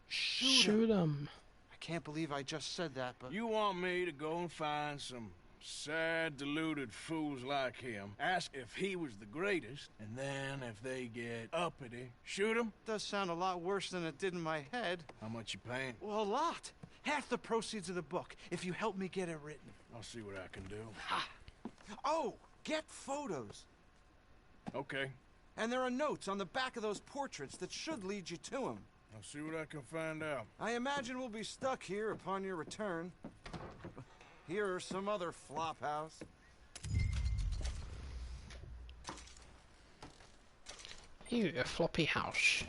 shoot 'em. I can't believe I just said that, but... You want me to go and find some sad, deluded fools like him, ask if he was the greatest, and then if they get uppity, shoot him? Does sound a lot worse than it did in my head. How much you paying? Well, a lot. Half the proceeds of the book, if you help me get it written. I'll see what I can do. Ha! Oh, get photos. Okay. And there are notes on the back of those portraits that should lead you to him. I'll see what I can find out. I imagine we'll be stuck here upon your return. Here or some other flop house. Ew, a floppy house.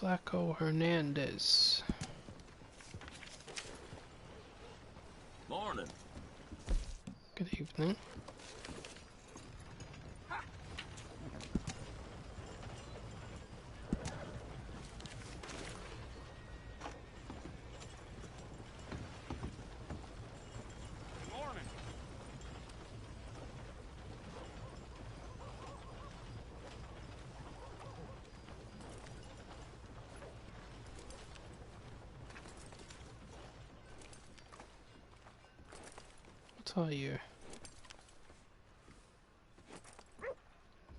Flaco Hernandez. Morning. Good evening. What are you?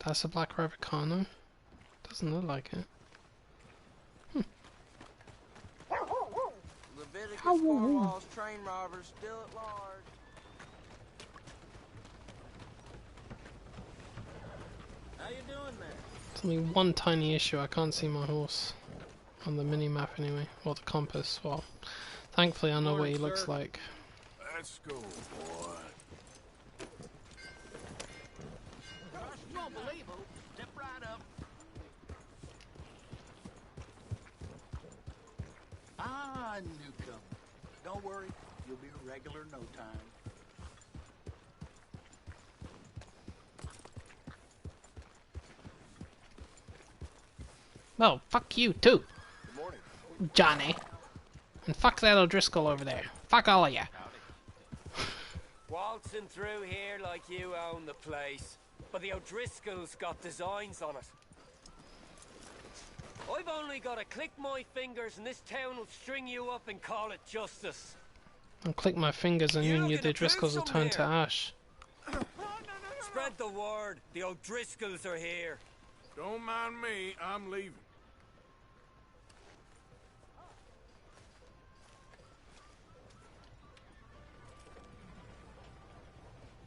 That's a black Rabicano? Doesn't look like it. Leviticus Cornwall's train robbers still at large. How you doing there? There's only one tiny issue, I can't see my horse. On the mini-map anyway, or the compass. Well, thankfully I know what he looks like. Let's go, boy. You won't believe who. Step right up. Ah, newcomer. Don't worry, you'll be a regular in no time. Well, fuck you too, Good morning. Johnny. And fuck that O'Driscoll over there. Fuck all of you. Waltzing through here like you own the place. But the O'Driscolls got designs on it. I've only got to click my fingers and this town will string you up and call it justice. I'll click my fingers and you the O'Driscolls will turn to ash. Spread the word. The O'Driscolls are here. Don't mind me, I'm leaving.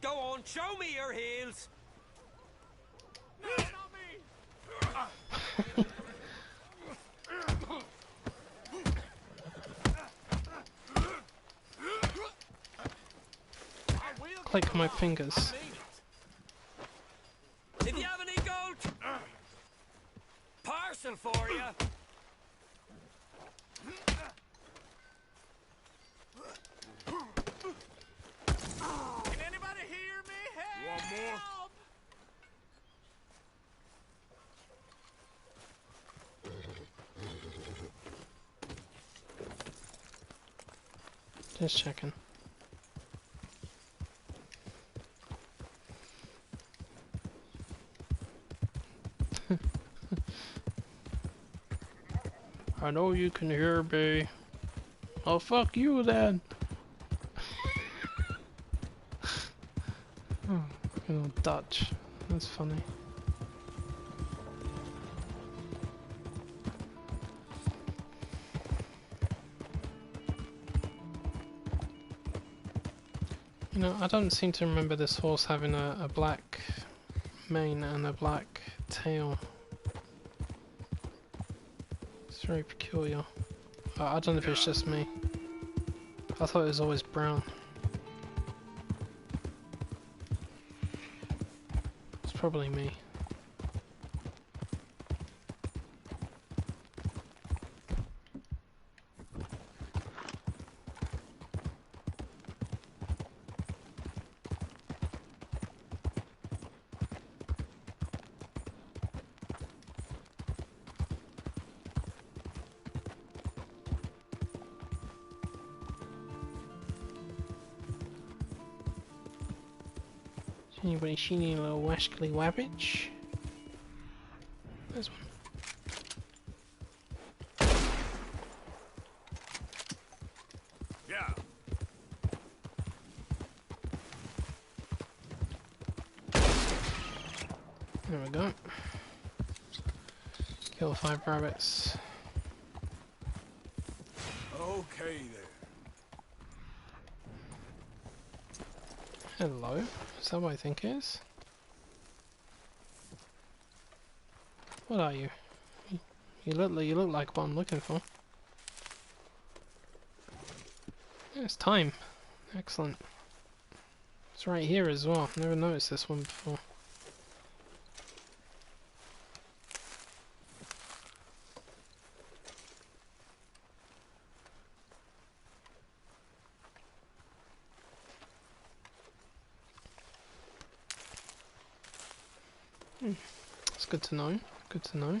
Go on, show me your heels. No, not me. Click my fingers. If you have any gold, parcel for you. Can anybody hear me? Help! One more. Just checking. I know you can hear me. Oh, fuck you then. Oh, you know, Dutch. That's funny. You know, I don't seem to remember this horse having a black mane and a black tail. It's very peculiar. I don't know if it's just me. I thought it was always brown. It's probably me. Anybody seen any little wascally wabbage? There's one. Yeah. There we go. Kill 5 rabbits. Okay there. Hello, is that what I think it is? What are you? You look like what I'm looking for. Yeah, it's time. Excellent. It's right here as well. Never noticed this one before. It's good to know. Good to know.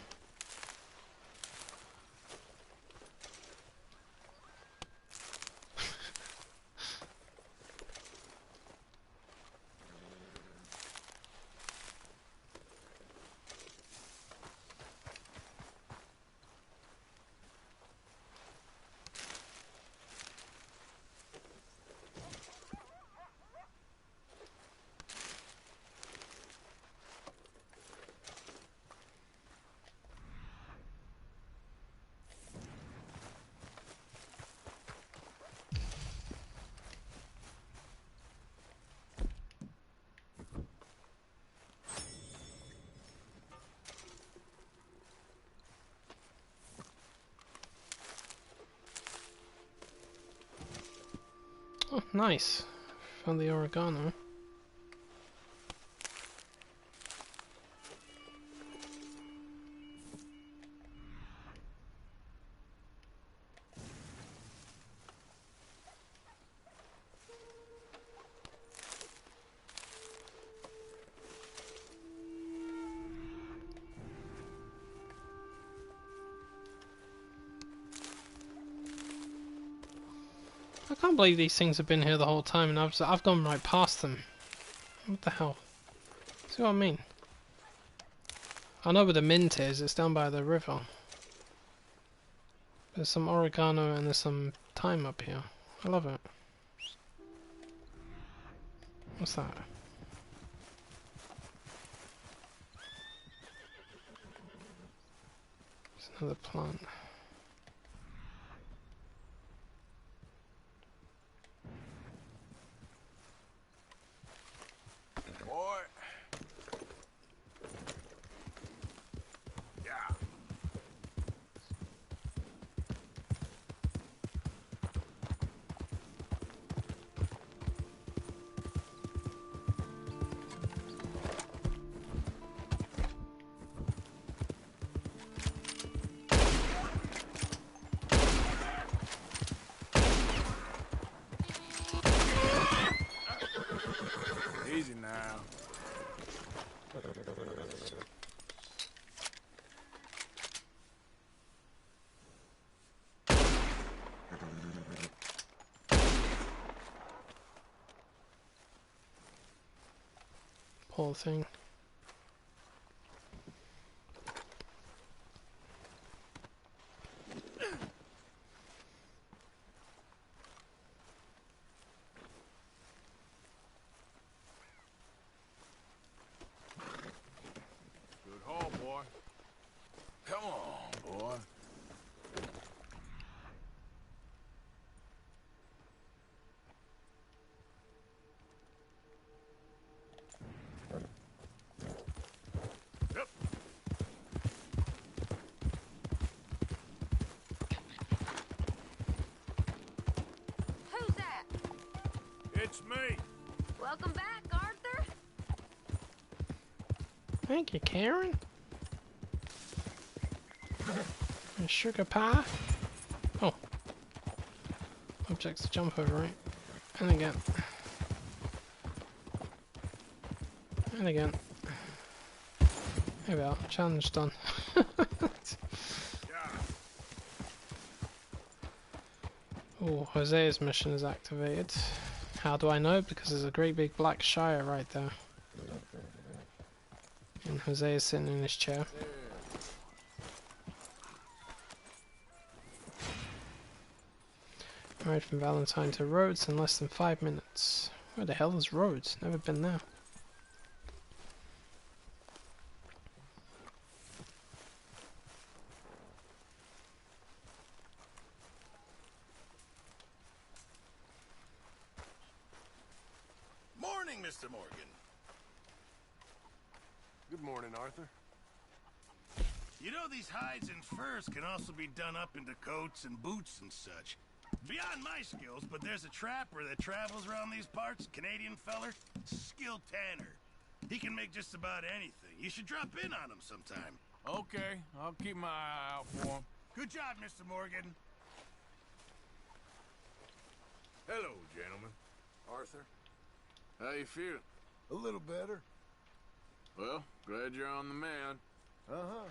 Oh, nice. Found the oregano. I can't believe these things have been here the whole time and I've gone right past them. What the hell? See what I mean? I know where the mint is, it's down by the river. There's some oregano and there's some thyme up here. I love it. What's that? It's another plant. Boy. Yeah. Easy now. Poor thing. Good haul, boy. Come on, boy. Yep. Who's that? It's me. Welcome back, Arthur. Thank you, Karen. And sugar pie. Oh. Objects to jump over, right? And again. And again. There we are. Challenge done. Oh, Jose's mission is activated. How do I know? Because there's a great big black shire right there. And Jose is sitting in his chair. Ride from Valentine to Rhodes in less than 5 minutes. Where the hell is Rhodes? Never been there. Morning, Mr. Morgan. Good morning, Arthur. You know, these hides and furs can also be done up into coats and boots and such. Beyond my skills, but there's a trapper that travels around these parts, Canadian feller, skilled tanner. He can make just about anything. You should drop in on him sometime. Okay, I'll keep my eye out for him. Good job, Mr. Morgan. Hello, gentlemen. Arthur? How you feeling? A little better. Well, glad you're on the man. Uh-huh.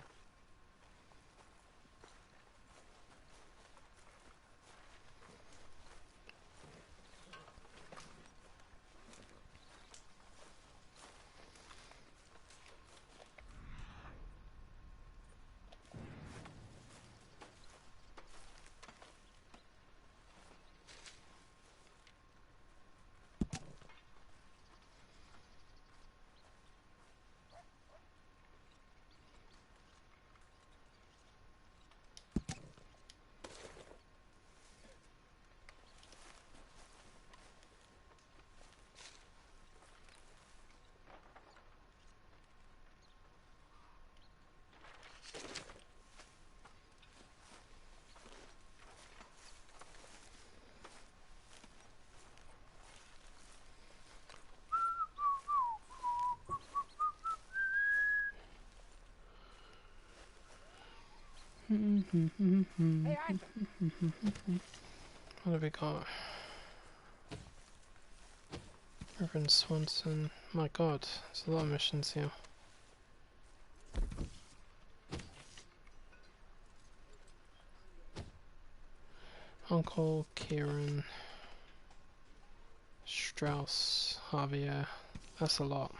What have we got? Reverend Swanson. My god, there's a lot of missions here. Uncle Kieran. Strauss. Javier. That's a lot.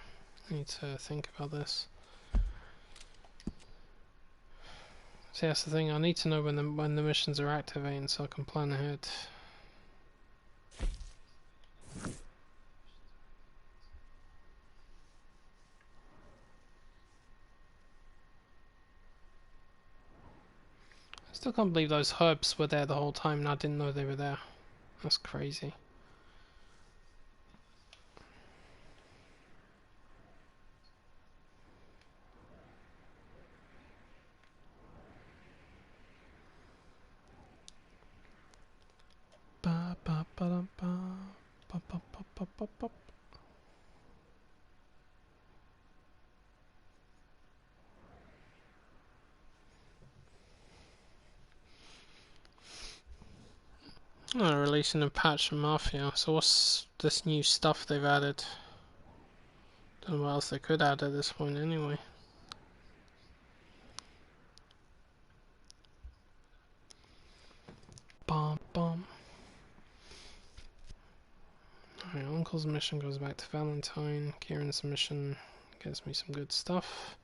I need to think about this. See, that's the thing. I need to know when the missions are activating so I can plan ahead. I still can't believe those herbs were there the whole time and I didn't know they were there. That's crazy. Ba ba ba da ba ba ba ba ba ba ba. Oh, releasing a patch from Mafia. So what's this new stuff they've added? Don't know what else they could add at this point anyway. Bum bum. Alright, Uncle's mission goes back to Valentine. Kieran's mission gives me some good stuff.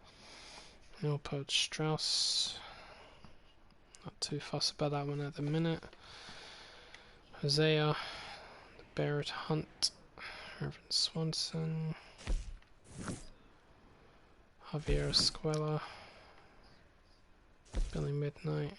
Nilpoach Strauss. Not too fussed about that one at the minute. Hosea. The Barrett Hunt. Reverend Swanson. Javier Escuela. Billy Midnight.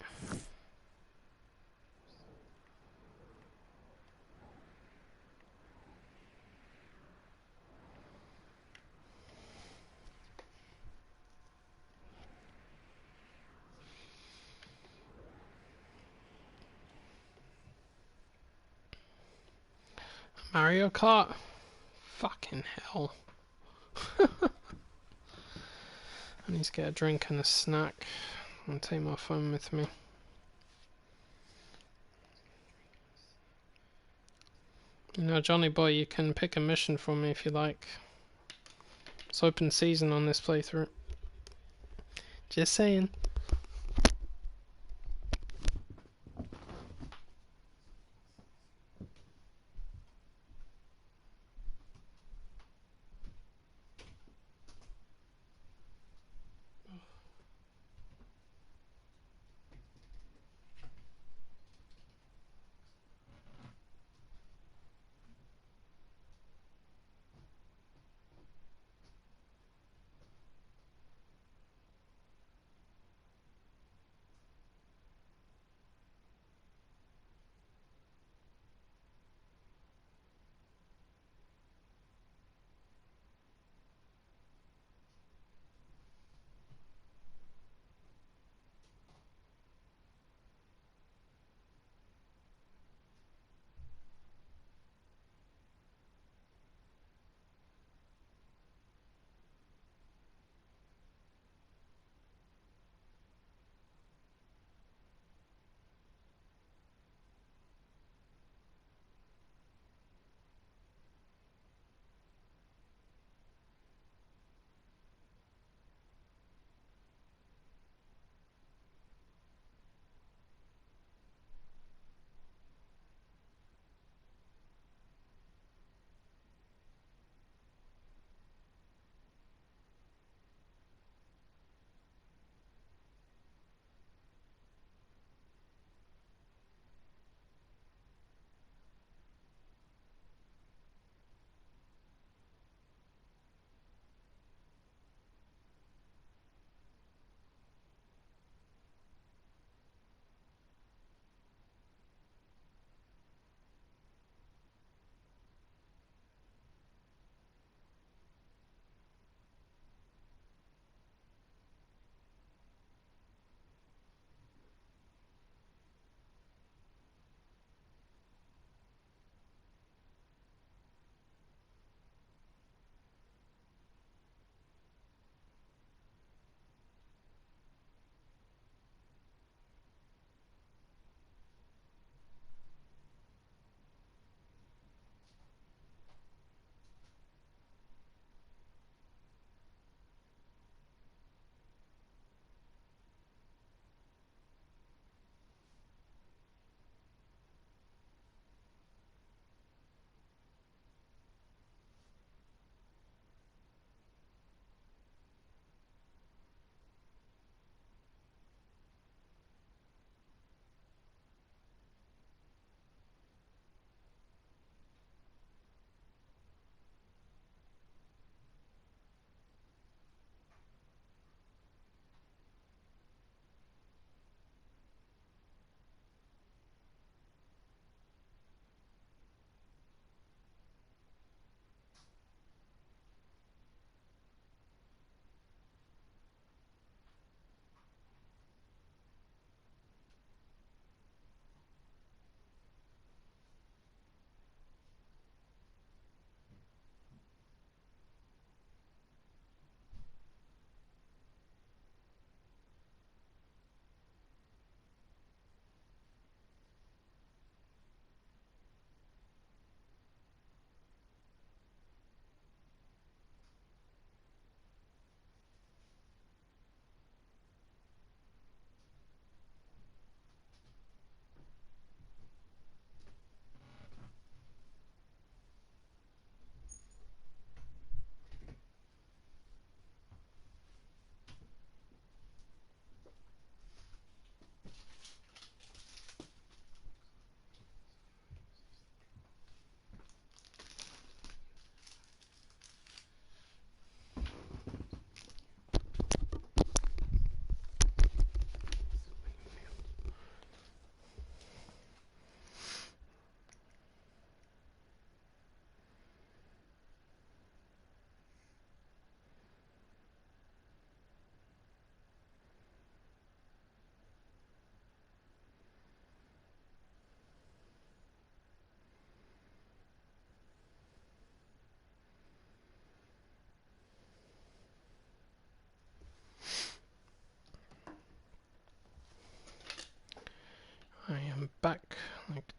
Mario Kart? Fucking hell. I need to get a drink and a snack and take my phone with me. You know, Johnny boy, you can pick a mission for me if you like. It's open season on this playthrough. Just saying.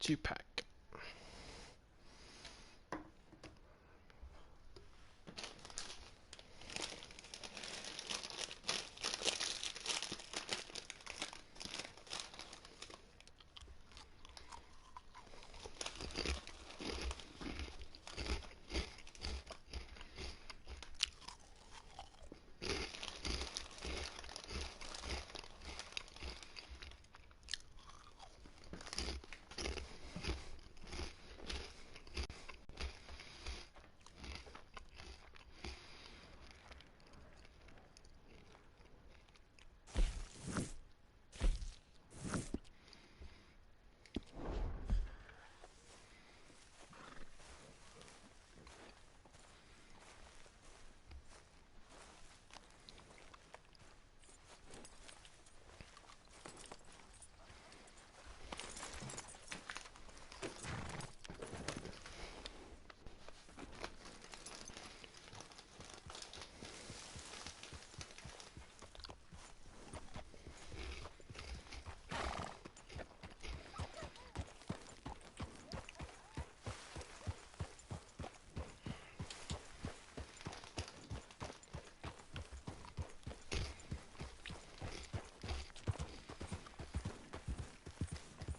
2-pack.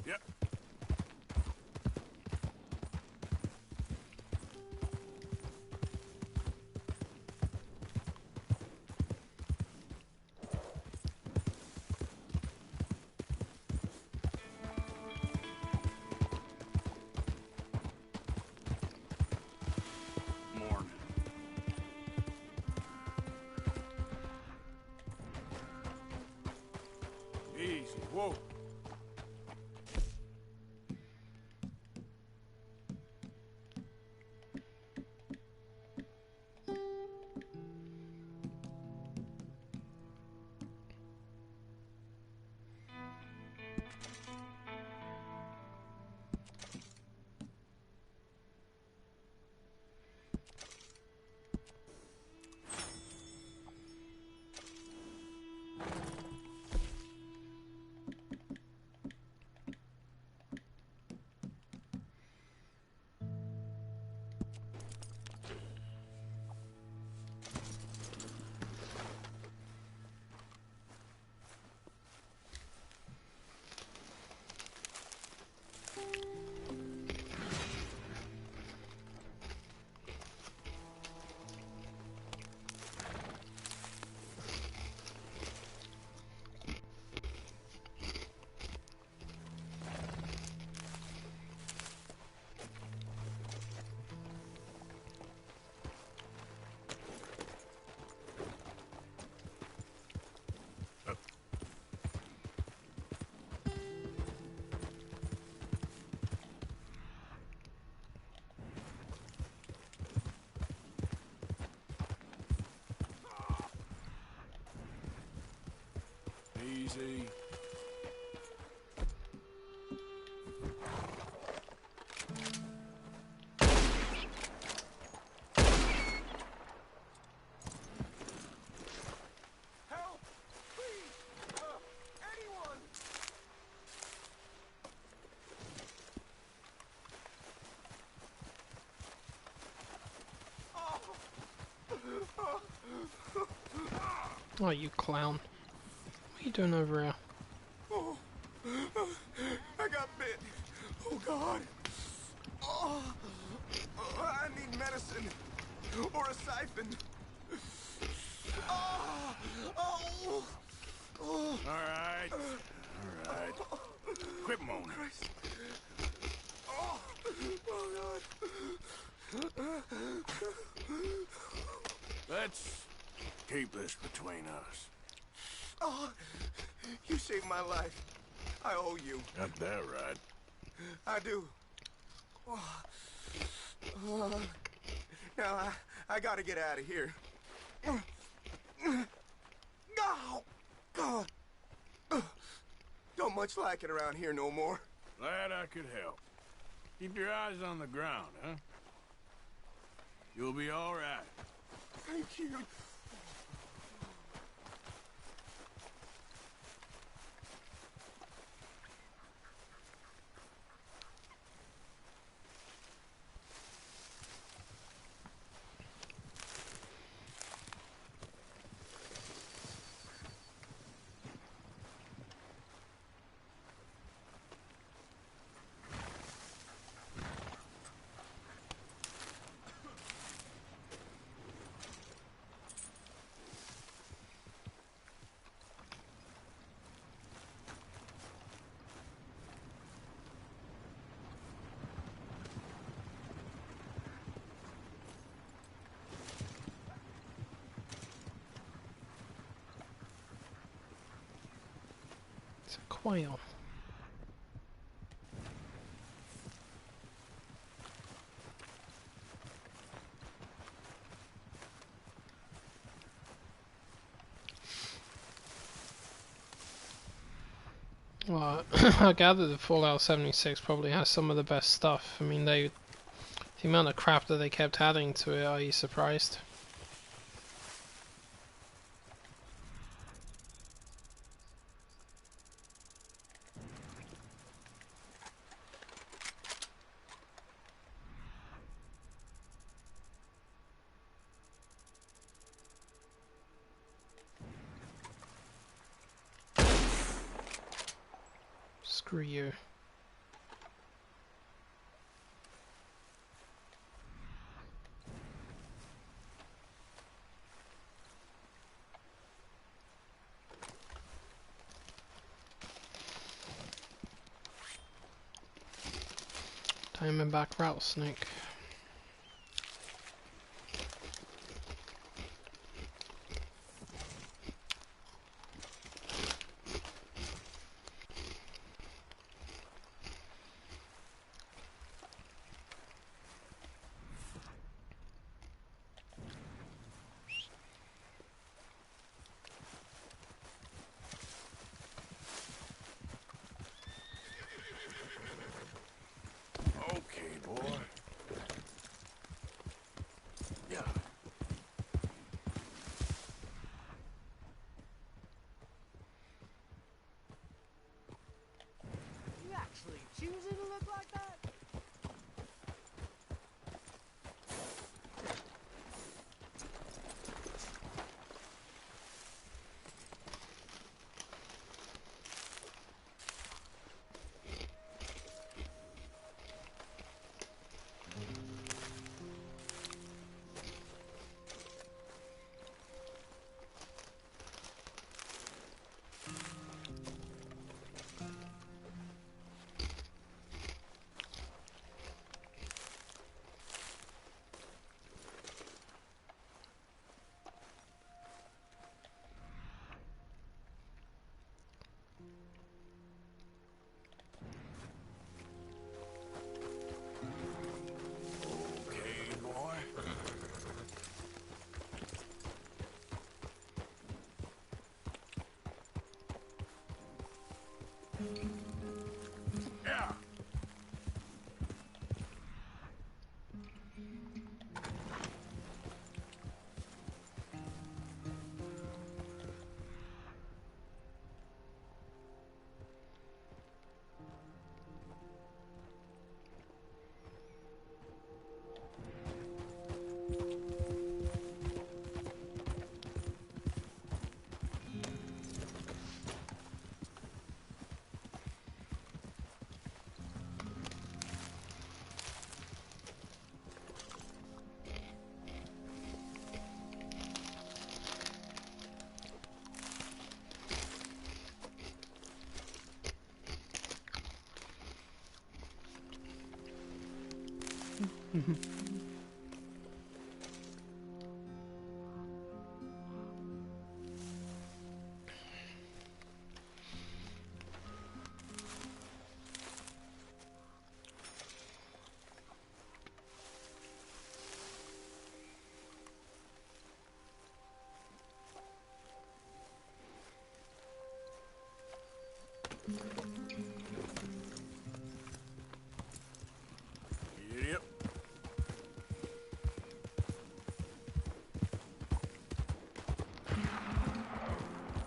Yep. Morning. Easy. Whoa. Easy. Help! Please! Anyone! Oh, you clown. What are you doing over here? Oh, I got bit. Oh, God. Oh, I need medicine. Or a siphon. Oh, oh, oh. All right. All right. Quit moaning. Christ. Oh, oh, God. Let's keep this between us. Oh, you saved my life. I owe you. Got that right. I do. Oh. Now, I gotta get out of here. Oh, God. Don't much like it around here no more. Glad I could help. Keep your eyes on the ground, huh? You'll be all right. Thank you. It's a quail. Well, I gather the Fallout 76 probably has some of the best stuff. I mean, the amount of crap that they kept adding to it, are you surprised? Screw you. Diamondback rattlesnake. Choosing to look like that? Yep.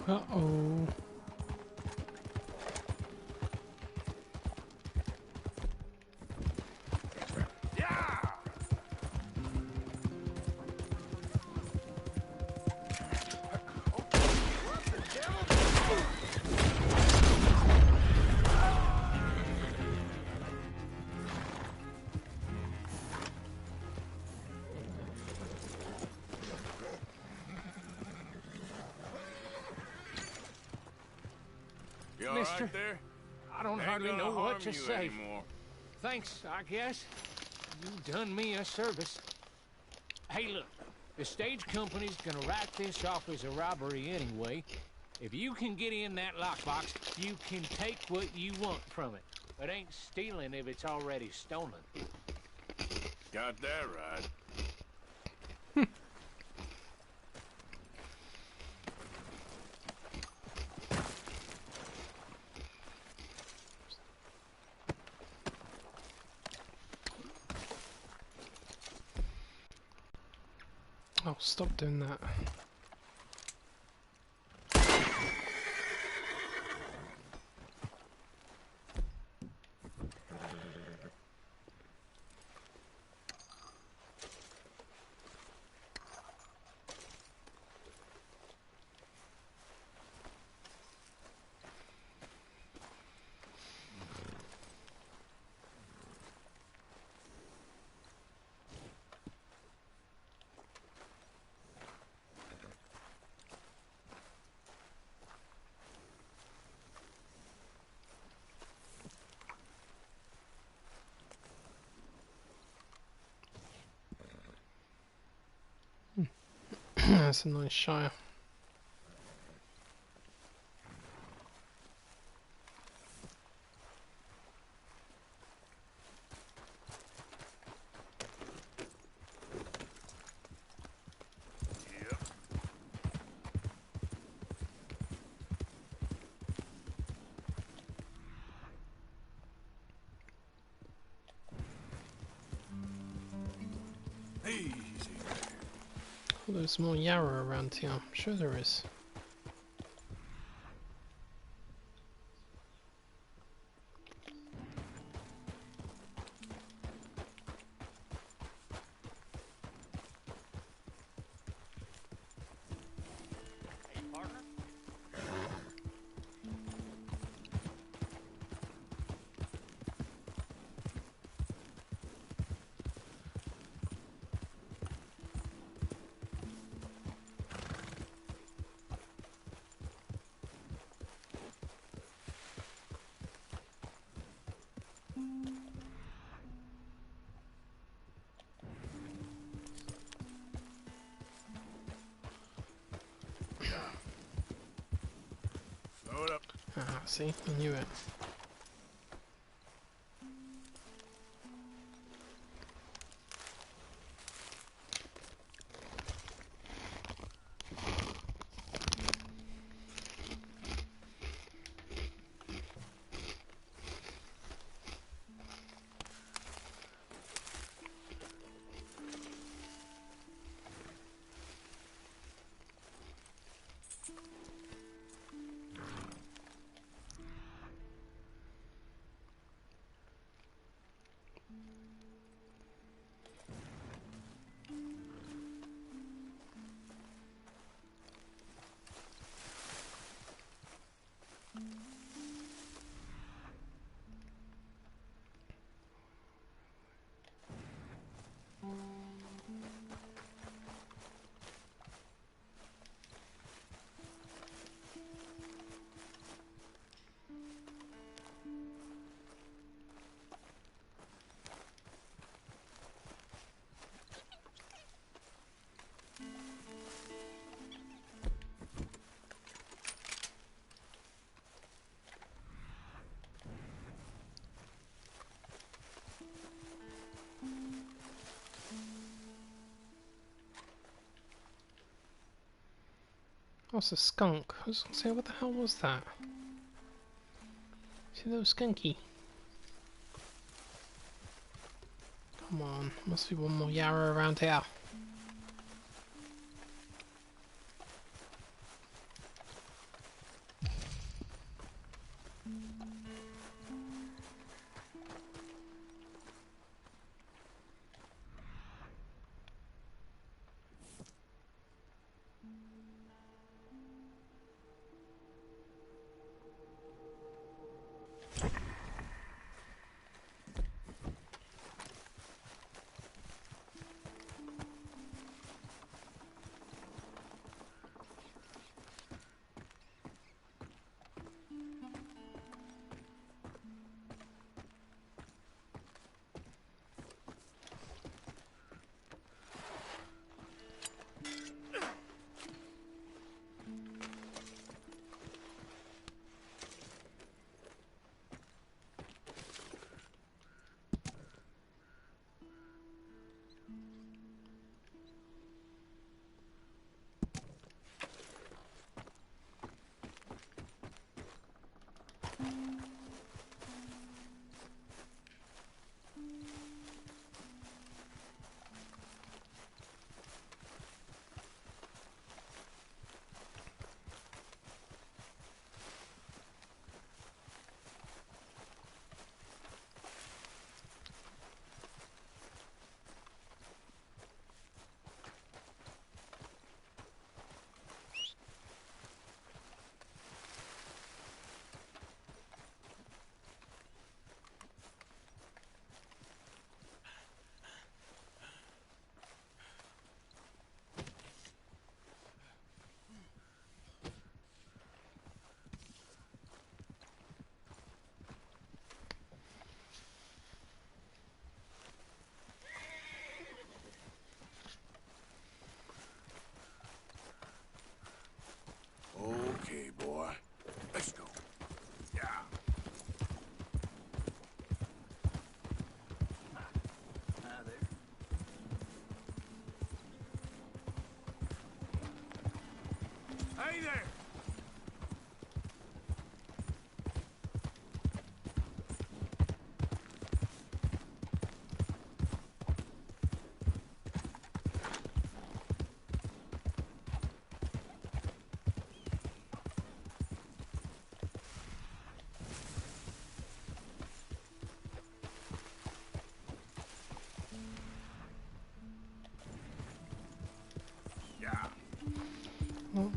Uh-oh. You all Mister, right there? I don't Ain't hardly gonna know what harm to you say. anymore. Thanks, I guess. You done me a service. Hey, look, the stage company's gonna write this off as a robbery anyway, If you can get in that lockbox, you can take what you want from it. But ain't stealing if it's already stolen. Got that right. Oh, stop doing that. That's a nice shire. Oh, there's more Yarrow around here. I'm sure there is. Ah, see, I knew it. Oh, it's a skunk. I was gonna say, what the hell was that? See that skunky? Come on, must be one more Yarrow around here.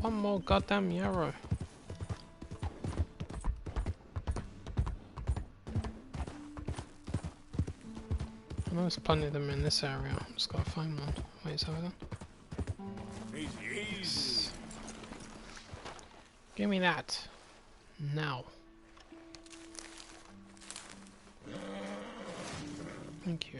one more goddamn yarrow. I know there's plenty of them in this area. Just gotta find one. Wait, is that over there? Easy, easy. Give me that. Now. Thank you.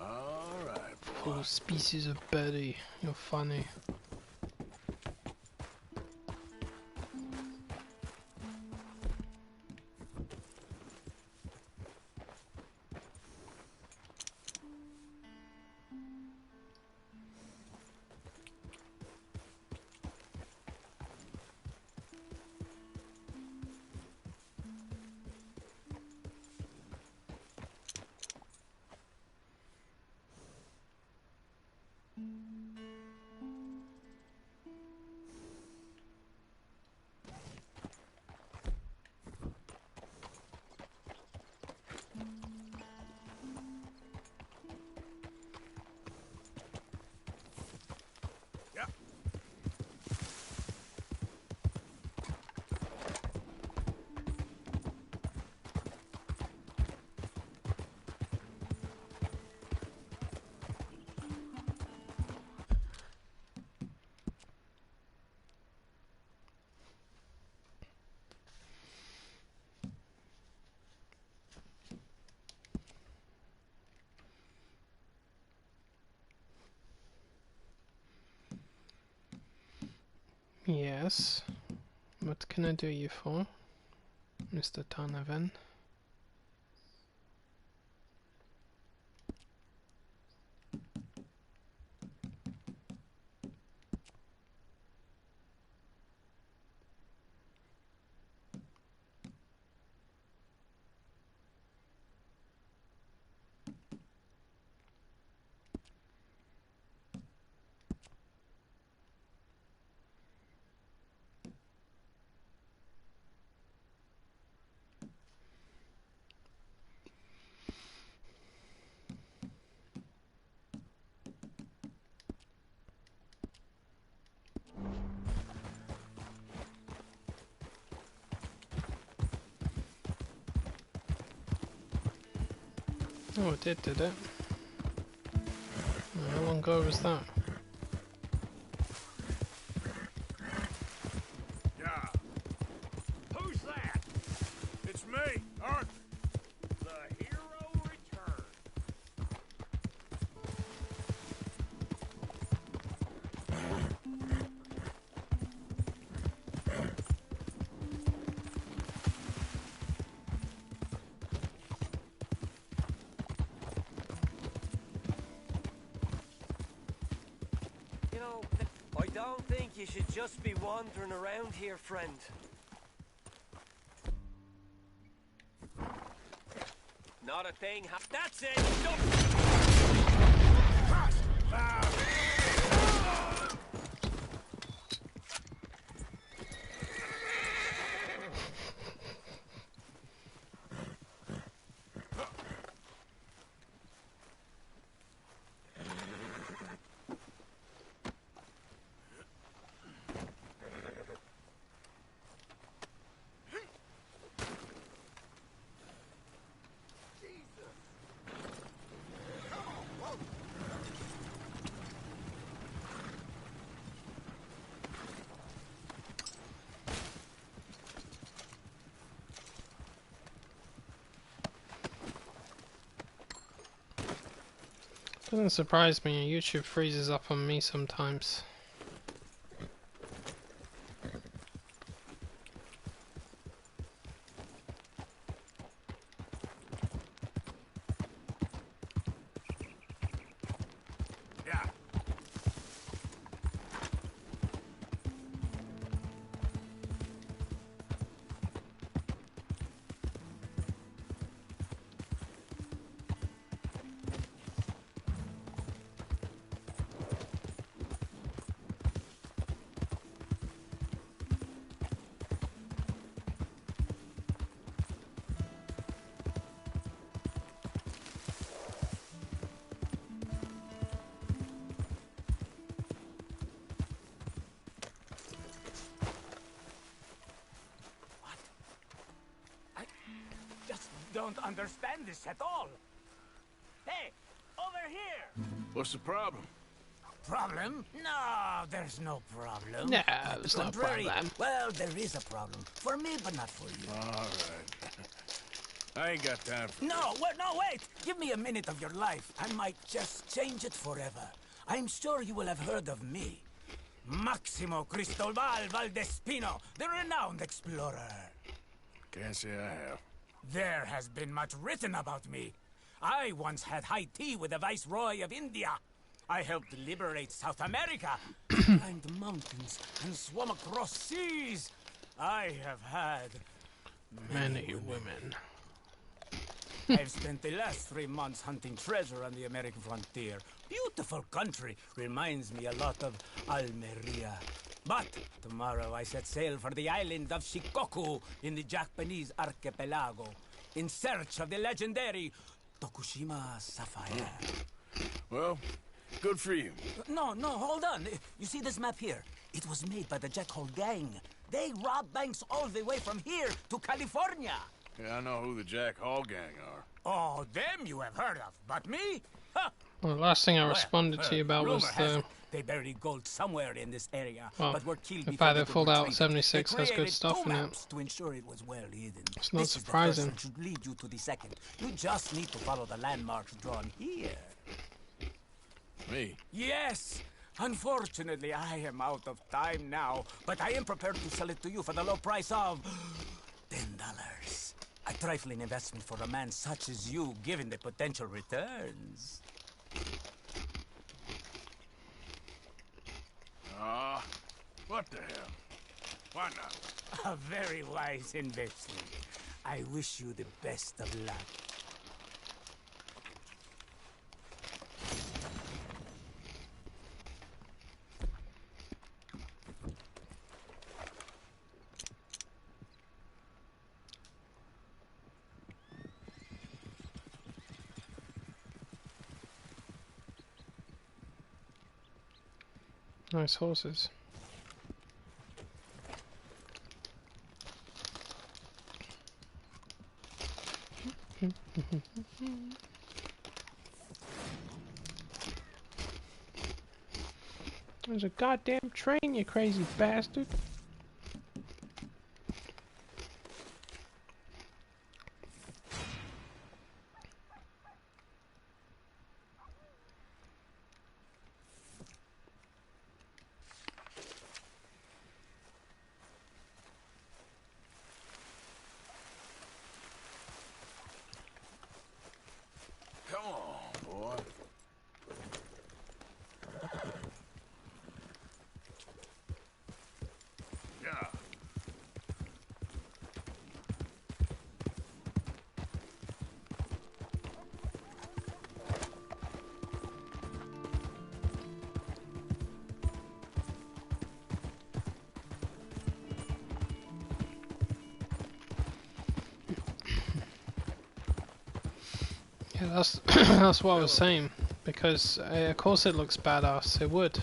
All right. Full species of birdie. You're funny. Yes. What can I do you for, Mr. Donovan? Oh, it did it? How long ago was that? Yeah. Who's that? It's me, Arthur. The hero returns. You know, I don't think you should just be wandering around here, friend. Not a thing. That's it. Doesn't surprise me, YouTube freezes up on me sometimes. don't understand this at all. Hey, over here! What's the problem? Problem? No, there's no problem. No, there's no problem. Well, there is a problem. For me, but not for you. All right. I ain't got time for No, wait! Give me a minute of your life. I might just change it forever. I'm sure you will have heard of me. Maximo Cristobal Valdespino, the renowned explorer. Can't say I have. There has been much written about me. I once had high tea with the Viceroy of India. I helped liberate South America, climbed mountains, and swum across seas. I have had many women. I've spent the last 3 months hunting treasure on the American frontier. Beautiful country. Reminds me a lot of Almeria. But tomorrow I set sail for the island of Shikoku in the Japanese archipelago in search of the legendary Tokushima sapphire. Well, good for you. No, hold on. You see this map here? It was made by the Jackhole gang. They rob banks all the way from here to California. Yeah, I know who the Jack Hall gang are. Oh, them you have heard of, but me? Huh. Well, the last thing I responded to you about was the... They buried gold somewhere in this area, well, but were killed the before fact they that could Fallout retrieve 76 it. has good stuff in it. To ensure it was well hidden. It's not This surprising. Is the first and should lead you to the second. You just need to follow the landmarks drawn here. Me? Yes! Unfortunately, I am out of time now, but I am prepared to sell it to you for the low price of $10. A trifling investment for a man such as you, given the potential returns. What the hell? Why not? A very wise investment. I wish you the best of luck. Nice horses. There's a goddamn train, you crazy bastard. Come on, boy. Yeah. Yeah, that's that's what I was saying. Because of course it looks badass. It would.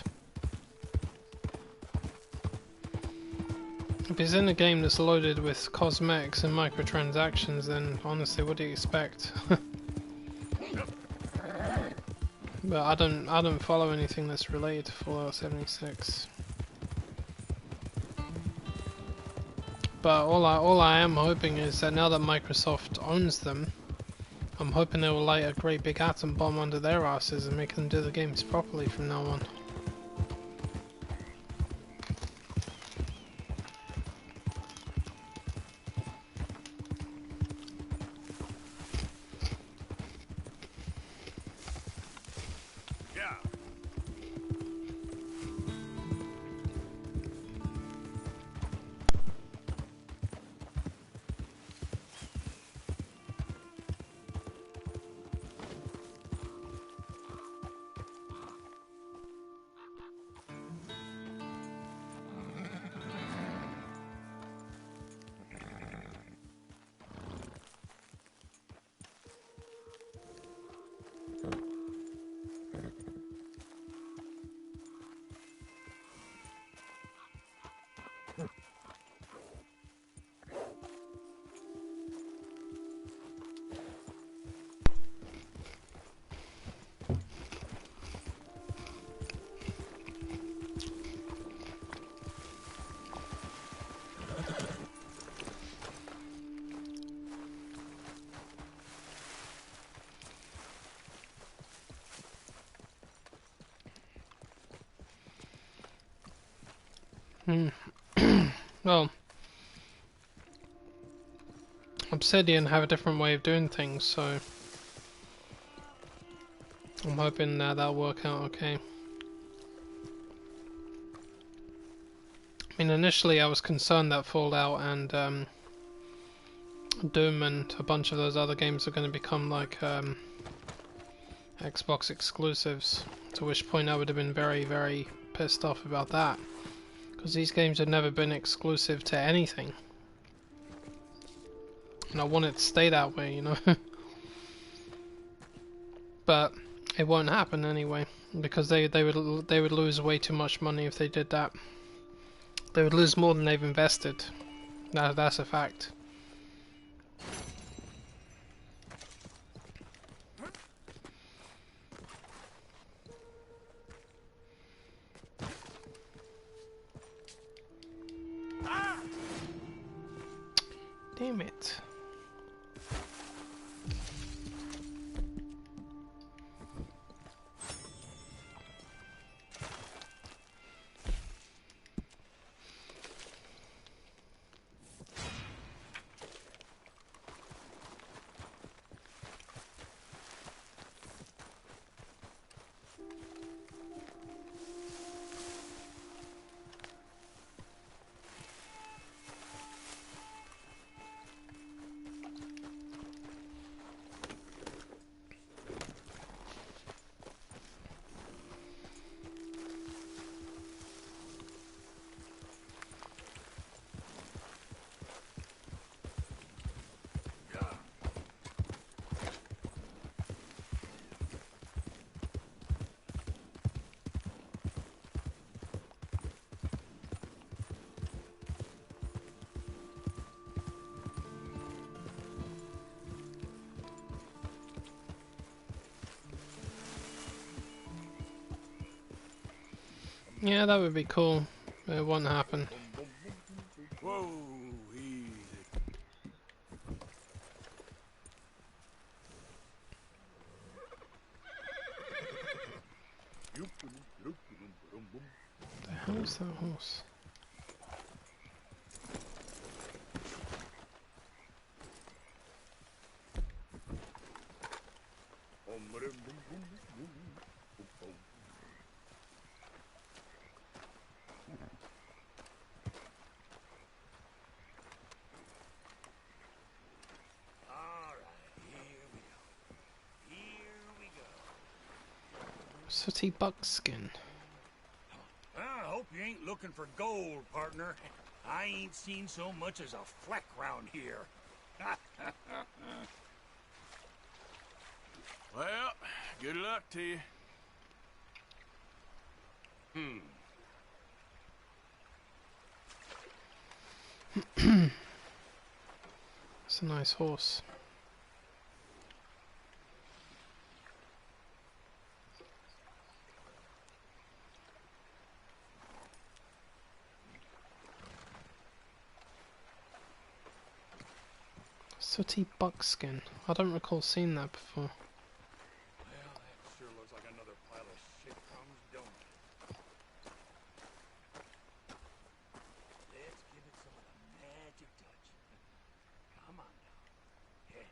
If it's in a game that's loaded with cosmetics and microtransactions, then honestly, what do you expect? But I don't follow anything that's related to Fallout 76. But all I am hoping is that now that Microsoft owns them, I'm hoping they will light a great big atom bomb under their asses and make them do the games properly from now on. Well, Obsidian have a different way of doing things, so I'm hoping that'll work out okay. I mean, initially I was concerned that Fallout and Doom and a bunch of those other games are going to become like Xbox exclusives, to which point I would have been very, very pissed off about that, because these games have never been exclusive to anything, and I want it to stay that way, you know. But it won't happen anyway, because they would lose way too much money if they did that. They would lose more than they've invested. That's a fact. Damn it. Yeah, that would be cool, but it won't happen. Whoa, easy. The hell is that horse? Sooty buckskin. I hope you ain't looking for gold, partner. I ain't seen so much as a fleck round here. Well, good luck to you. It's a nice horse. Sooty buckskin. I don't recall seeing that before. Well, that sure looks like another pile of shit crumbs, don't it? Let's give it some of the magic touch. Come on now. Yeah.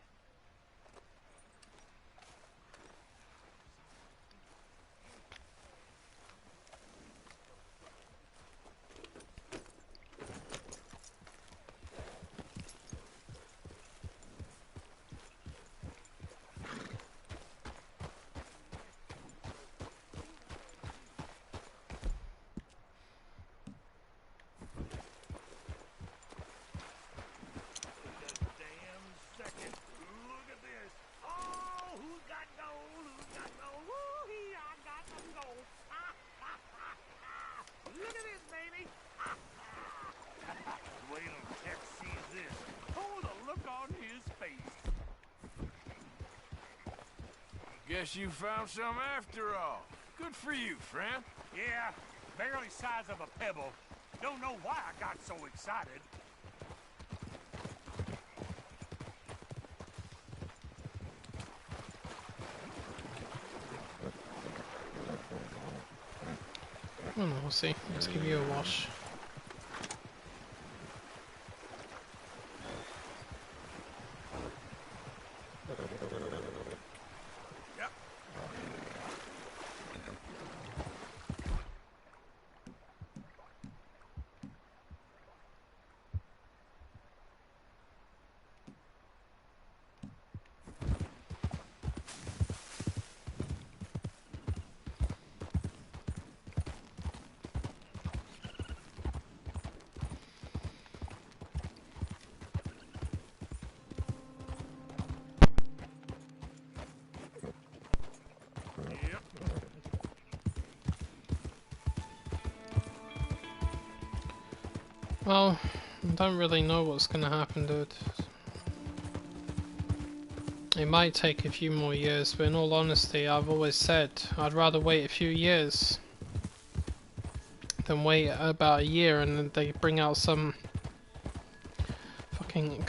Guess you found some after all. Good for you, friend. Yeah, barely size of a pebble. Don't know why I got so excited. Oh no, we'll see. Let's give you a wash. Well, I don't really know what's gonna happen, dude. It might take a few more years, but in all honesty, I've always said I'd rather wait a few years than wait about a year and then they bring out some fucking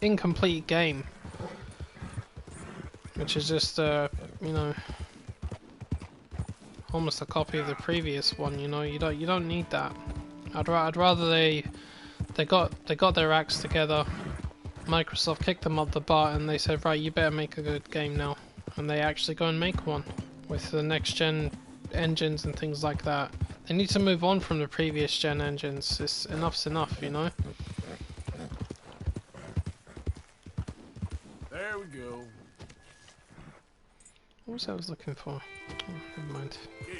incomplete game, which is just you know, almost a copy of the previous one. You know, you don't need that. I'd rather they got their acts together. Microsoft kicked them up the butt and they said, right, you better make a good game now, and they actually go and make one with the next gen engines and things like that. They need to move on from the previous gen engines. Enough's enough, you know. There we go. What was I looking for? Oh, never mind. Yeah.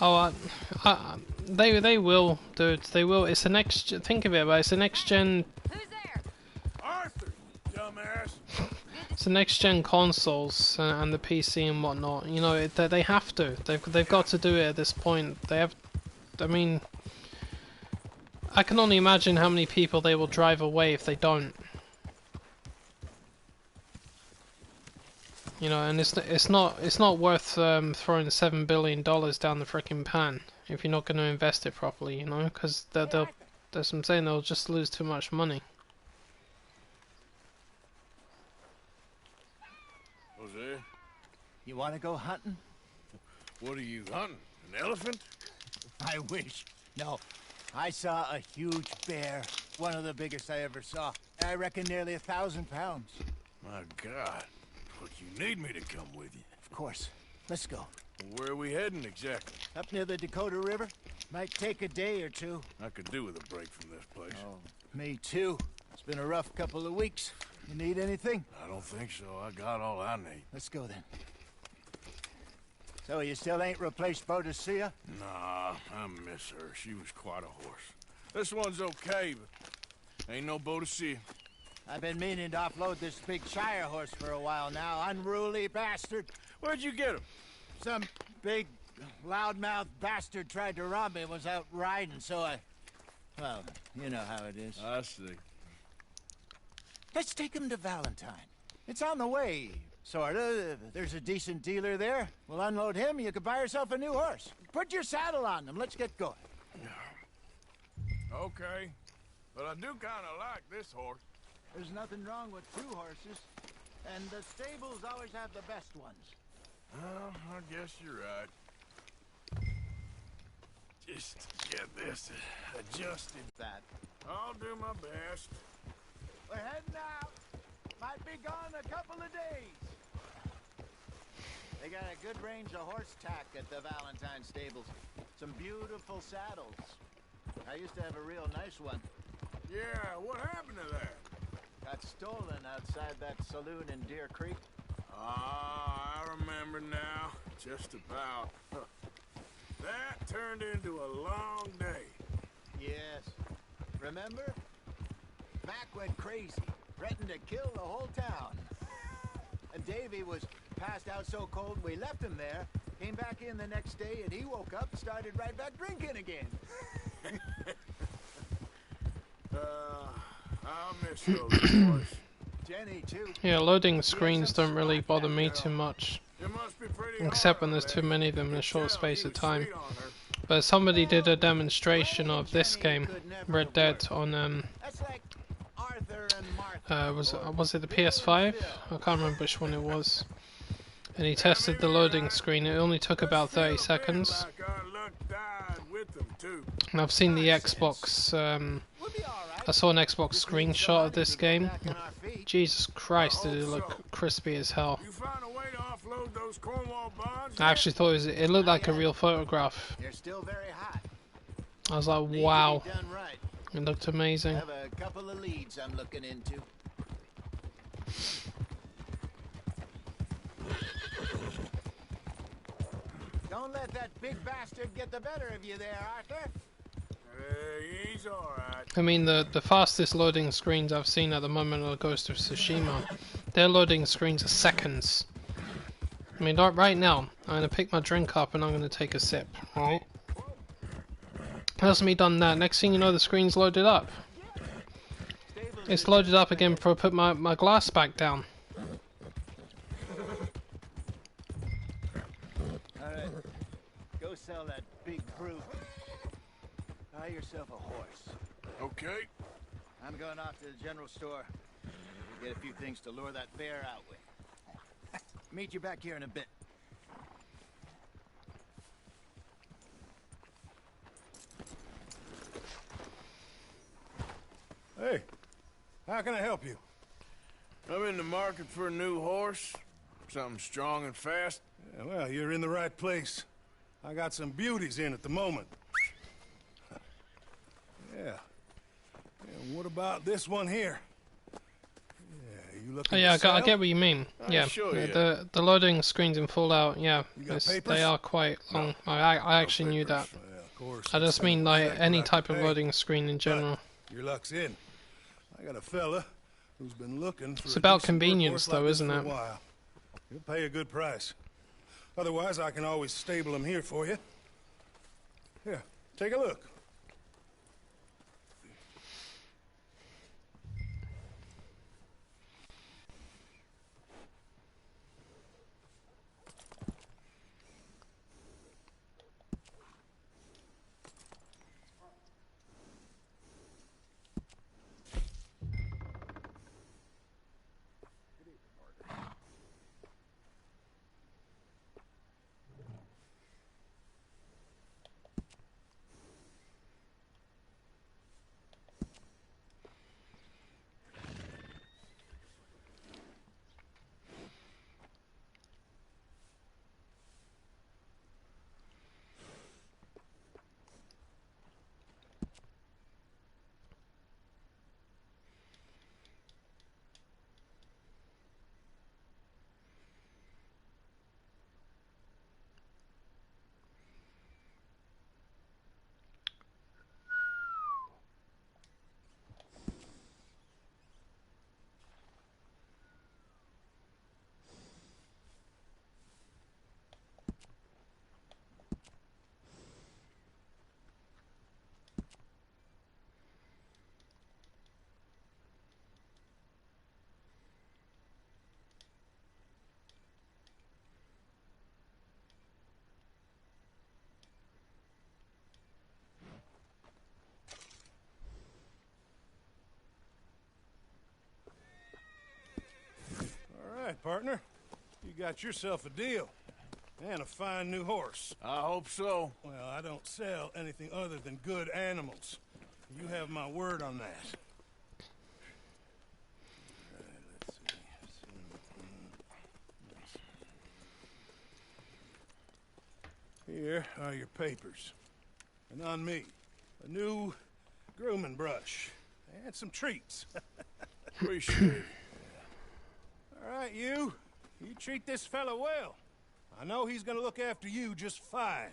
Oh, they will, dude. They will. It's a next. Think of it, but it's a next gen. Who's there? Arthur, dumbass. It's the next gen consoles and the PC and whatnot. You know, they have to. They've got to do it at this point. They have. I mean, I can only imagine how many people they will drive away if they don't. You know, and it's not worth throwing $7 billion down the frickin' pan if you're not going to invest it properly. You know, because that's what I'm saying. They'll just lose too much money. Jose, You want to go hunting? what are you hunting? An elephant? I wish. No. I saw a huge bear. One of the biggest I ever saw. I reckon nearly 1,000 pounds. My God. But you need me to come with you. Of course. Let's go. Where are we heading exactly? Up near the Dakota River. Might take a day or two. I could do with a break from this place. Oh, me too. It's been a rough couple of weeks. You need anything? I don't think so. I got all I need. Let's go then. So you still ain't replaced Boadicea? Nah, I miss her. She was quite a horse. This one's okay, but ain't no Boadicea. I've been meaning to offload this big Shire horse for a while now. Unruly bastard. Where'd you get him? Some big, loudmouth bastard tried to rob me and was out riding, so I... Well, you know how it is. I see. Let's take him to Valentine. It's on the way, sorta. There's a decent dealer there. We'll unload him, you could buy yourself a new horse. Put your saddle on him, let's get going. Okay, but I do kind of like this horse. There's nothing wrong with two horses, and the stables always have the best ones. Well, I guess you're right. Just get this adjusted. That. I'll do my best. We're heading out. Might be gone a couple of days. They got a good range of horse tack at the Valentine stables. Some beautiful saddles. I used to have a real nice one. Yeah, what happened to that? Got stolen outside that saloon in Deer Creek. Ah, I remember now. Just about. That turned into a long day. Yes. Remember? Mac went crazy, threatened to kill the whole town. And Davy was passed out so cold we left him there, came back in the next day, and he woke up and started right back drinking again. I'll miss those boys. Jenny, too. Yeah, loading screens don't really bother me too much. It must be pretty Except when hard there's too many of them in a short space of time. But somebody did a demonstration of this game, Red Dead, on was it the PS5? I can't remember which one it was. And he tested the loading screen. It only took about 30 seconds. And I've seen the Xbox. I saw an Xbox screenshot of this game. Jesus Christ, did it look crispy as hell. I actually thought it looked like a real photograph. I was like, wow. It looked amazing. I have a couple of leads I'm looking into. Don't let that big bastard get the better of you there, Arthur. He's alright. I mean, the fastest loading screens I've seen at the moment are Ghost of Tsushima. Their loading screens are seconds. I mean, right now, I'm going to pick my drink up and I'm going to take a sip, right? That's me done that. Next thing you know, the screen's loaded up. It's loaded up again before I put my glass back down. Alright, go sell that big brute. Buy yourself a horse. Okay. I'm going off to the general store. Get a few things to lure that bear out with. Meet you back here in a bit. Hey, how can I help you? I'm in the market for a new horse. Something strong and fast. Yeah, well, you're in the right place. I got some beauties in at the moment. Yeah. And what about this one here? Yeah, you looking Oh yeah, to I get sell? what you mean. Yeah, Sure, the loading screens in Fallout, yeah, they papers? are quite long. I actually knew that. Yeah, of course. I just mean like any type of loading screen in general. Your luck's in. I got a fella who's been looking for It's about a decent convenience, workhorse like though, this isn't for a it? while. He'll pay a good price. Otherwise, I can always stable him here for you. Here, take a look. All right, partner. You got yourself a deal. And a fine new horse. I hope so. Well, I don't sell anything other than good animals. You have my word on that. Let's see. Here are your papers. And on me, a new grooming brush. And some treats. Appreciate it. All right, you treat this fella well. I know he's gonna look after you just fine.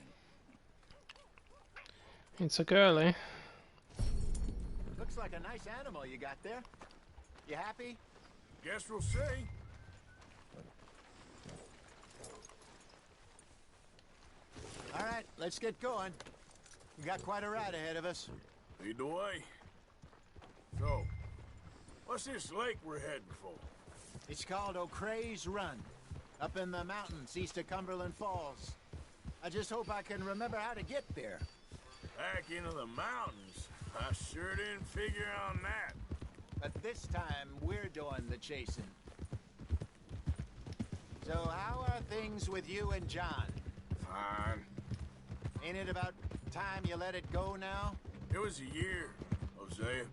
It's a girly. Looks like a nice animal you got there. You happy? Guess we'll see. All right, let's get going. We got quite a ride ahead of us. Lead the way. So, what's this lake we're heading for? It's called O'Creagh's Run, up in the mountains east of Cumberland Falls. I just hope I can remember how to get there. Back into the mountains? I sure didn't figure on that. But this time, we're doing the chasing. So how are things with you and John? Fine. Ain't it about time you let it go now? It was a year, Hosea.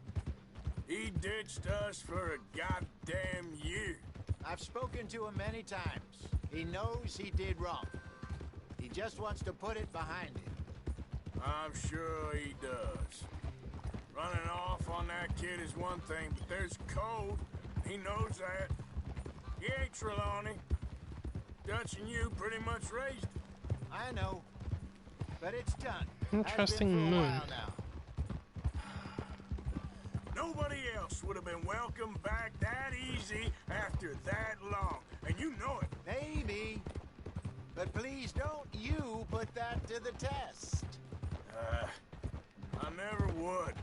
He ditched us for a goddamn year. I've spoken to him many times. He knows he did wrong. He just wants to put it behind him. I'm sure he does. Running off on that kid is one thing, but there's code. He knows that. He ain't Trelawney. Dutch and you pretty much raised him. I know. But it's done. Interesting Has been for a moon. while now. Nobody else would have been welcomed back that easy after that long. And you know it. Maybe. But please don't you put that to the test. I never would.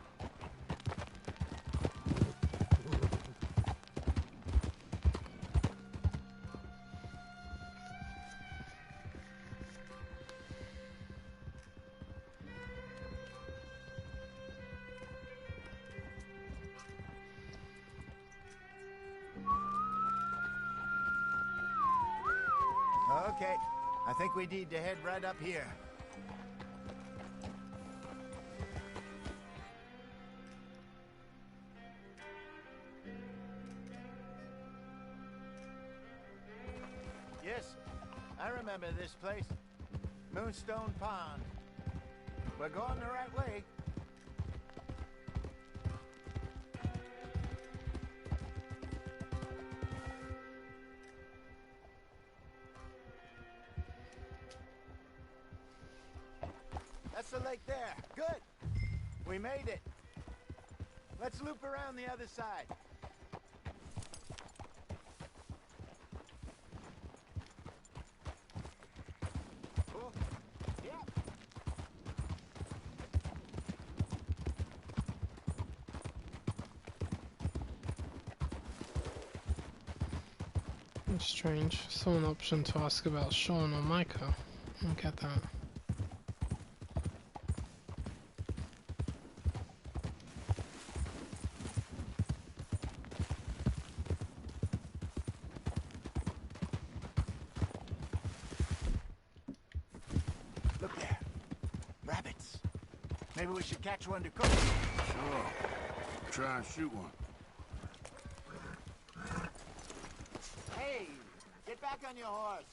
Okay. I think we need to head right up here. Yes, I remember this place. Moonstone Pond. We're going the right way. That's the lake there. Good. We made it. Let's loop around the other side. Cool. Yeah. It's strange. Saw an option to ask about Sean or Micah. I don't get that. Look there. Rabbits. Maybe we should catch one to cook. Sure. Try and shoot one. Hey, get back on your horse.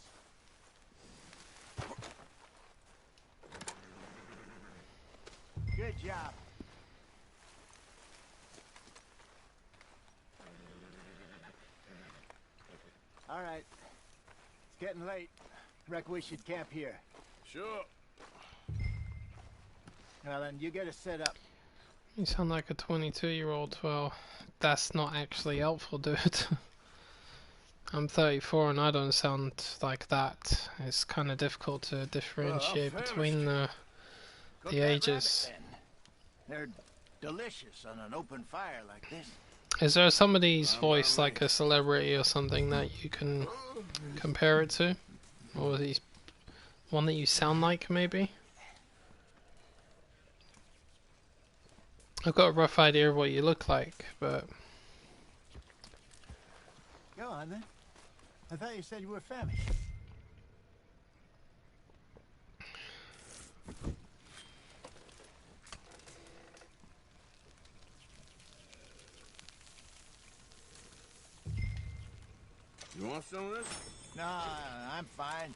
Good job. All right. It's getting late. Reckon we should camp here. Sure. Well, then you get us set up. You sound like a 22-year-old. Well, that's not actually helpful, dude. I'm 34 and I don't sound like that. It's kind of difficult to differentiate between the ages. They're delicious on an open fire like this. Is there somebody's voice, like a celebrity or something, that you can compare it to? Or is he one that you sound like, maybe? I've got a rough idea of what you look like, but... Go on, then. I thought you said you were famished. You want some of this? No, I'm fine.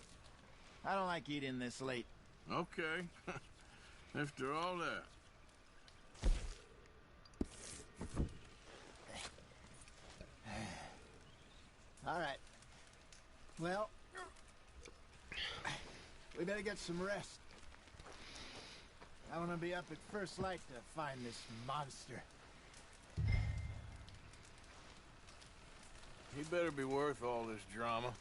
I don't like eating this late. Okay. After all that. All right. Well, we better get some rest. I want to be up at first light to find this monster. He better be worth all this drama.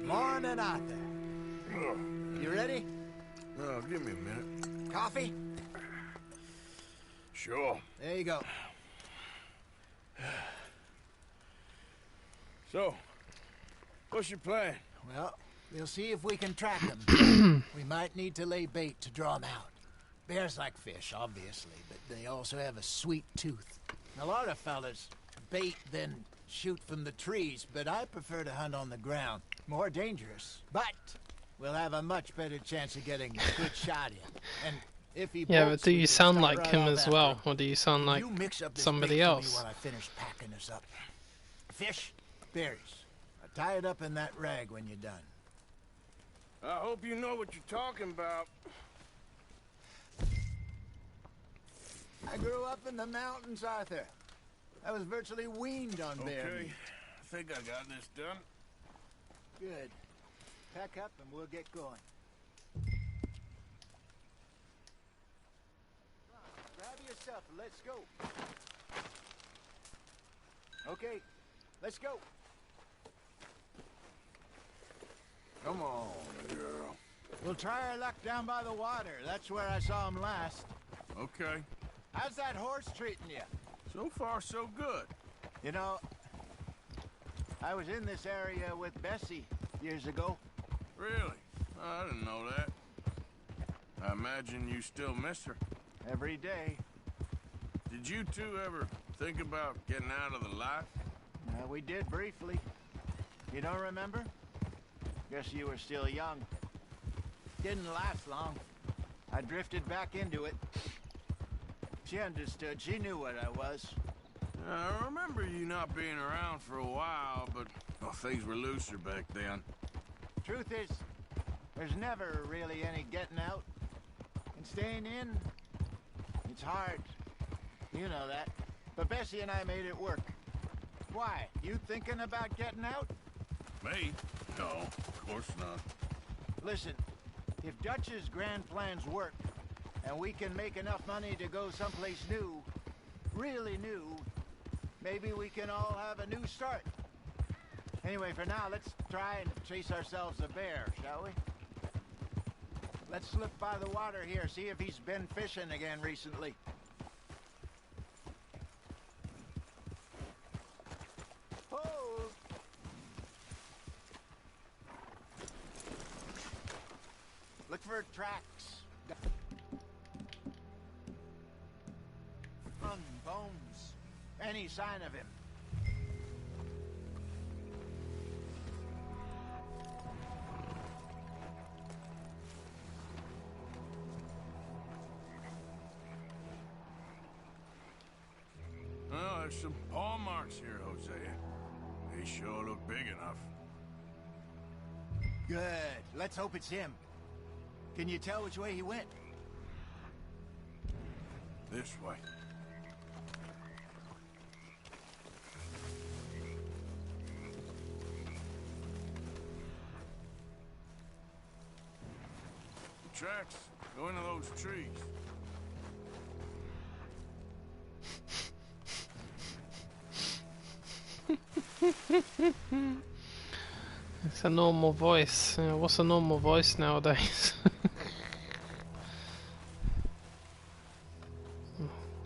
Morning, Arthur. You ready? Oh, give me a minute. Coffee? Sure. There you go. So, what's your plan? Well, we'll see if we can track them. We might need to lay bait to draw them out. Bears like fish, obviously, but they also have a sweet tooth. A lot of fellas bait, then shoot from the trees, but I prefer to hunt on the ground. More dangerous, but we'll have a much better chance of getting a good shot in. And if he Yeah, bolts, but do we you can sound start like right him off as after well, him. or do you sound like You mix up this somebody bait for me else? while I finish packing us up. Fish, berries. Tie it up in that rag when you're done. I hope you know what you're talking about. I grew up in the mountains, Arthur. I was virtually weaned on bear Okay, meat. I think I got this done. Good. Pack up and we'll get going. Grab your stuff and let's go. Okay, let's go. Come on, girl. We'll try our luck down by the water. That's where I saw him last. Okay. How's that horse treating you? So far, so good. You know, I was in this area with Bessie years ago. Really? I didn't know that. I imagine you still miss her. Every day. Did you two ever think about getting out of the life? We did briefly. You don't remember? Guess you were still young. Didn't last long. I drifted back into it. She understood. She knew what I was. I remember you not being around for a while, but well, things were looser back then. Truth is, there's never really any getting out. And staying in, it's hard. You know that. But Bessie and I made it work. Why? You thinking about getting out? Me? No, of course not. Listen, if Dutch's grand plans work, and we can make enough money to go someplace new, really new, maybe we can all have a new start. Anyway, for now, let's try and chase ourselves a bear, shall we? Let's slip by the water here, see if he's been fishing again recently. Oh! Look for tracks. Bones. Any sign of him. Well, there's some paw marks here, Hosea. They sure look big enough. Good. Let's hope it's him. Can you tell which way he went? This way. The tracks go into those trees. It's a normal voice. What's a normal voice nowadays?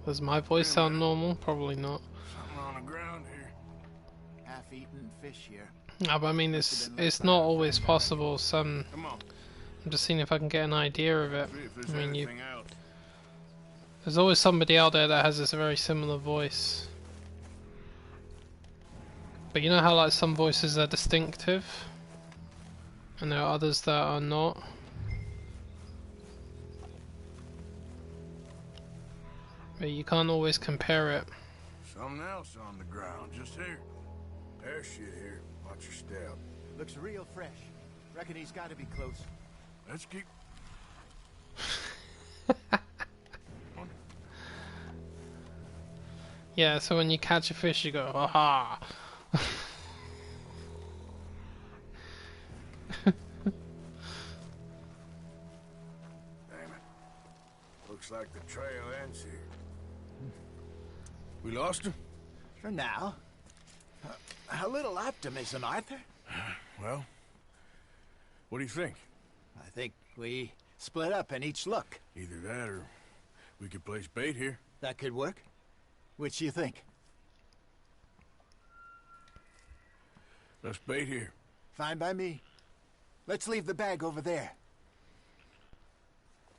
Does my voice sound normal? Probably not. Something on the ground here. Half-eaten fish here. No, but I mean, it's not always possible. I'm just seeing if I can get an idea of it. I mean, there's always somebody out there that has this very similar voice. But you know how like some voices are distinctive, and there are others that are not. But you can't always compare it. Something else on the ground, just here. There's shit here. Watch your step. Looks real fresh. Reckon he's got to be close. Let's keep... Yeah, so when you catch a fish, you go, aha! Damn it. Looks like the trail ends here. We lost him? For now. A little optimism, Arthur. Well, what do you think? I think we Split up and each look. Either that or we could place bait here. That could work. Which do you think? Let's bait here. Fine by me. Let's leave the bag over there.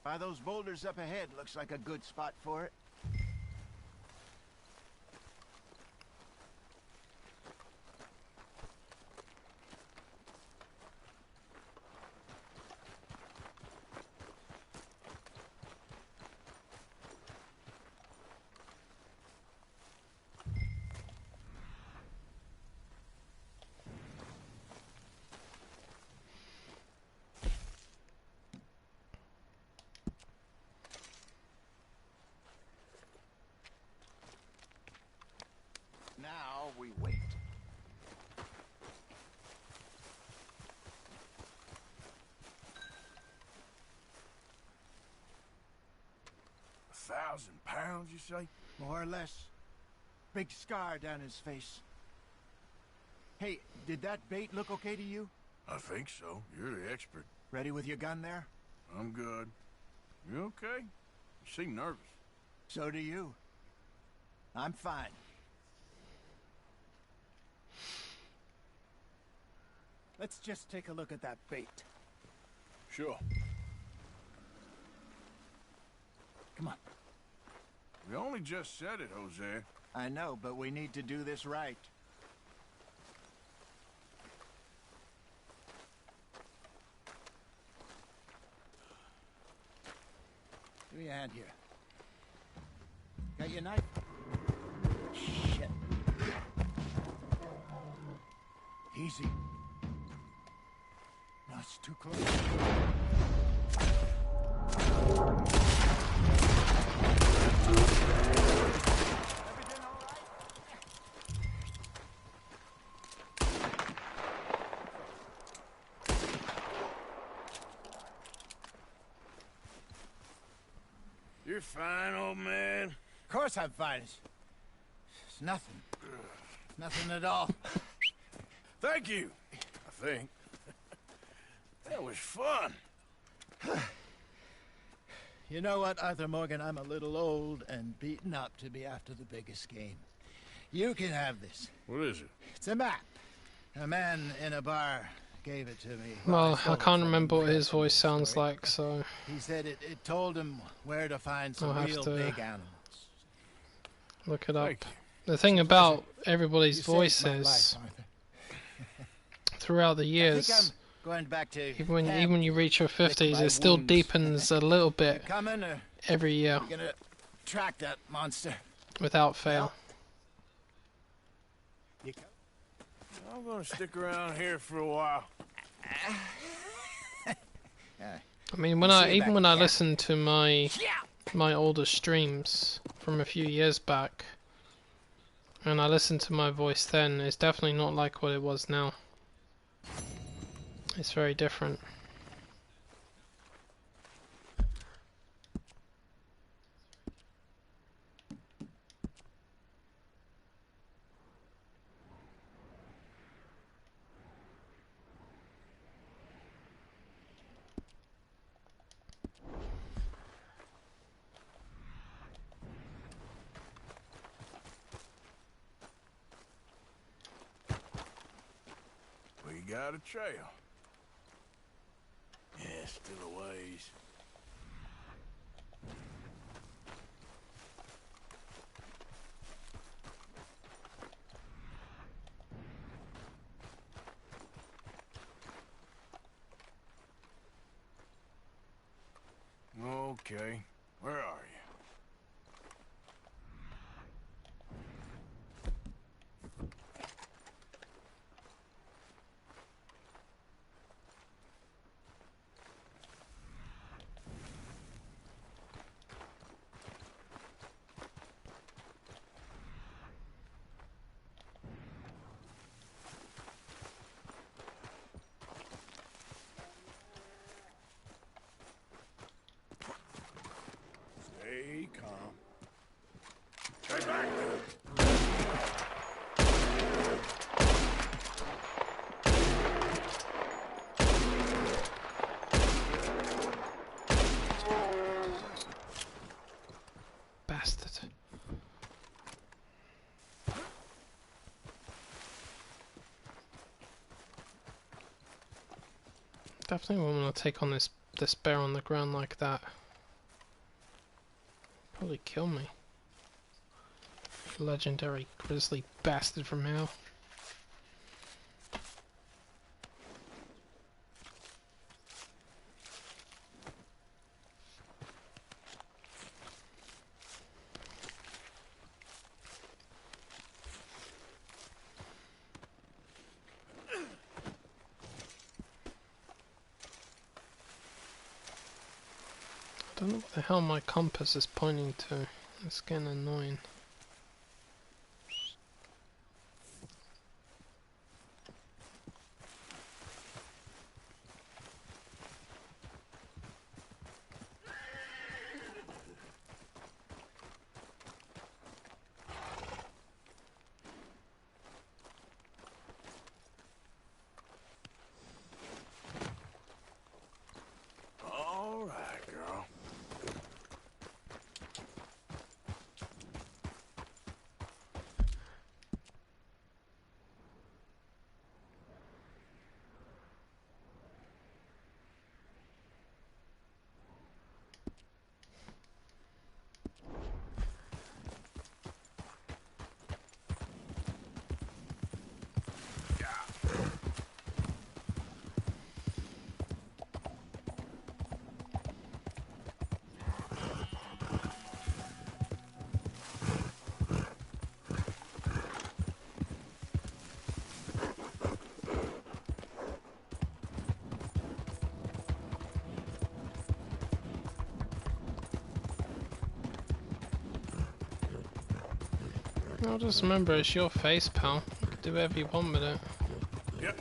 By those boulders up ahead, looks like a good spot for it. Now we wait. £1,000, you say? More or less. Big scar down his face. Hey, did that bait look okay to you? I think so. You're the expert. Ready with your gun there? I'm good. You okay? You seem nervous. So do you. I'm fine. Let's just take a look at that bait. Sure. Come on. We only just said it, Jose. I know, but we need to do this right. Give me a hand here. Got your knife? Shit. Easy. No, it's too close. Everything all right? You're fine, old man. Of course I'm fine. It's nothing. Nothing at all. Thank you, I think. That was fun. You know what, Arthur Morgan? I'm a little old and beaten up to be after the biggest game. You can have this. What is it? It's a map. A man in a bar gave it to me. Well, I can't remember what his voice sounds like, so... He said it told him where to find some I'll have real to big animals. Look it up. The thing about everybody's voices throughout the years, Going back to even when you reach your 50s, it still deepens a little bit every year, You're gonna track that monster. without fail. I'm gonna stick around here for a while. I mean, when I listen to my older streams from a few years back, and I listen to my voice then, it's definitely not like what it was now. It's very different. We got a trail. Yeah, still a ways. Okay, where are you? Stay calm. Stay back! bastard. Definitely wouldn't want to take on this bear on the ground like that. Probably kill me. Legendary grizzly bastard from hell. I don't know what the hell my compass is pointing to. It's getting annoying. All right, girl. I'll just remember it's your face, pal. You can do whatever you want with it. Yep.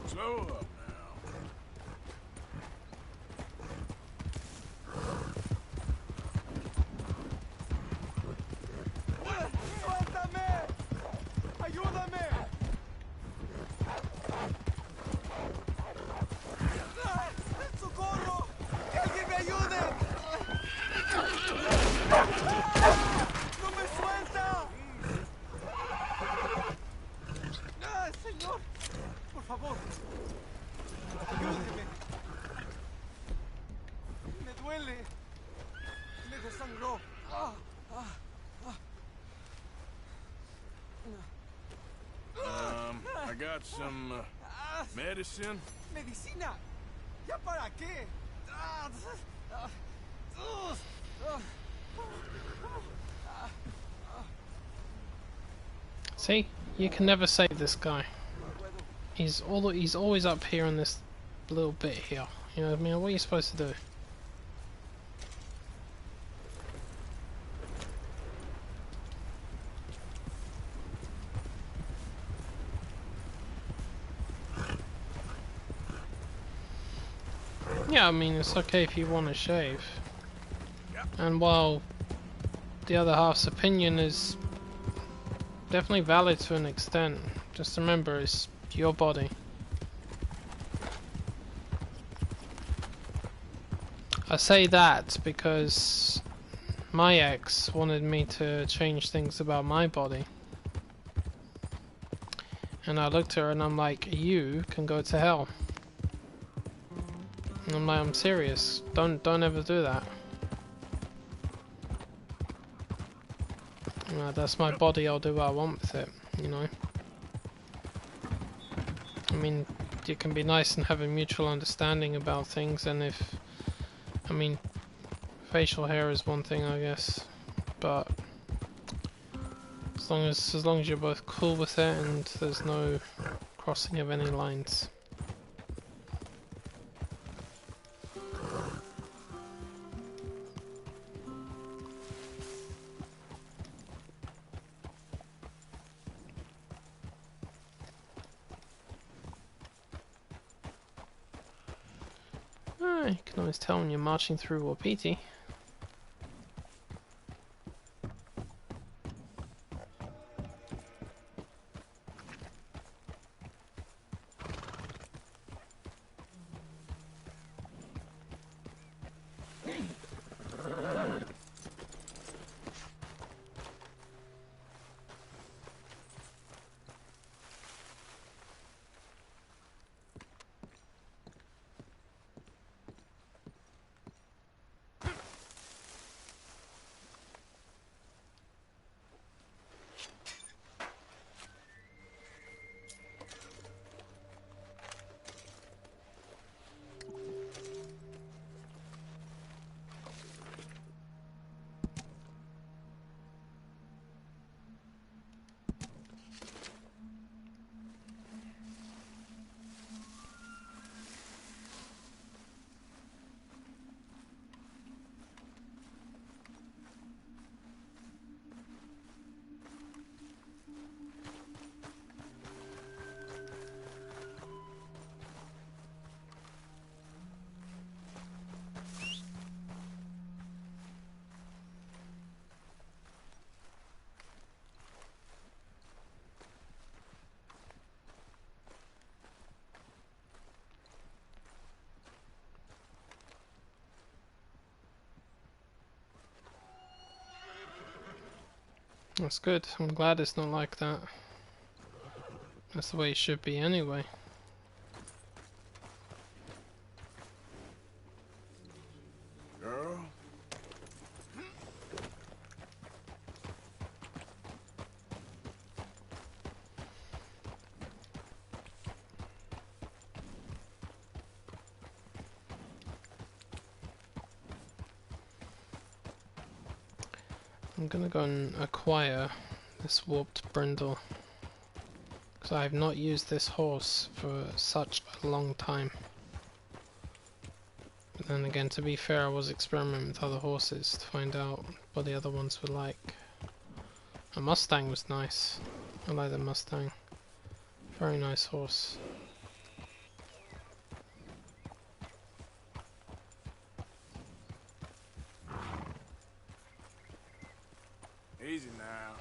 Slow up now. ¡Suéltame! ¡Ayúdame! ¡Socorro! ¡Que alguien me ayude! ¡No me suelta! ¡Ah, señor! Por favor. Ayúdeme. Me duele. Me desangró. I got some medicine. ¿Medicina? ¿Ya para qué? See? You can never save this guy. He's always up here in this little bit here. You know what I mean? What are you supposed to do? Yeah, I mean, it's okay if you want to shave. And while the other half's opinion is definitely valid to an extent, just remember it's your body. I say that because my ex wanted me to change things about my body. And I looked at her and I'm like, you can go to hell. And I'm like, I'm serious. Don't ever do that. You know, that's my body, I'll do what I want with it, you know. I mean, you can be nice and have a mutual understanding about things, and if, I mean, facial hair is one thing, I guess, but as long as you're both cool with it and there's no crossing of any lines. You can always tell when you're marching through Wapiti. That's good. I'm glad it's not like that. That's the way it should be anyway. Girl? I'm gonna go and acquire this warped brindle, because I have not used this horse for such a long time. But then again, to be fair, I was experimenting with other horses to find out what the other ones were like. A Mustang was nice. I like the Mustang. Very nice horse. Easy now.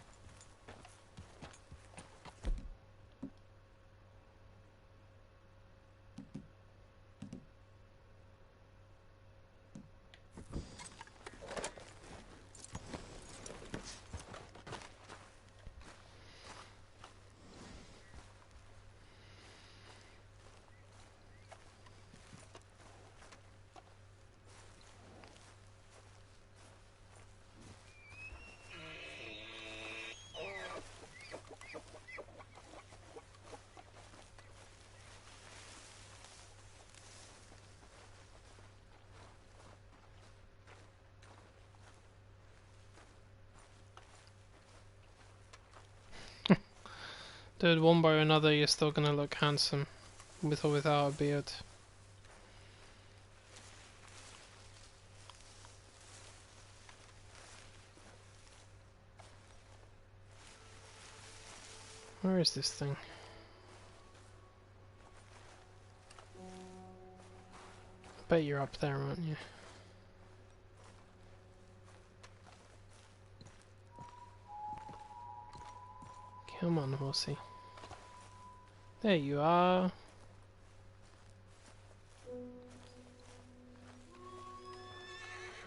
Dude, one way or another, you're still gonna look handsome, with or without a beard. Where is this thing? I bet you're up there, aren't you? Come on, horsey. There you are.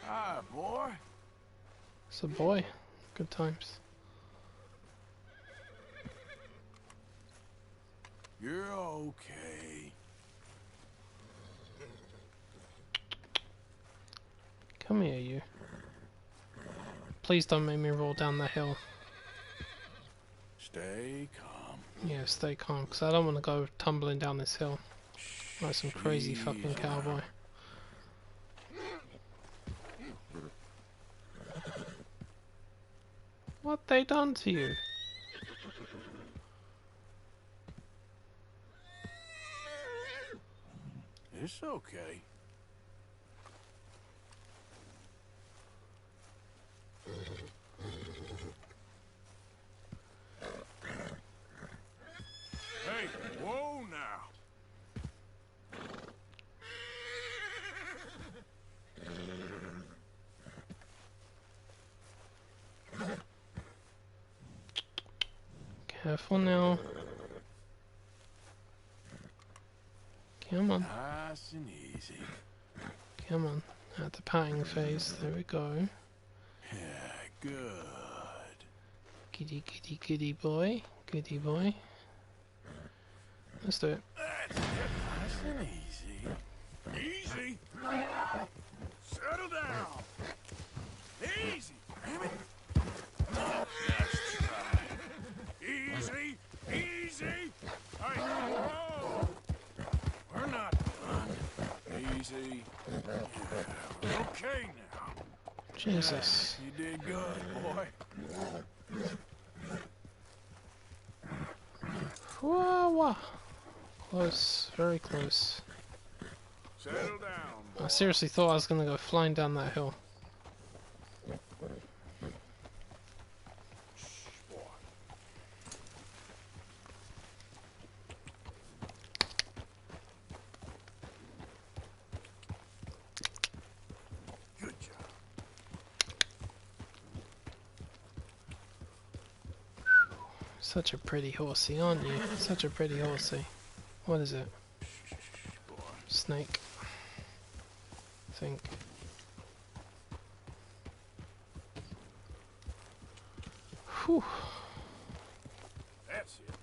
Hi, boy. It's a boy. Good times. You're okay. Come here, you. Please don't make me roll down the hill. Stay calm. Yeah, stay calm, because I don't want to go tumbling down this hill like some crazy fucking cowboy. What they done to you? It's okay. Hey, whoa now. Careful now. Come on. Nice and easy. Come on. At the patting phase. There we go. Yeah, good. Giddy, giddy, giddy boy. Giddy boy. Let's do it. Nice and easy. Easy. Settle down. Easy. Damn it. Let's try. Easy. Easy. Hey, whoa. We're not done. Easy. Yeah, we're okay now. Jesus. You did good, boy. Whoa, whoa. Close, very close. Settle down, boy. I seriously thought I was gonna go flying down that hill. Good job. Such a pretty horsey, aren't you? Such a pretty horsey. What is it? Snake. I think. Whew. That's it.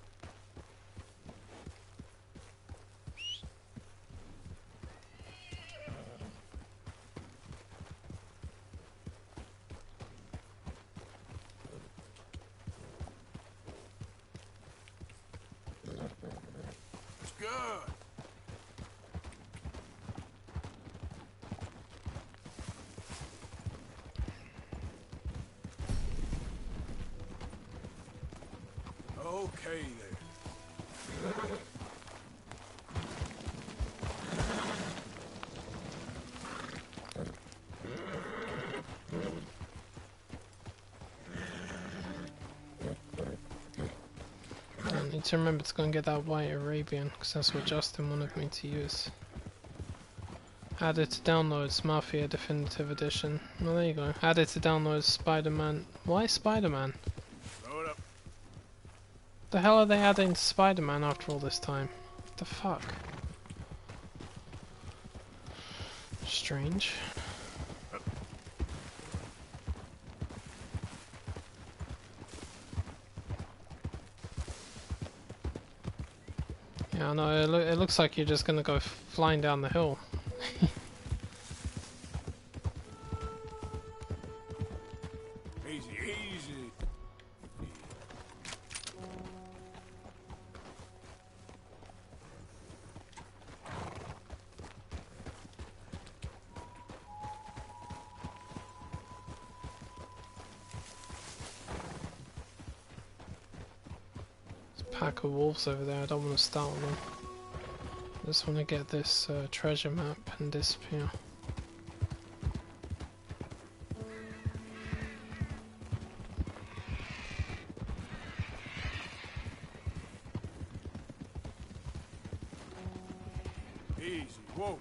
It's good. Okay there. I need to remember to go and get that white Arabian, because that's what Justin wanted me to use. Added to downloads, Mafia Definitive Edition. Well, there you go. Added to downloads, Spider-Man. Why Spider-Man? Throw it up. The hell are they adding to Spider-Man after all this time? What the fuck? Strange. Yeah, I know, it looks like you're just gonna go flying down the hill. Easy, easy. There's a pack of wolves over there, I don't want to start with them. I just want to get this treasure map and disappear. Easy. Whoa.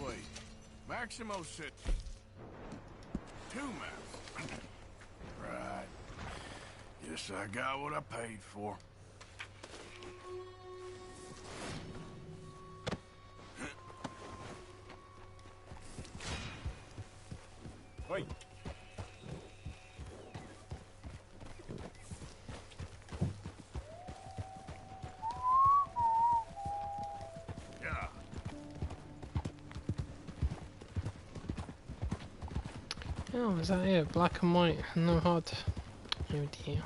Wait. Maximo said 2 maps. Right. Yes, I got what I paid for. Wait. Oh, is that it? Black and white, no HUD. Oh dear.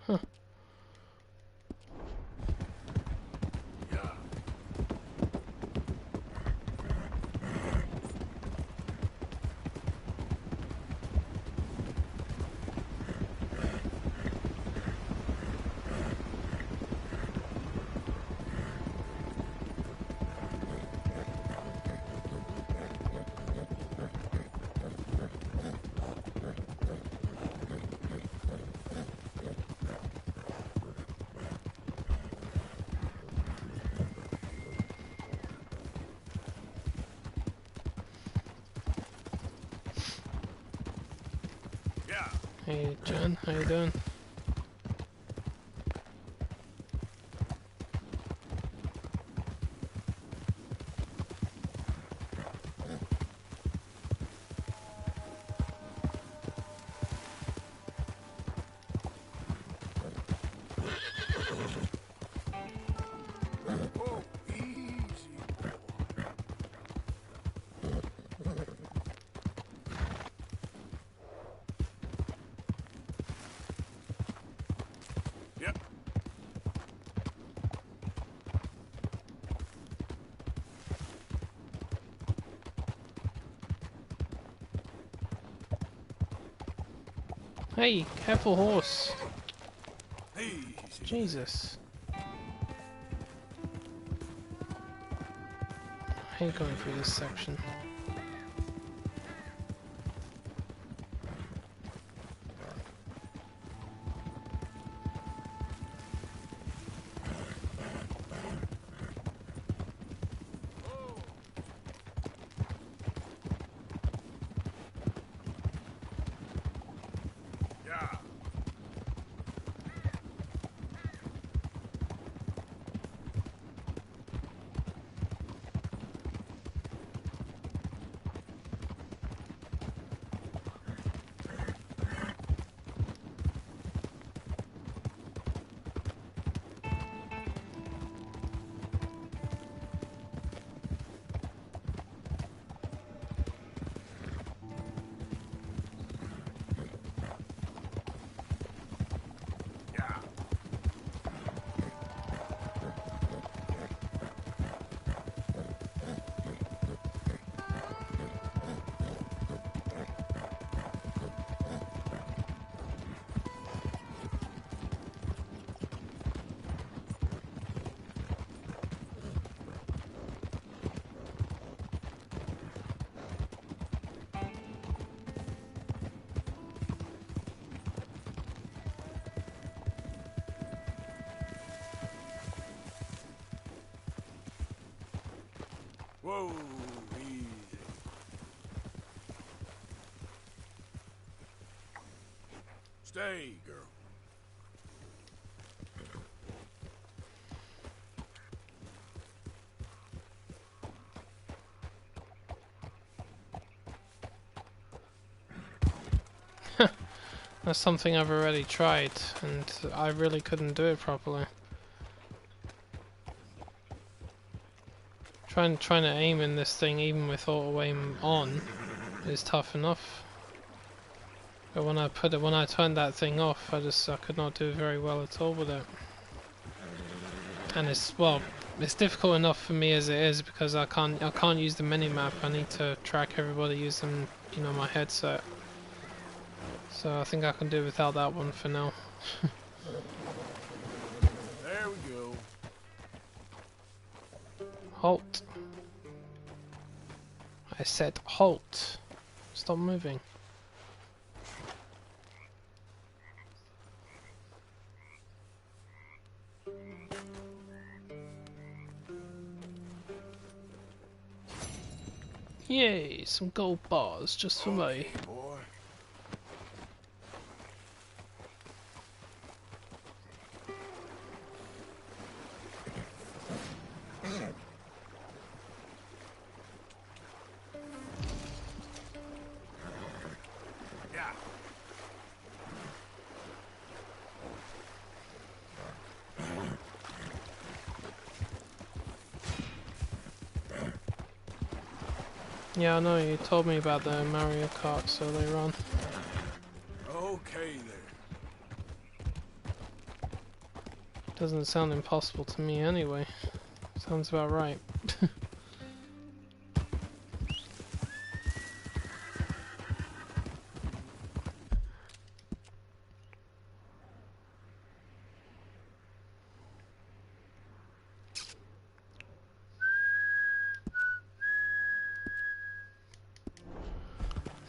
Huh. Hey John, how you doing? Hey, careful horse. Jesus. I hate going through this section. Whoa, easy. Stay, girl. That's something I've already tried, and I really couldn't do it properly. Trying to aim in this thing, even with auto aim on, is tough enough. But when I turned that thing off, I could not do very well at all with it. And it's difficult enough for me as it is because I can't use the minimap. I need to track everybody using, you know, my headset. So I think I can do without that one for now. There we go. Halt. I said halt. Stop moving. Yay, some gold bars just for me. Boy. Yeah, I know, you told me about the Mario Kart so later on. Okay there. Doesn't sound impossible to me anyway. Sounds about right.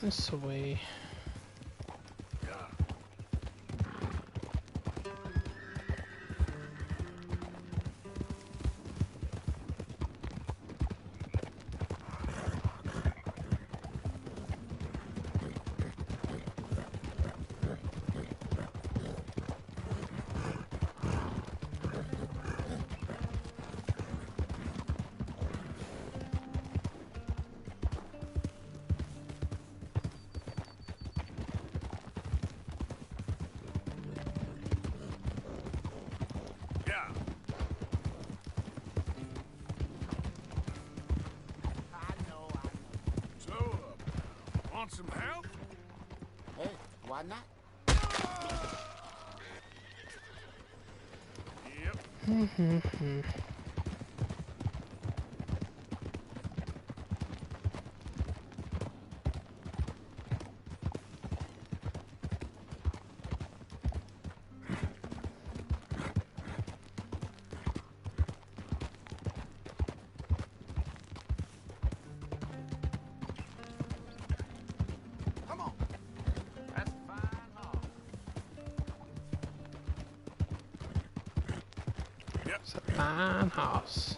This way. Want some help? Hey, why not? Yep. It's a fine house.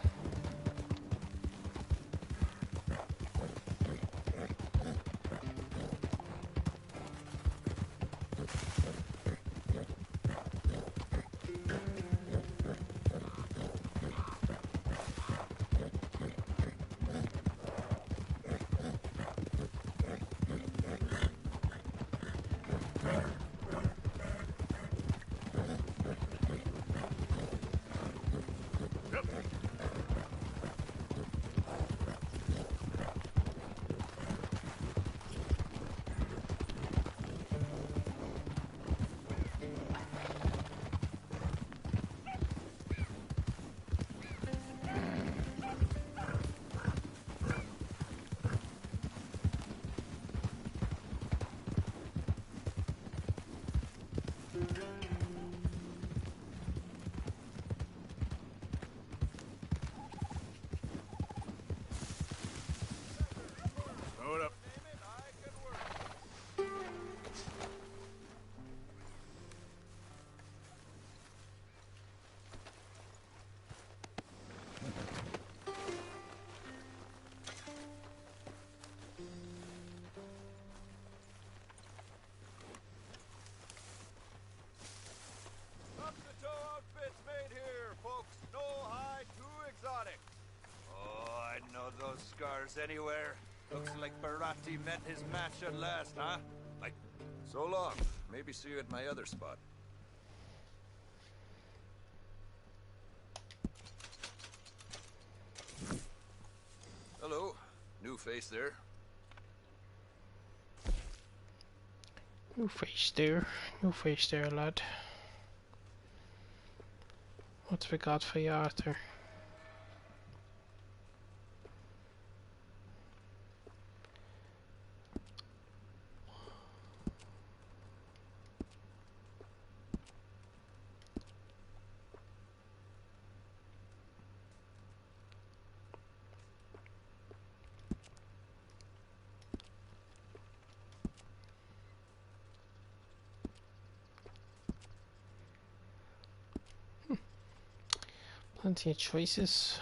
Hold up. Up to toe outfits made here, folks. No hide, too exotic. Oh, I know those scars anywhere. Looks like Barati met his match at last, huh? Like, so long. Maybe see you at my other spot. Hello. New face there. New face there, lad. What we got for you, Arthur? Plenty of choices.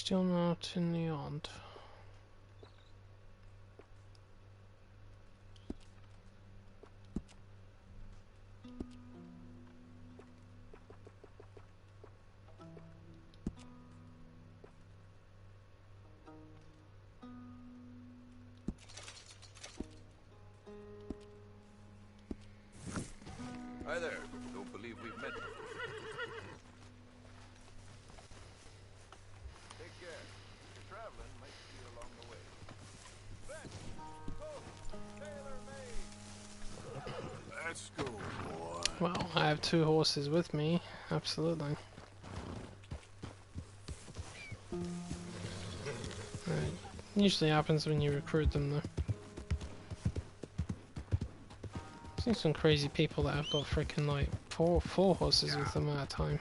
Still not in the yard. Hi there. Don't believe we've met before. Take care. If you're traveling, might see you along the way. Let's go, boy. Well, I have 2 horses with me, absolutely. Usually happens when you recruit them though. I've seen some crazy people that have got freaking like four horses with them at a time.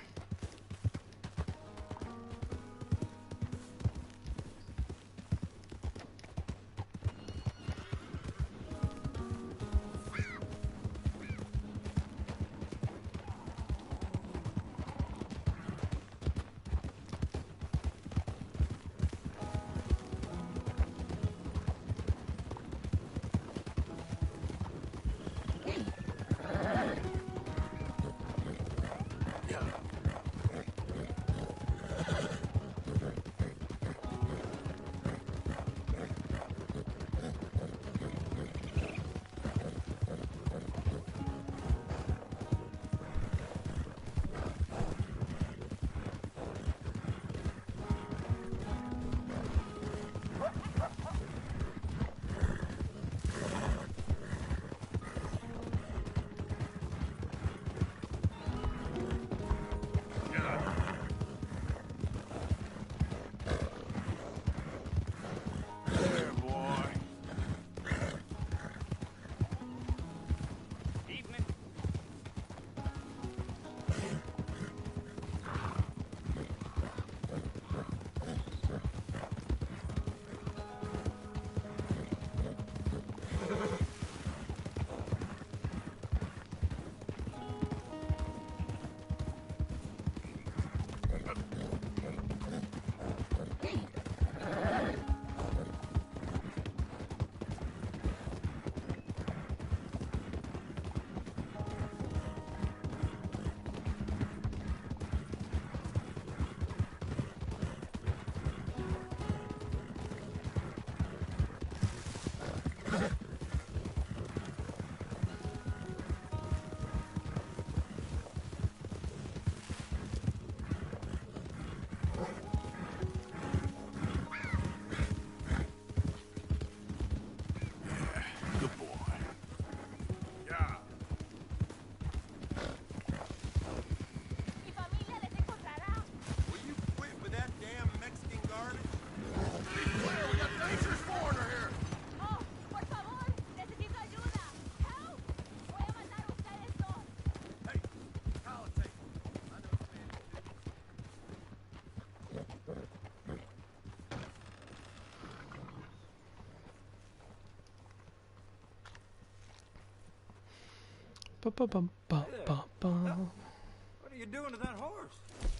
What are you doing to that horse? It's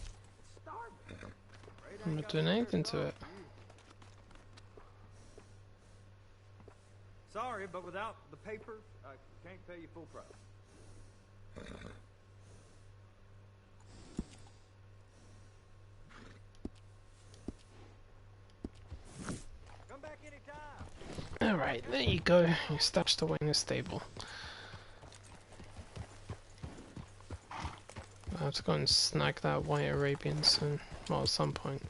starving. I'm not doing anything to it. Sorry, but without the papers, I can't pay you full price. Come back anytime. Alright, there you go. Your stashed away in the stable. I have to go and snag that white Arabian soon. Well, at some point.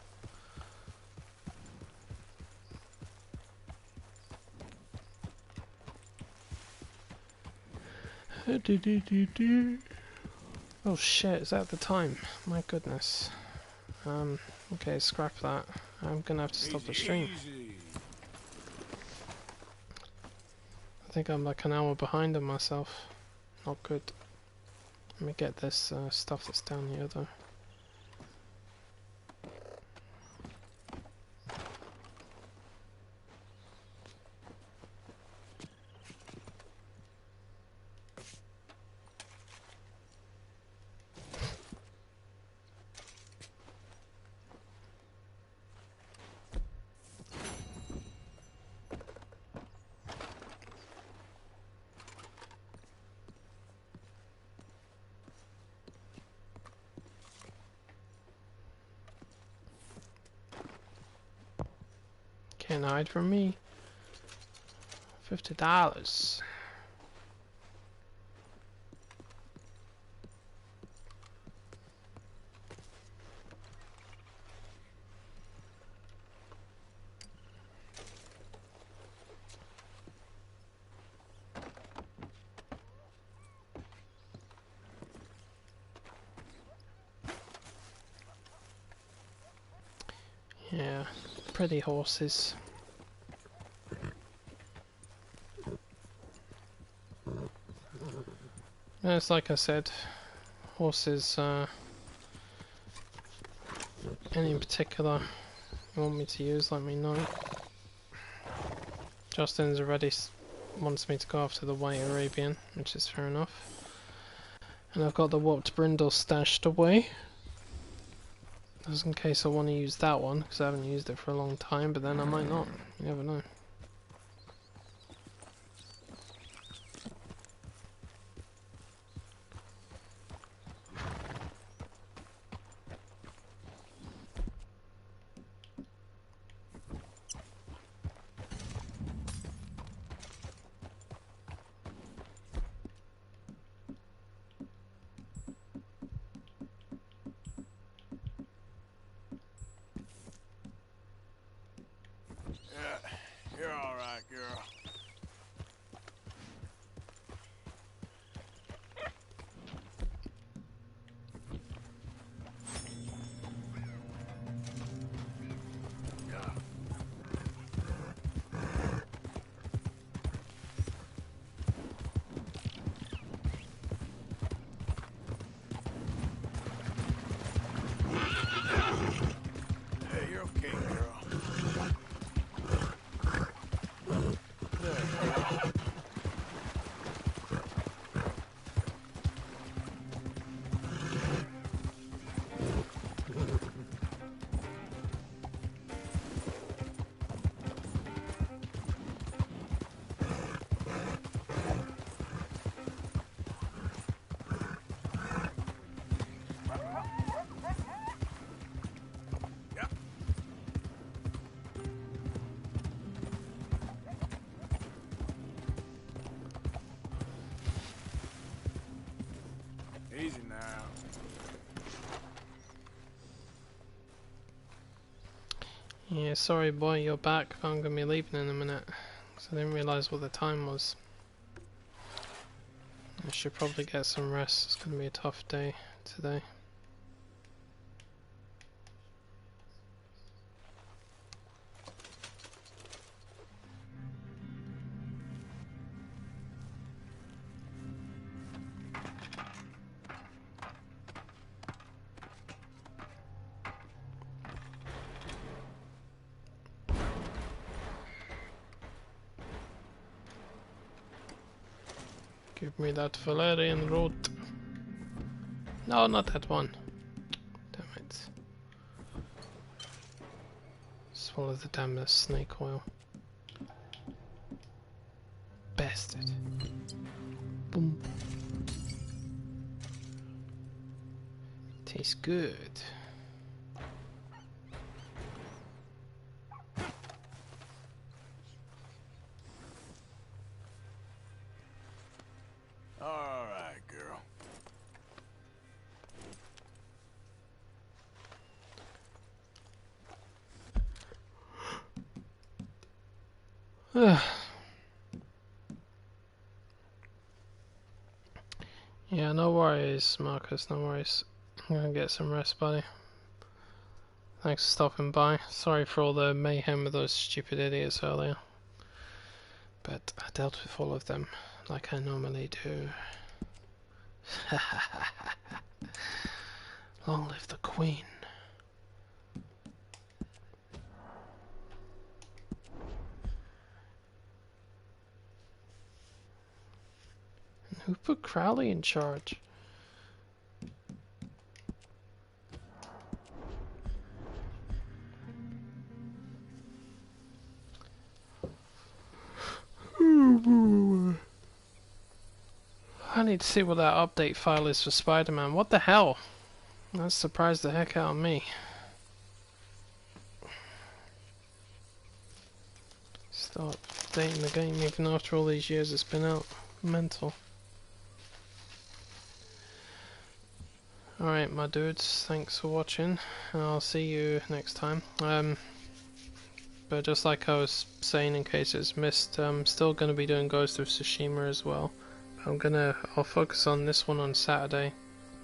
Oh shit, is that the time? My goodness. Okay, scrap that. I'm gonna have to stop the stream. I think I'm like an hour behind on myself. Not good. Let me get this stuff that's down here though. Can't hide from me. $50. Yeah, pretty horses. Yeah, it's like I said, horses, any in particular you want me to use, let me know. Justin's already wants me to go after the White Arabian, which is fair enough. And I've got the Warped Brindle stashed away, just in case I want to use that one, because I haven't used it for a long time, but then I might not, you never know. You're all right, girl. Hey, you're okay, girl. Easy now. Yeah, sorry boy, you're back, but I'm gonna be leaving in a minute, because I didn't realise what the time was. I should probably get some rest, it's gonna be a tough day today. Give me that Valerian root. No, not that one. Damn it. Swallow the damn snake oil. Bastard. Boom. Tastes good. All right, girl. Yeah, no worries, Marcus, no worries. I'm gonna get some rest, buddy. Thanks for stopping by. Sorry for all the mayhem with those stupid idiots earlier. But I dealt with all of them, like I normally do. Long live the Queen. And who put Crowley in charge? I need to see what that update file is for Spider-Man. What the hell? That surprised the heck out of me. Start updating the game even after all these years it's been out. Mental. Alright my dudes, thanks for watching. I'll see you next time. But just like I was saying in case it's missed, I'm still going to be doing Ghost of Tsushima as well. I'll focus on this one on Saturday,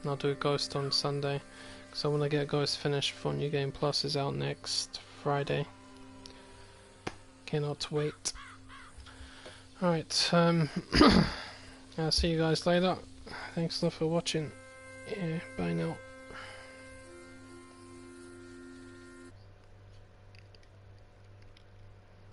and I'll do Ghost on Sunday, because I want to get Ghost finished before New Game Plus is out next Friday. Cannot wait. Alright, I'll see you guys later. Thanks a lot for watching. Yeah, bye now.